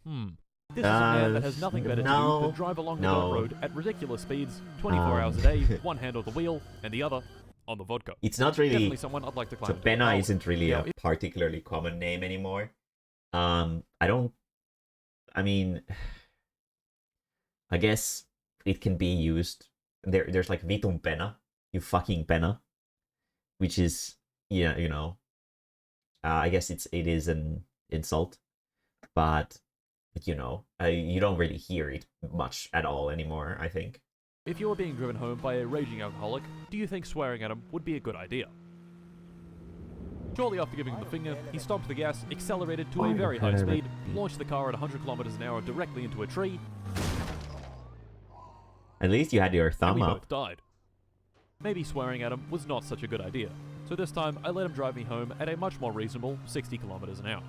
This is a man that has nothing better to do than drive along the dirt road at ridiculous speeds, 24 hours a day, one hand on the wheel, and the other on the vodka. It's not really... Definitely someone I'd like to climb so Pena isn't really a particularly common name anymore. I mean, I guess it can be used. There's like Vitun Pena, you fucking Pena, which is, yeah, you know, I guess it is an insult, but you know, you don't really hear it much at all anymore, I think. If you were being driven home by a raging alcoholic, do you think swearing at him would be a good idea? Shortly after giving him the finger, he stopped the gas, accelerated to a very high speed, launched the car at 100 kilometers an hour directly into a tree. At least you had your thumb and we up. both died. Maybe swearing at him was not such a good idea, so this time I let him drive me home at a much more reasonable 60 kilometers an hour.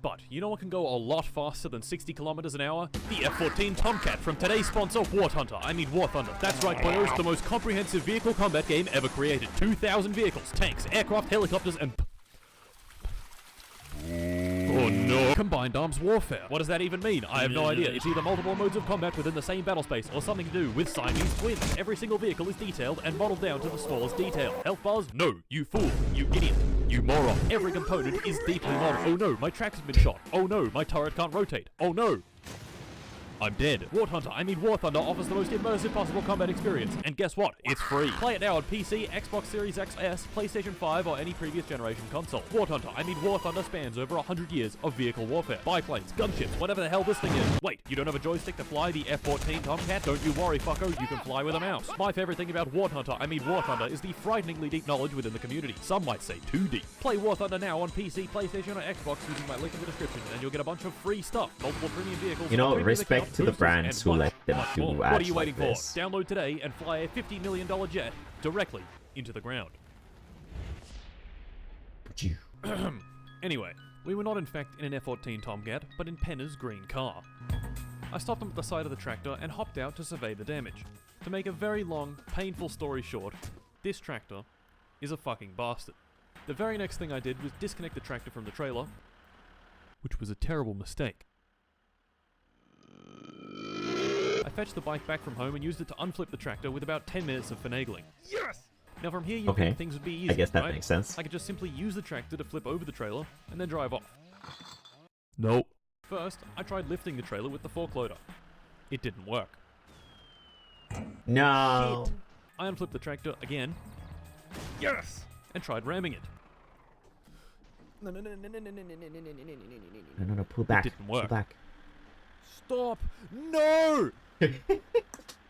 But you know what can go a lot faster than 60 kilometers an hour? The F-14 Tomcat from today's sponsor, War Thunder. That's right, boys, the most comprehensive vehicle combat game ever created. 2,000 vehicles, tanks, aircraft, helicopters, and... Oh no. Combined arms warfare. What does that even mean? I have no idea. It's either multiple modes of combat within the same battle space, or something to do with Siamese twins. Every single vehicle is detailed and modeled down to the smallest detail. Health bars? No. You fool. You idiot. You moron. Every component is deeply modeled. Oh no, my tracks have been shot. Oh no, my turret can't rotate. Oh no. I'm dead. War Thunder offers the most immersive possible combat experience. And guess what? It's free. Play it now on PC, Xbox Series XS, PlayStation 5, or any previous generation console. War Thunder spans over 100 years of vehicle warfare. Biplanes, gunships, whatever the hell this thing is. Wait, you don't have a joystick to fly the F-14 Tomcat? Don't you worry, fucko, you can fly with a mouse. My favorite thing about War Thunder is the frighteningly deep knowledge within the community. Some might say too deep. Play War Thunder now on PC, PlayStation, or Xbox using my link in the description, and you'll get a bunch of free stuff. Multiple premium vehicles. You know, respect respect to the brands who let them do What ads are you waiting like this. for? Download today and fly a $50 million jet directly into the ground. Anyway, we were not in fact in an F-14 Tomcat, but in Penna's green car. I stopped him at the side of the tractor and hopped out to survey the damage. To make a very long, painful story short, this tractor is a fucking bastard. The very next thing I did was disconnect the tractor from the trailer, which was a terrible mistake. I fetched the bike back from home and used it to unflip the tractor with about 10 minutes of finagling. Yes! Now from here you think things would be easy, I guess that right? makes sense. I could just simply use the tractor to flip over the trailer and then drive off. Nope. First, I tried lifting the trailer with the fork loader. It didn't work. No. Shit. I unflipped the tractor again. Yes! And tried ramming it. No, pull back. It didn't work. Pull back. Stop! No!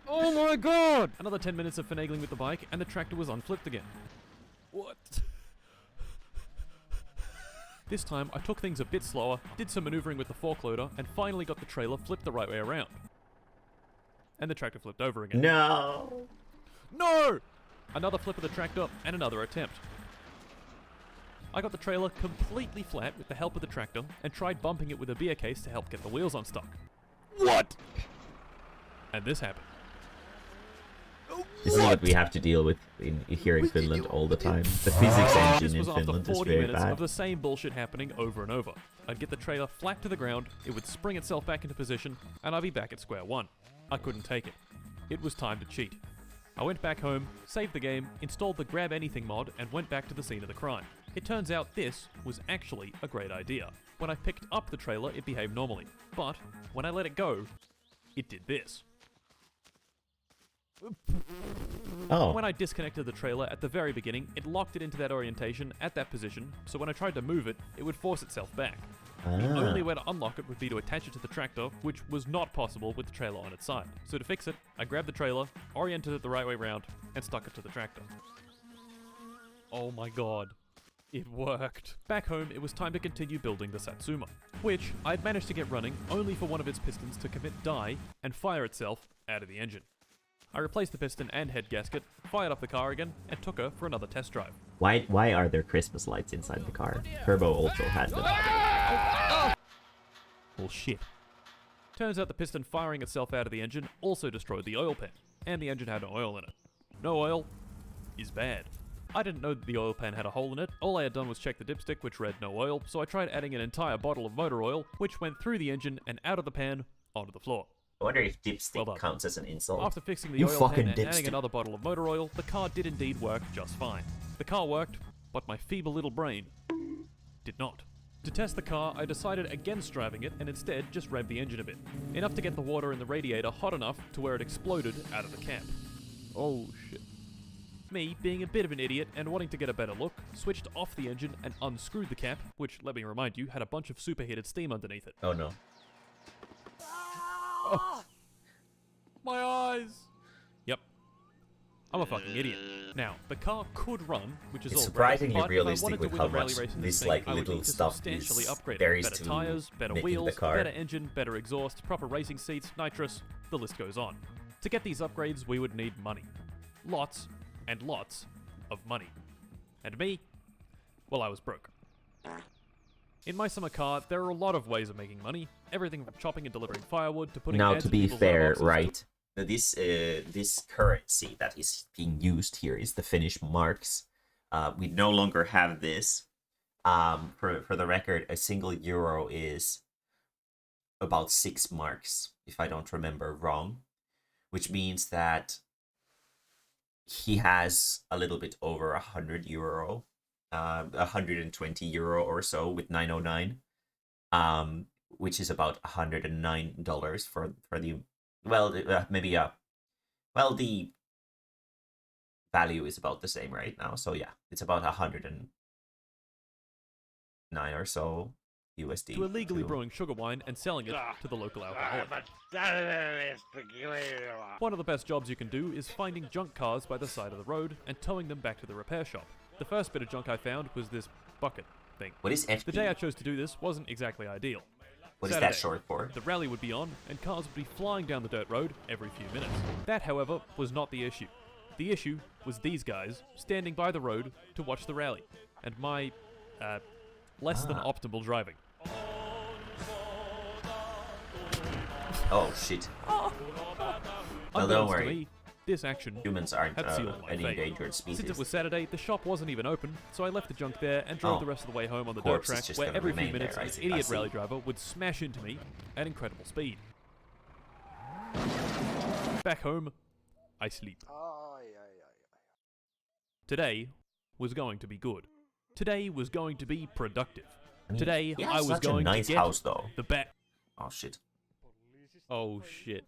Oh my god! Another 10 minutes of finagling with the bike, and the tractor was unflipped again. What? This time, I took things a bit slower, did some maneuvering with the fork loader, and finally got the trailer flipped the right way around. And the tractor flipped over again. No! No! Another flip of the tractor, and another attempt. I got the trailer completely flat with the help of the tractor, and tried bumping it with a beer case to help get the wheels unstuck. What? And this happened. This is what we have to deal with here in Finland all the time. The physics engine This in was after Finland is 40 very minutes bad. of the same bullshit happening over and over. I'd get the trailer flat to the ground, it would spring itself back into position, and I'd be back at square one. I couldn't take it. It was time to cheat. I went back home, saved the game, installed the Grab Anything mod, and went back to the scene of the crime. It turns out this was actually a great idea. When I picked up the trailer, it behaved normally. But when I let it go, it did this. Oh. When I disconnected the trailer at the very beginning, it locked it into that orientation at that position, so when I tried to move it, it would force itself back. The only way to unlock it would be to attach it to the tractor, which was not possible with the trailer on its side. So to fix it, I grabbed the trailer, oriented it the right way round, and stuck it to the tractor. Oh my god. It worked. Back home, it was time to continue building the Satsuma, which I'd managed to get running only for one of its pistons to commit die and fire itself out of the engine. I replaced the piston and head gasket, fired up the car again, and took her for another test drive. Why are there Christmas lights inside the car? Turbo also had them. Well, shit. Turns out the piston firing itself out of the engine also destroyed the oil pan, and the engine had no oil in it. No oil is bad. I didn't know that the oil pan had a hole in it. All I had done was check the dipstick, which read no oil, so I tried adding an entire bottle of motor oil, which went through the engine and out of the pan onto the floor. I wonder if dipstick counts as an insult. After fixing the oil pan and adding another bottle of motor oil, the car did indeed work just fine. The car worked, but my feeble little brain did not. To test the car, I decided against driving it and instead just revved the engine a bit. Enough to get the water in the radiator hot enough to where it exploded out of the cap. Oh shit. Me, being a bit of an idiot and wanting to get a better look, switched off the engine and unscrewed the cap, which, let me remind you, had a bunch of superheated steam underneath it. Oh no. Oh. My eyes! Yep. I'm a fucking idiot. Now, the car could run, which is It's all surprisingly great, but realistic if I wanted with to how win a rally much race in this thing, like I would little need to stuff substantially is upgrade it. varies Better to tires, better making wheels, the car. better engine, better exhaust, proper racing seats, nitrous, the list goes on. To get these upgrades, we would need money. Lots and lots of money. And me? Well, I was broke. In my summer car, there are a lot of ways of making money. Everything from chopping and delivering firewood to putting Now, ads to in be people's fair, mailboxes right? This currency that is being used here is the Finnish marks. We no longer have this. For the record, a single euro is about 6 marks, if I don't remember wrong, which means that he has a little bit over 100 euro, 120 euro or so with 909, which is about $109 for the, well, maybe well, the value is about the same right now, so yeah, it's about 109 or so USD. to illegally brewing sugar wine and selling it to the local alcoholic. One of the best jobs you can do is finding junk cars by the side of the road and towing them back to the repair shop. The first bit of junk I found was this bucket thing. What is FP? The day I chose to do this wasn't exactly ideal. What is Saturday, that short for? The rally would be on, and cars would be flying down the dirt road every few minutes. That, however, was not the issue. The issue was these guys standing by the road to watch the rally, and my, less than optimal driving. Oh, shit. Well, don't Unbeknownst to worry. me, this action Humans aren't had sealed my any fate. endangered species. Since it was Saturday, the shop wasn't even open, so I left the junk there and drove the rest of the way home on the dirt Corpse is track, just where gonna every few remain minutes there, I this see- I idiot see. rally driver would smash into me at incredible speed. Back home, I sleep. Today was going to be good. Today was going to be productive. Today he I has was such a going nice to get house, though. the back. Oh, shit. Oh shit.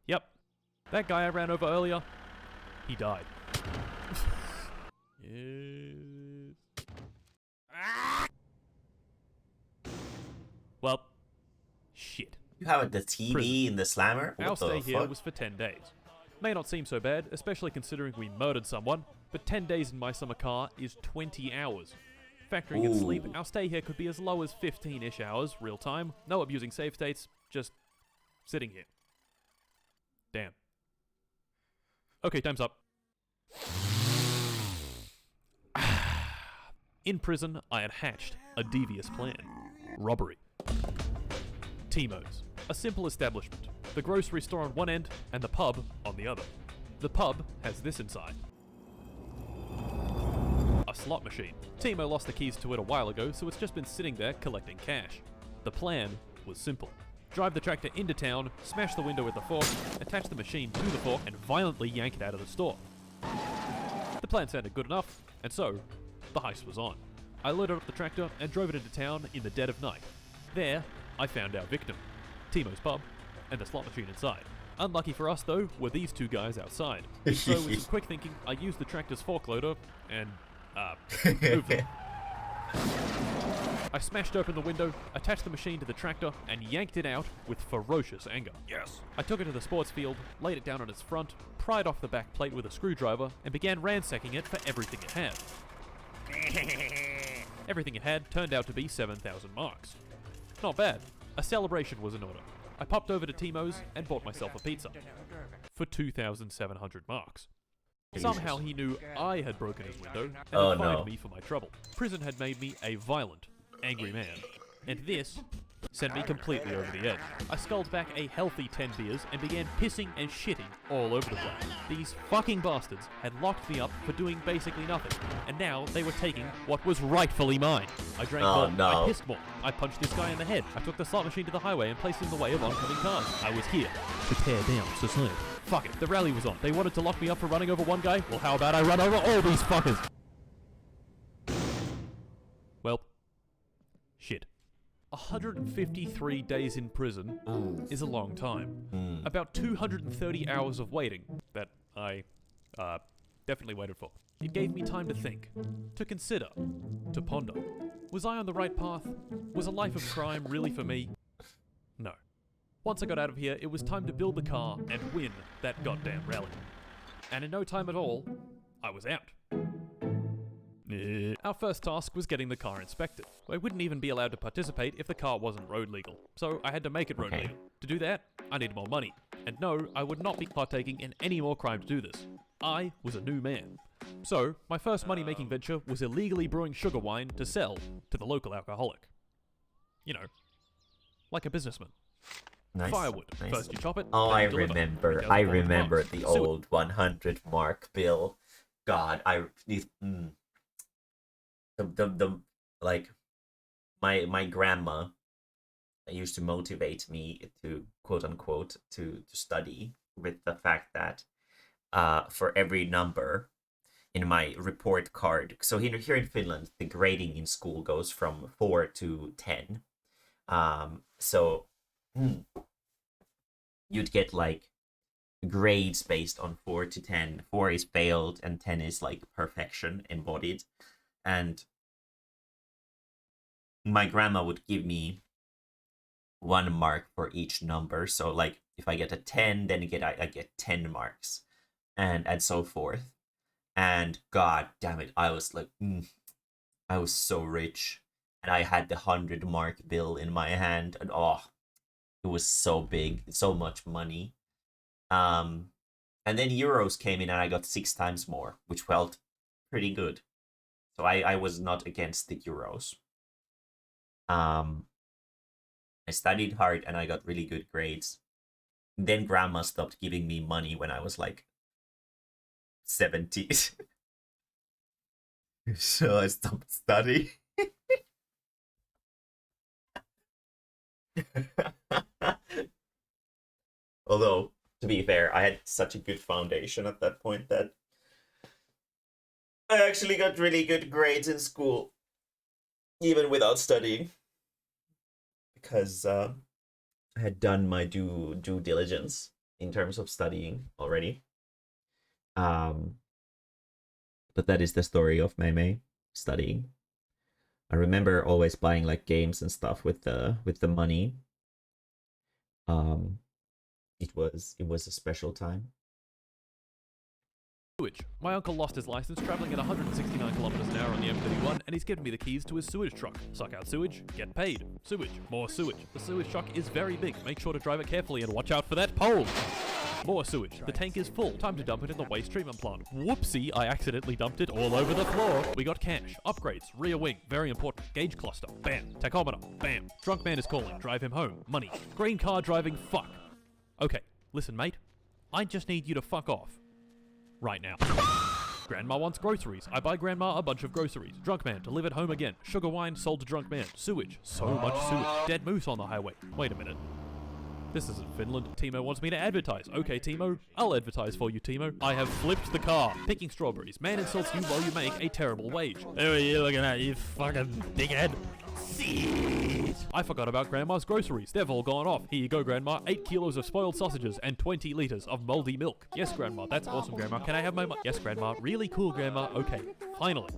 Yep. That guy I ran over earlier, he died. Yes. Well, shit. You have the TV Prison. in the slammer? What Our the stay here fuck? was for 10 days. May not seem so bad, especially considering we murdered someone, but 10 days in my summer car is 20 hours. Factoring in sleep, Ooh. our stay here could be as low as 15-ish hours, real time, no abusing save states, just sitting here. Damn. Okay, time's up. In prison, I had hatched a devious plan. Robbery. Timo's, a simple establishment. The grocery store on one end and the pub on the other. The pub has this inside. A slot machine. Timo lost the keys to it a while ago, so it's just been sitting there collecting cash. The plan was simple. Drive the tractor into town, smash the window with the fork, attach the machine to the fork, and violently yank it out of the store. The plan sounded good enough, and so, the heist was on. I loaded up the tractor and drove it into town in the dead of night. There, I found our victim, Timo's pub, and the slot machine inside. Unlucky for us, though, were these two guys outside. So with some quick thinking, I used the tractor's fork loader and, moved them. I smashed open the window, attached the machine to the tractor, and yanked it out with ferocious anger. Yes! I took it to the sports field, laid it down on its front, pried off the back plate with a screwdriver, and began ransacking it for everything it had. Everything it had turned out to be 7,000 marks. Not bad. A celebration was in order. I popped over to Timo's and bought myself a pizza. For 2,700 marks. Somehow he knew I had broken his window and had fined me for my trouble. Prison had made me a violent, angry man. And this sent me completely over the edge. I sculled back a healthy 10 beers and began pissing and shitting all over the place. These fucking bastards had locked me up for doing basically nothing, and now they were taking what was rightfully mine. I drank more, I pissed more, I punched this guy in the head, I took the slot machine to the highway and placed it in the way of oncoming cars. I was here to tear down society. Fuck it, the rally was on. They wanted to lock me up for running over one guy? Well, how about I run over all these fuckers? Well, shit. 153 days in prison is a long time. About 230 hours of waiting that I definitely waited for. It gave me time to think, to consider, to ponder. Was I on the right path? Was a life of crime really for me? No. Once I got out of here, it was time to build the car and win that goddamn rally. And in no time at all, I was out. Our first task was getting the car inspected. I wouldn't even be allowed to participate if the car wasn't road legal, so I had to make it road legal. To do that, I needed more money. And no, I would not be partaking in any more crime to do this. I was a new man. So, my first money-making venture was illegally brewing sugar wine to sell to the local alcoholic. You know, like a businessman. Nice. Firewood. Nice. First you chop it, Oh, then I you deliver. remember. It goes I forward remember marks. the Sewage. old 100 mark bill. God, like my grandma used to motivate me to quote unquote to study with the fact that for every number in my report card. So here in Finland, the grading in school goes from 4 to 10. So you'd get like grades based on 4 to 10. 4 is failed and 10 is like perfection embodied. And my grandma would give me 1 mark for each number. So like if I get a 10, then I get 10 marks and so forth. And god damn it, I was like I was so rich and I had the 100 mark bill in my hand, and oh, it was so big, so much money. And then euros came in, and I got 6 times more, which felt pretty good. So I was not against the euros. I studied hard, and I got really good grades. Then grandma stopped giving me money when I was like 17. So I stopped studying. Although, to be fair, I had such a good foundation at that point that I actually got really good grades in school, even without studying, because I had done my due diligence in terms of studying already. But that is the story of Mae-mae studying. I remember always buying like games and stuff with the money. It was a special time. Sewage. My uncle lost his license traveling at 169 kilometers an hour on the M31, and he's given me the keys to his sewage truck. Suck out sewage, get paid. Sewage, more sewage. The sewage truck is very big. Make sure to drive it carefully and watch out for that pole. More sewage. The tank is full. Time to dump it in the waste treatment plant. Whoopsie, I accidentally dumped it all over the floor. We got cash, upgrades, rear wing, very important, gauge cluster, bam, tachometer, bam. Drunk man is calling, drive him home, money. Green car driving, fuck. Okay, listen mate, I just need you to fuck off. Right now. Grandma wants groceries. I buy Grandma a bunch of groceries. Drunk man, delivered home again. Sugar wine, sold to drunk man. Sewage. So much sewage. Dead moose on the highway. Wait a minute. This isn't Finland. Timo wants me to advertise. Okay, Timo. I'll advertise for you, Timo. I have flipped the car. Picking strawberries. Man insults you while you make a terrible wage. Who are you looking at, you fucking dickhead? I forgot about Grandma's groceries. They've all gone off. Here you go, Grandma. 8 kilos of spoiled sausages and 20 liters of moldy milk. Yes, Grandma. That's awesome, Grandma. Can I have my Yes, Grandma. Really cool, Grandma. Okay. Finally.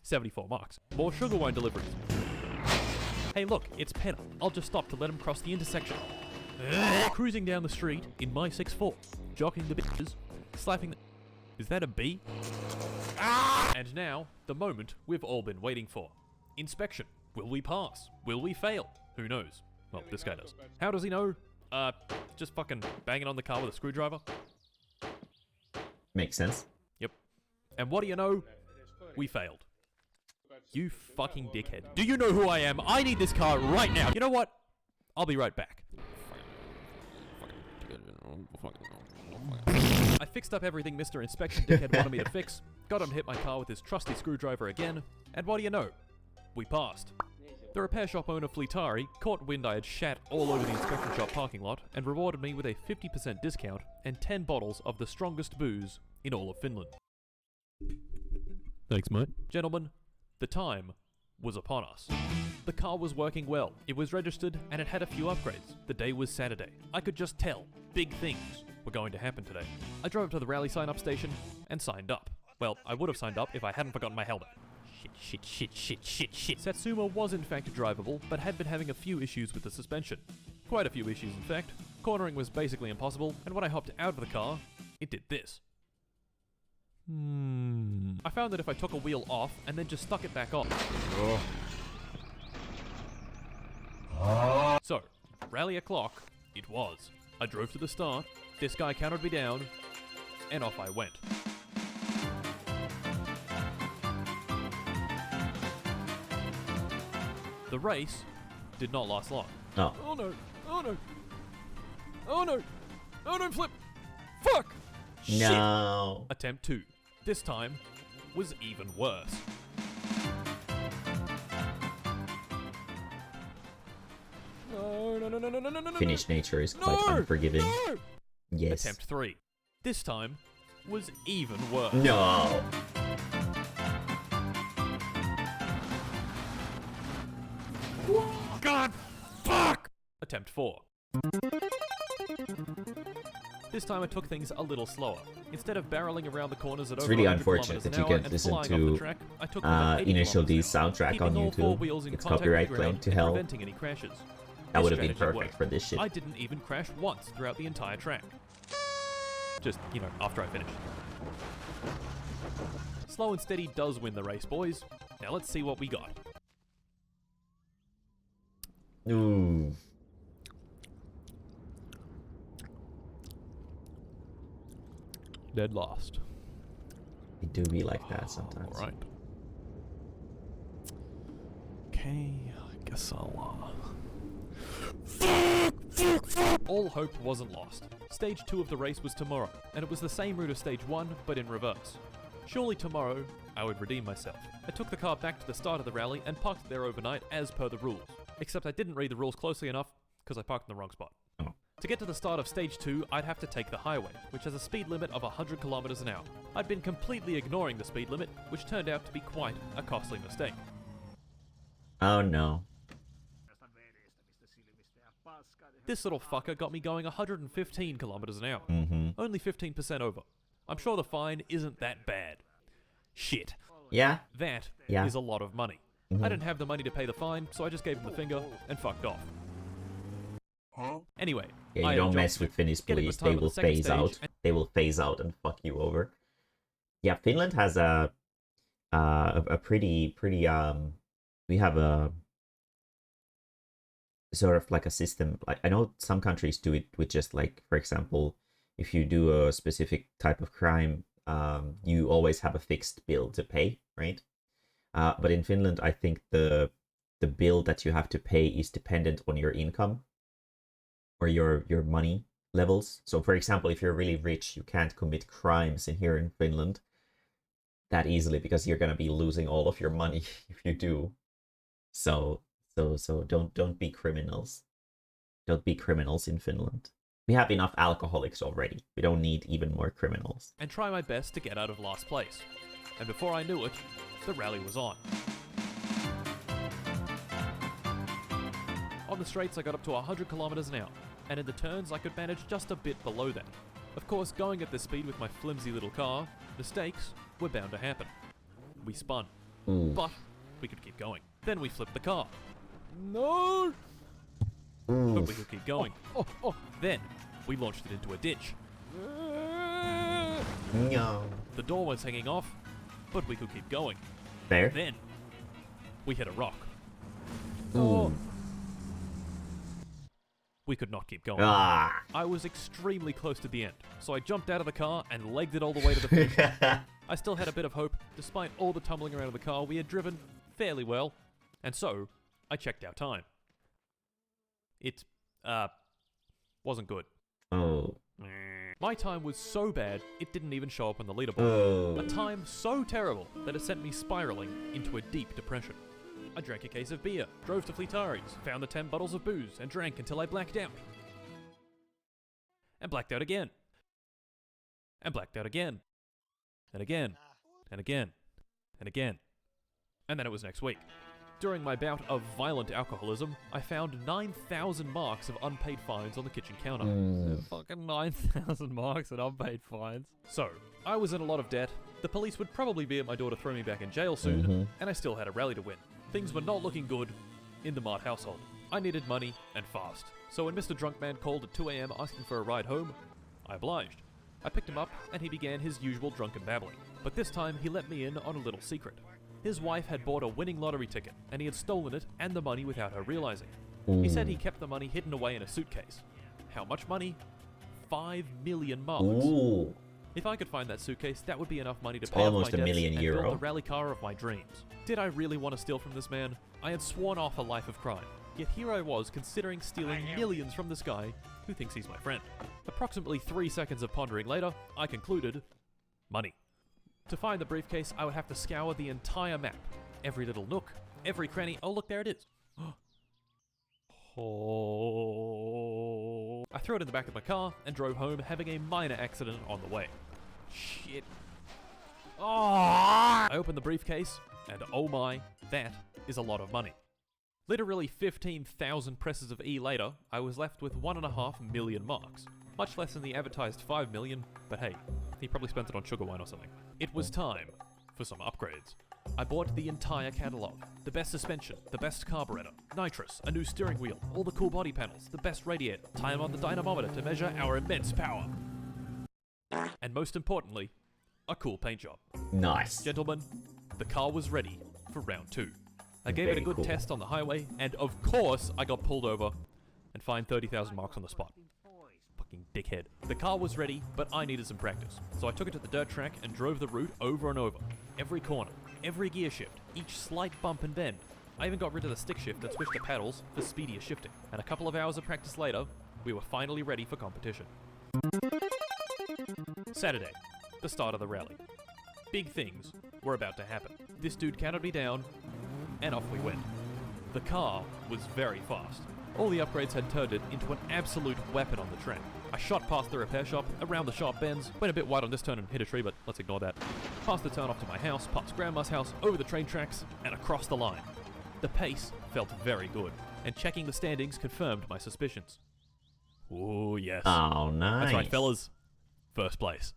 74 marks. More sugar wine deliveries. Hey, look. It's Penna. I'll just stop to let him cross the intersection. Cruising down the street in my 6'4", jocking the bitches, slapping the... Is that a bee? And now, the moment we've all been waiting for. Inspection. Will we pass? Will we fail? Who knows? Well, this guy does. How does he know? Just fucking banging on the car with a screwdriver. Makes sense. Yep. And what do you know? We failed. You fucking dickhead. Do you know who I am? I need this car right now. You know what? I'll be right back. I fixed up everything Mr. Inspection Dickhead wanted me to fix, got him to hit my car with his trusty screwdriver again, and what do you know? We passed. The repair shop owner Fleetari caught wind I had shat all over the inspection shop parking lot and rewarded me with a 50% discount and 10 bottles of the strongest booze in all of Finland. Thanks, mate. Gentlemen, the time was upon us. The car was working well, it was registered, and it had a few upgrades. The day was Saturday. I could just tell big things were going to happen today. I drove to the rally sign-up station and signed up. Well, I would have signed up if I hadn't forgotten my helmet. Shit. Satsuma was in fact drivable, but had been having a few issues with the suspension. Quite a few issues, in fact. Cornering was basically impossible, and when I hopped out of the car, it did this. I found that if I took a wheel off and then just stuck it back on. So, rally o'clock, it was. I drove to the start, this guy counted me down, and off I went. The race did not last long. Oh. Oh no! Oh no! Oh no! Oh no, flip! Fuck! No. Shit. Attempt 2. This time was even worse. No. Finnish nature is quite unforgiving. No! Yes. Attempt 3. This time was even worse. No. God, fuck! Attempt 4. This time I took things a little slower. Instead of barreling around the corners at It's over really 100 unfortunate kilometers that you an hour can and listen flying off to the track, I took about 80 Initial kilometers D's an hour, soundtrack on keeping all four YouTube. wheels in It's contact copyright with the claim ground to and hell. preventing any crashes. That This would have been strategy perfect worked. for this shit. I didn't even crash once throughout the entire track. Just, after I finished. Slow and steady does win the race, boys. Now let's see what we got. Ooh. Dead last. It do be like that sometimes. Alright. Okay, I guess I'll, All hope wasn't lost. Stage 2 of the race was tomorrow, and it was the same route as Stage 1, but in reverse. Surely tomorrow, I would redeem myself. I took the car back to the start of the rally and parked it there overnight as per the rules. Except I didn't read the rules closely enough, because I parked in the wrong spot. Oh. To get to the start of Stage 2, I'd have to take the highway, which has a speed limit of 100 kilometers an hour. I'd been completely ignoring the speed limit, which turned out to be quite a costly mistake. Oh no. This little fucker got me going 115 kilometers an hour. Mm-hmm. Only 15% over. I'm sure the fine isn't that bad. Shit. Yeah. That Yeah. is a lot of money. Mm-hmm. I didn't have the money to pay the fine, so I just gave him the finger and fucked off. Anyway, Yeah, I you had a don't job mess to do. with Finnish Getting police. the time They at will the second phase stage out. and- They will phase out and fuck you over. Yeah, Finland has a pretty we have a sort of like a system. Like, I know some countries do it with just like, for example, if you do a specific type of crime, you always have a fixed bill to pay, right? But in Finland, I think the bill that you have to pay is dependent on your income or your money levels. So for example, if you're really rich, you can't commit crimes in here in Finland that easily because you're gonna be losing all of your money if you do. So don't be criminals. Don't be criminals in Finland. We have enough alcoholics already. We don't need even more criminals. And try my best to get out of last place. And before I knew it, the rally was on. On the straights, I got up to 100 kilometers an hour, and in the turns, I could manage just a bit below that. Of course, going at this speed with my flimsy little car, mistakes were bound to happen. We spun, but we could keep going. Then we flipped the car. No! But we could keep going. Then, we launched it into a ditch. No. The door was hanging off, but we could keep going. There. Then, we hit a rock. Ooh. We could not keep going. Ah. I was extremely close to the end, so I jumped out of the car and legged it all the way to the finish line. I still had a bit of hope. Despite all the tumbling around of the car, we had driven fairly well, and so I checked our time. It, wasn't good. Oh. My time was so bad, it didn't even show up on the leaderboard. Oh. A time so terrible that it sent me spiraling into a deep depression. I drank a case of beer, drove to Fleetari's, found the 10 bottles of booze, and drank until I blacked out. And blacked out again. And blacked out again. And again. And again. And again. And then it was next week. During my bout of violent alcoholism, I found 9,000 marks of unpaid fines on the kitchen counter. Fucking 9,000 marks and unpaid fines. So, I was in a lot of debt, the police would probably be at my door to throw me back in jail soon, and I still had a rally to win. Things were not looking good in the Mart household. I needed money, and fast. So when Mr. Drunkman called at 2 AM asking for a ride home, I obliged. I picked him up, and he began his usual drunken babbling. But this time, he let me in on a little secret. His wife had bought a winning lottery ticket, and he had stolen it and the money without her realizing. He said he kept the money hidden away in a suitcase. How much money? 5 million marks. Ooh. If I could find that suitcase, that would be enough money to pay almost off my a debts million and euro. build the rally car of my dreams. Did I really want to steal from this man? I had sworn off a life of crime. Yet here I was considering stealing millions from this guy who thinks he's my friend. Approximately 3 seconds of pondering later, I concluded, money. To find the briefcase, I would have to scour the entire map. Every little nook, every cranny. Oh, look, there it is. Oh. I threw it in the back of my car and drove home, having a minor accident on the way. Shit. Oh. I opened the briefcase, and oh my, that is a lot of money. Literally 15,000 presses of E later, I was left with 1.5 million marks. Much less than the advertised 5 million, but hey, he probably spent it on sugar wine or something. It was time for some upgrades. I bought the entire catalogue. The best suspension, the best carburetor, nitrous, a new steering wheel, all the cool body panels, the best radiator, time on the dynamometer to measure our immense power. And most importantly, a cool paint job. Nice. Gentlemen, the car was ready for round 2. I gave it a Very good cool. test on the highway, and of course I got pulled over and fined 30,000 marks on the spot. Fucking dickhead. The car was ready, but I needed some practice. So I took it to the dirt track and drove the route over and over. Every corner, every gear shift, each slight bump and bend. I even got rid of the stick shift and switched to paddles for speedier shifting. And a couple of hours of practice later, we were finally ready for competition. Saturday, the start of the rally. Big things were about to happen. This dude counted me down, and off we went. The car was very fast. All the upgrades had turned it into an absolute weapon on the track. I shot past the repair shop, around the sharp bends, went a bit wide on this turn and hit a tree, but let's ignore that. Past the turn off to my house, past Grandma's house, over the train tracks, and across the line. The pace felt very good, and checking the standings confirmed my suspicions. Oh yes. Oh, nice. That's right, fellas. First place.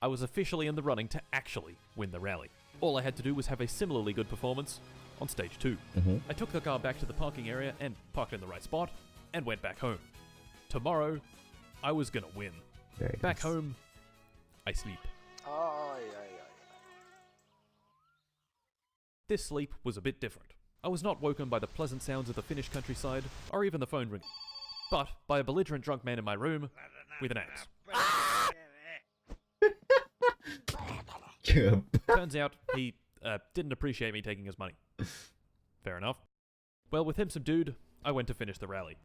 I was officially in the running to actually win the rally. All I had to do was have a similarly good performance on stage 2. I took the car back to the parking area and parked in the right spot and went back home. Tomorrow, I was gonna win. Very back nice. home, I sleep. This sleep was a bit different. I was not woken by the pleasant sounds of the Finnish countryside or even the phone ringing, but by a belligerent drunk man in my room with an axe. Turns out he didn't appreciate me taking his money. Fair enough. Well, with him subdued, I went to finish the rally.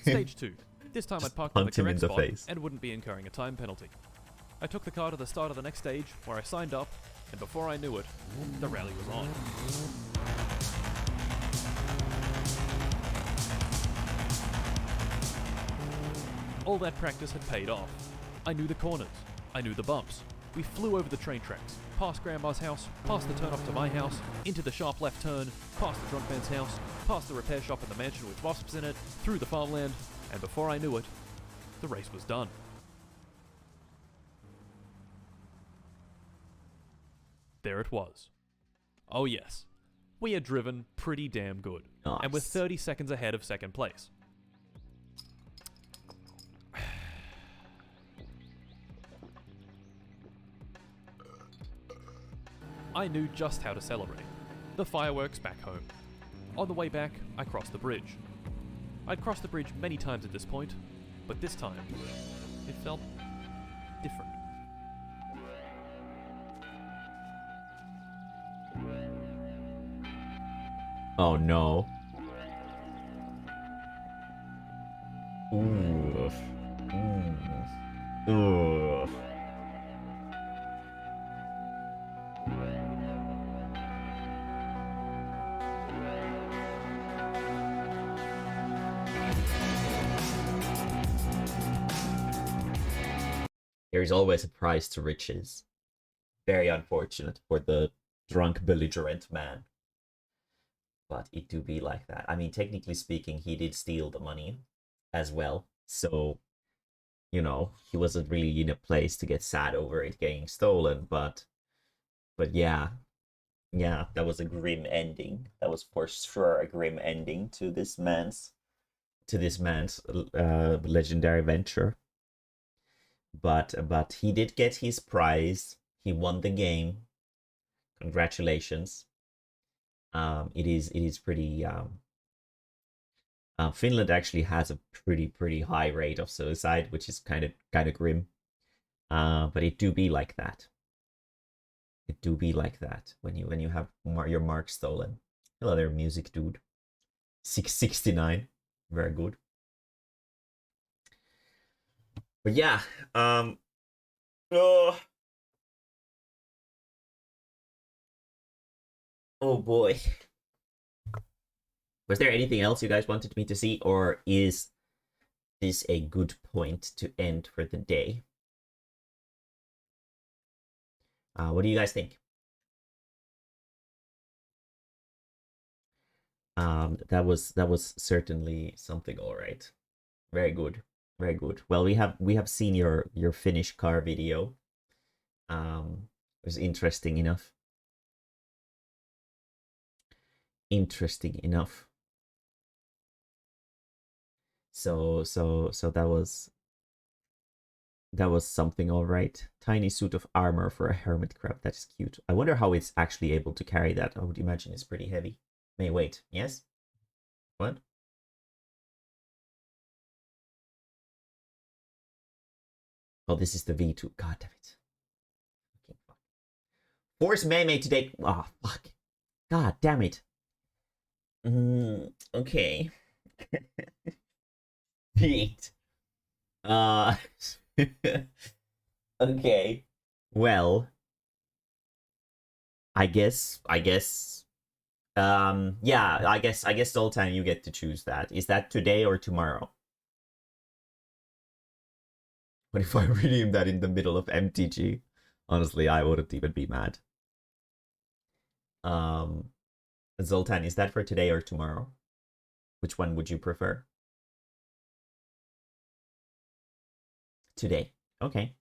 Stage 2. This time I'd parked in the punch him correct in the spot face. and wouldn't be incurring a time penalty. I took the car to the start of the next stage, where I signed up, and before I knew it, the rally was on. All that practice had paid off. I knew the corners. I knew the bumps. We flew over the train tracks, past Grandma's house, past the turn off to my house, into the sharp left turn, past the drunk man's house, past the repair shop and the mansion with wasps in it, through the farmland, and before I knew it, the race was done. There it was. Oh yes, we had driven pretty damn good, and were 30 seconds ahead of second place. I knew just how to celebrate. The fireworks back home. On the way back, I crossed the bridge. I'd crossed the bridge many times at this point, but this time, it felt different. Oh no. Oof. Oof. There is always a price to riches. Very unfortunate for the drunk belligerent man. But it do be like that. I mean, technically speaking, he did steal the money as well. So, you know, he wasn't really in a place to get sad over it getting stolen. But yeah, that was a grim ending. That was for sure a grim ending to this man's legendary venture. But he did get his prize. He won the game. Congratulations. It is pretty. Finland actually has a pretty high rate of suicide, which is kind of grim. But it do be like that. It do be like that when you have your mark stolen. Hello there, music dude. 669, very good. But yeah, oh boy. Was there anything else you guys wanted me to see, or is this a good point to end for the day? What do you guys think? That was certainly something. All right, very good. Very good. Well, we have seen your Finnish car video. It was interesting enough. Interesting enough. So that was something, all right. Tiny suit of armor for a hermit crab. That is cute. I wonder how it's actually able to carry that. I would imagine it's pretty heavy. wait. Yes? What? Oh, this is the V2. God damn it. Okay, fuck. Force Mae-mae to take... Oh, fuck. God damn it. Okay. Pete. Okay. Well, I guess, yeah, I guess Zoltan, you get to choose that. Is that today or tomorrow? What if I redeem that in the middle of MTG? Honestly, I wouldn't even be mad. Zoltan, is that for today or tomorrow? Which one would you prefer? Today. Okay.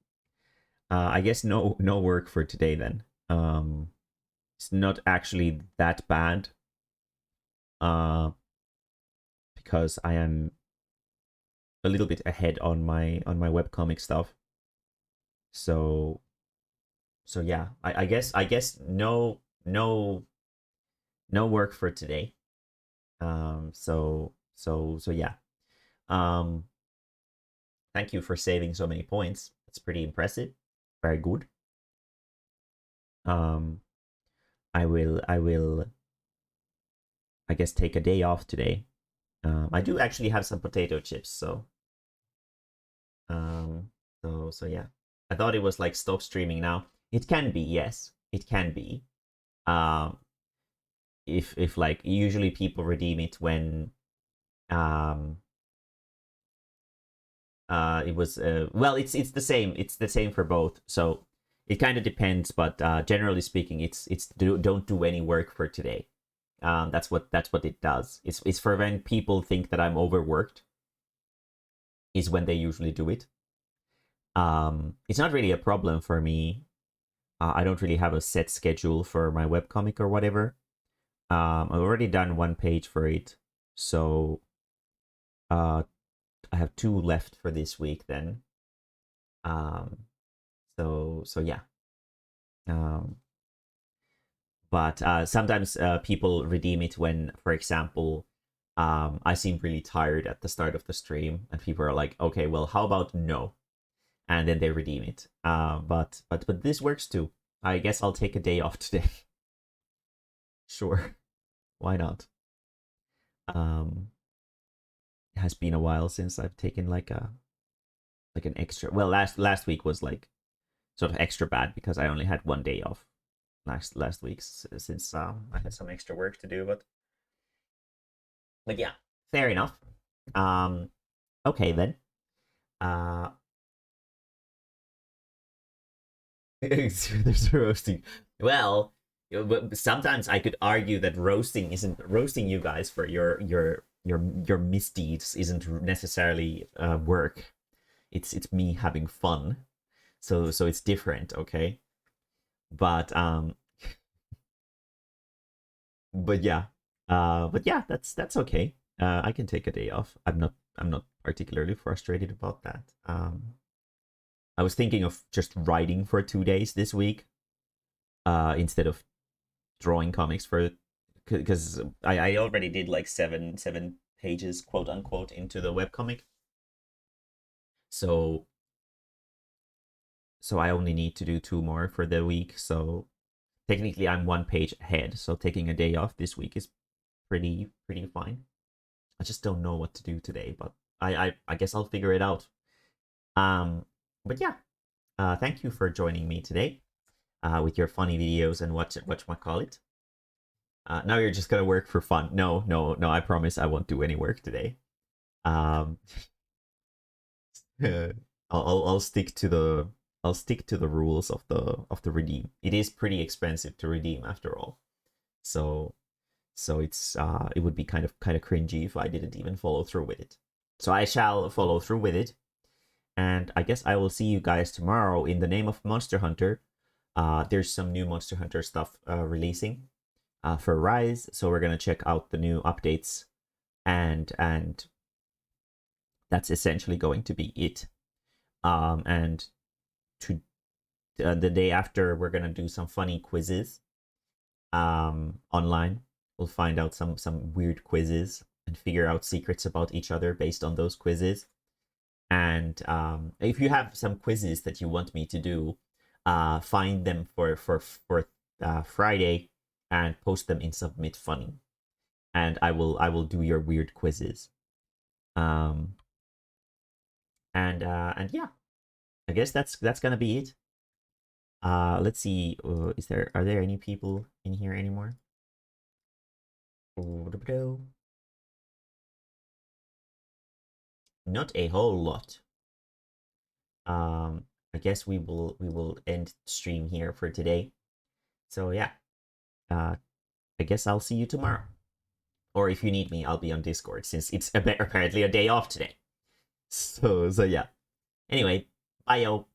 I guess no work for today then. It's not actually that bad. Because I am a little bit ahead on my webcomic stuff. So yeah, I guess no work for today. So yeah. Thank you for saving so many points. It's pretty impressive. Very good. I will I guess take a day off today. I do actually have some potato chips, so yeah. I thought it was like stop streaming now. It can be, yes. It can be. If like usually people redeem it when it was well, it's the same. It's the same for both. So it kind of depends, but generally speaking, it's don't do any work for today. That's what it does. It's for when people think that I'm overworked. Is when they usually do it. It's not really a problem for me. I don't really have a set schedule for my webcomic or whatever. I've already done one page for it, so I have 2 left for this week then. So yeah. But sometimes people redeem it when, for example, I seem really tired at the start of the stream, and people are like, okay, well, how about no? And then they redeem it. But this works too. I guess I'll take a day off today. Sure. Why not? It has been a while since I've taken like an extra. Well, last week was like sort of extra bad because I only had 1 day off last week since I had some extra work to do. But yeah, fair enough. Okay then. There's roasting. Well, sometimes I could argue that roasting you guys for your misdeeds isn't necessarily work. It's me having fun. So it's different, okay? But but yeah. That's okay. I can take a day off. I'm not particularly frustrated about that. I was thinking of just writing for 2 days this week, instead of drawing comics for, because I already did like seven pages, quote unquote, into the webcomic. So I only need to do 2 more for the week. So technically I'm 1 page ahead. So taking a day off this week is pretty fine. I just don't know what to do today, but I guess I'll figure it out. But yeah, thank you for joining me today, with your funny videos and whatchamacallit. Now you're just gonna work for fun. No, I promise I won't do any work today. I'll stick to the rules of the redeem. It is pretty expensive to redeem after all, so it's it would be kind of cringy if I didn't even follow through with it. So I shall follow through with it, and I guess I will see you guys tomorrow in the name of Monster Hunter. There's some new Monster Hunter stuff releasing for Rise, so we're gonna check out the new updates, and that's essentially going to be it. And to the day after, we're gonna do some funny quizzes online. We'll find out some weird quizzes and figure out secrets about each other based on those quizzes. And if you have some quizzes that you want me to do, find them for Friday and post them in Submit Funny, and I will do your weird quizzes. And yeah, I guess that's gonna be it. Let's see. Are there any people in here anymore? Not a whole lot. I guess we will end stream here for today. So yeah, I guess I'll see you tomorrow. Or if you need me, I'll be on Discord since it's apparently a day off today. So yeah. Anyway, bye yo.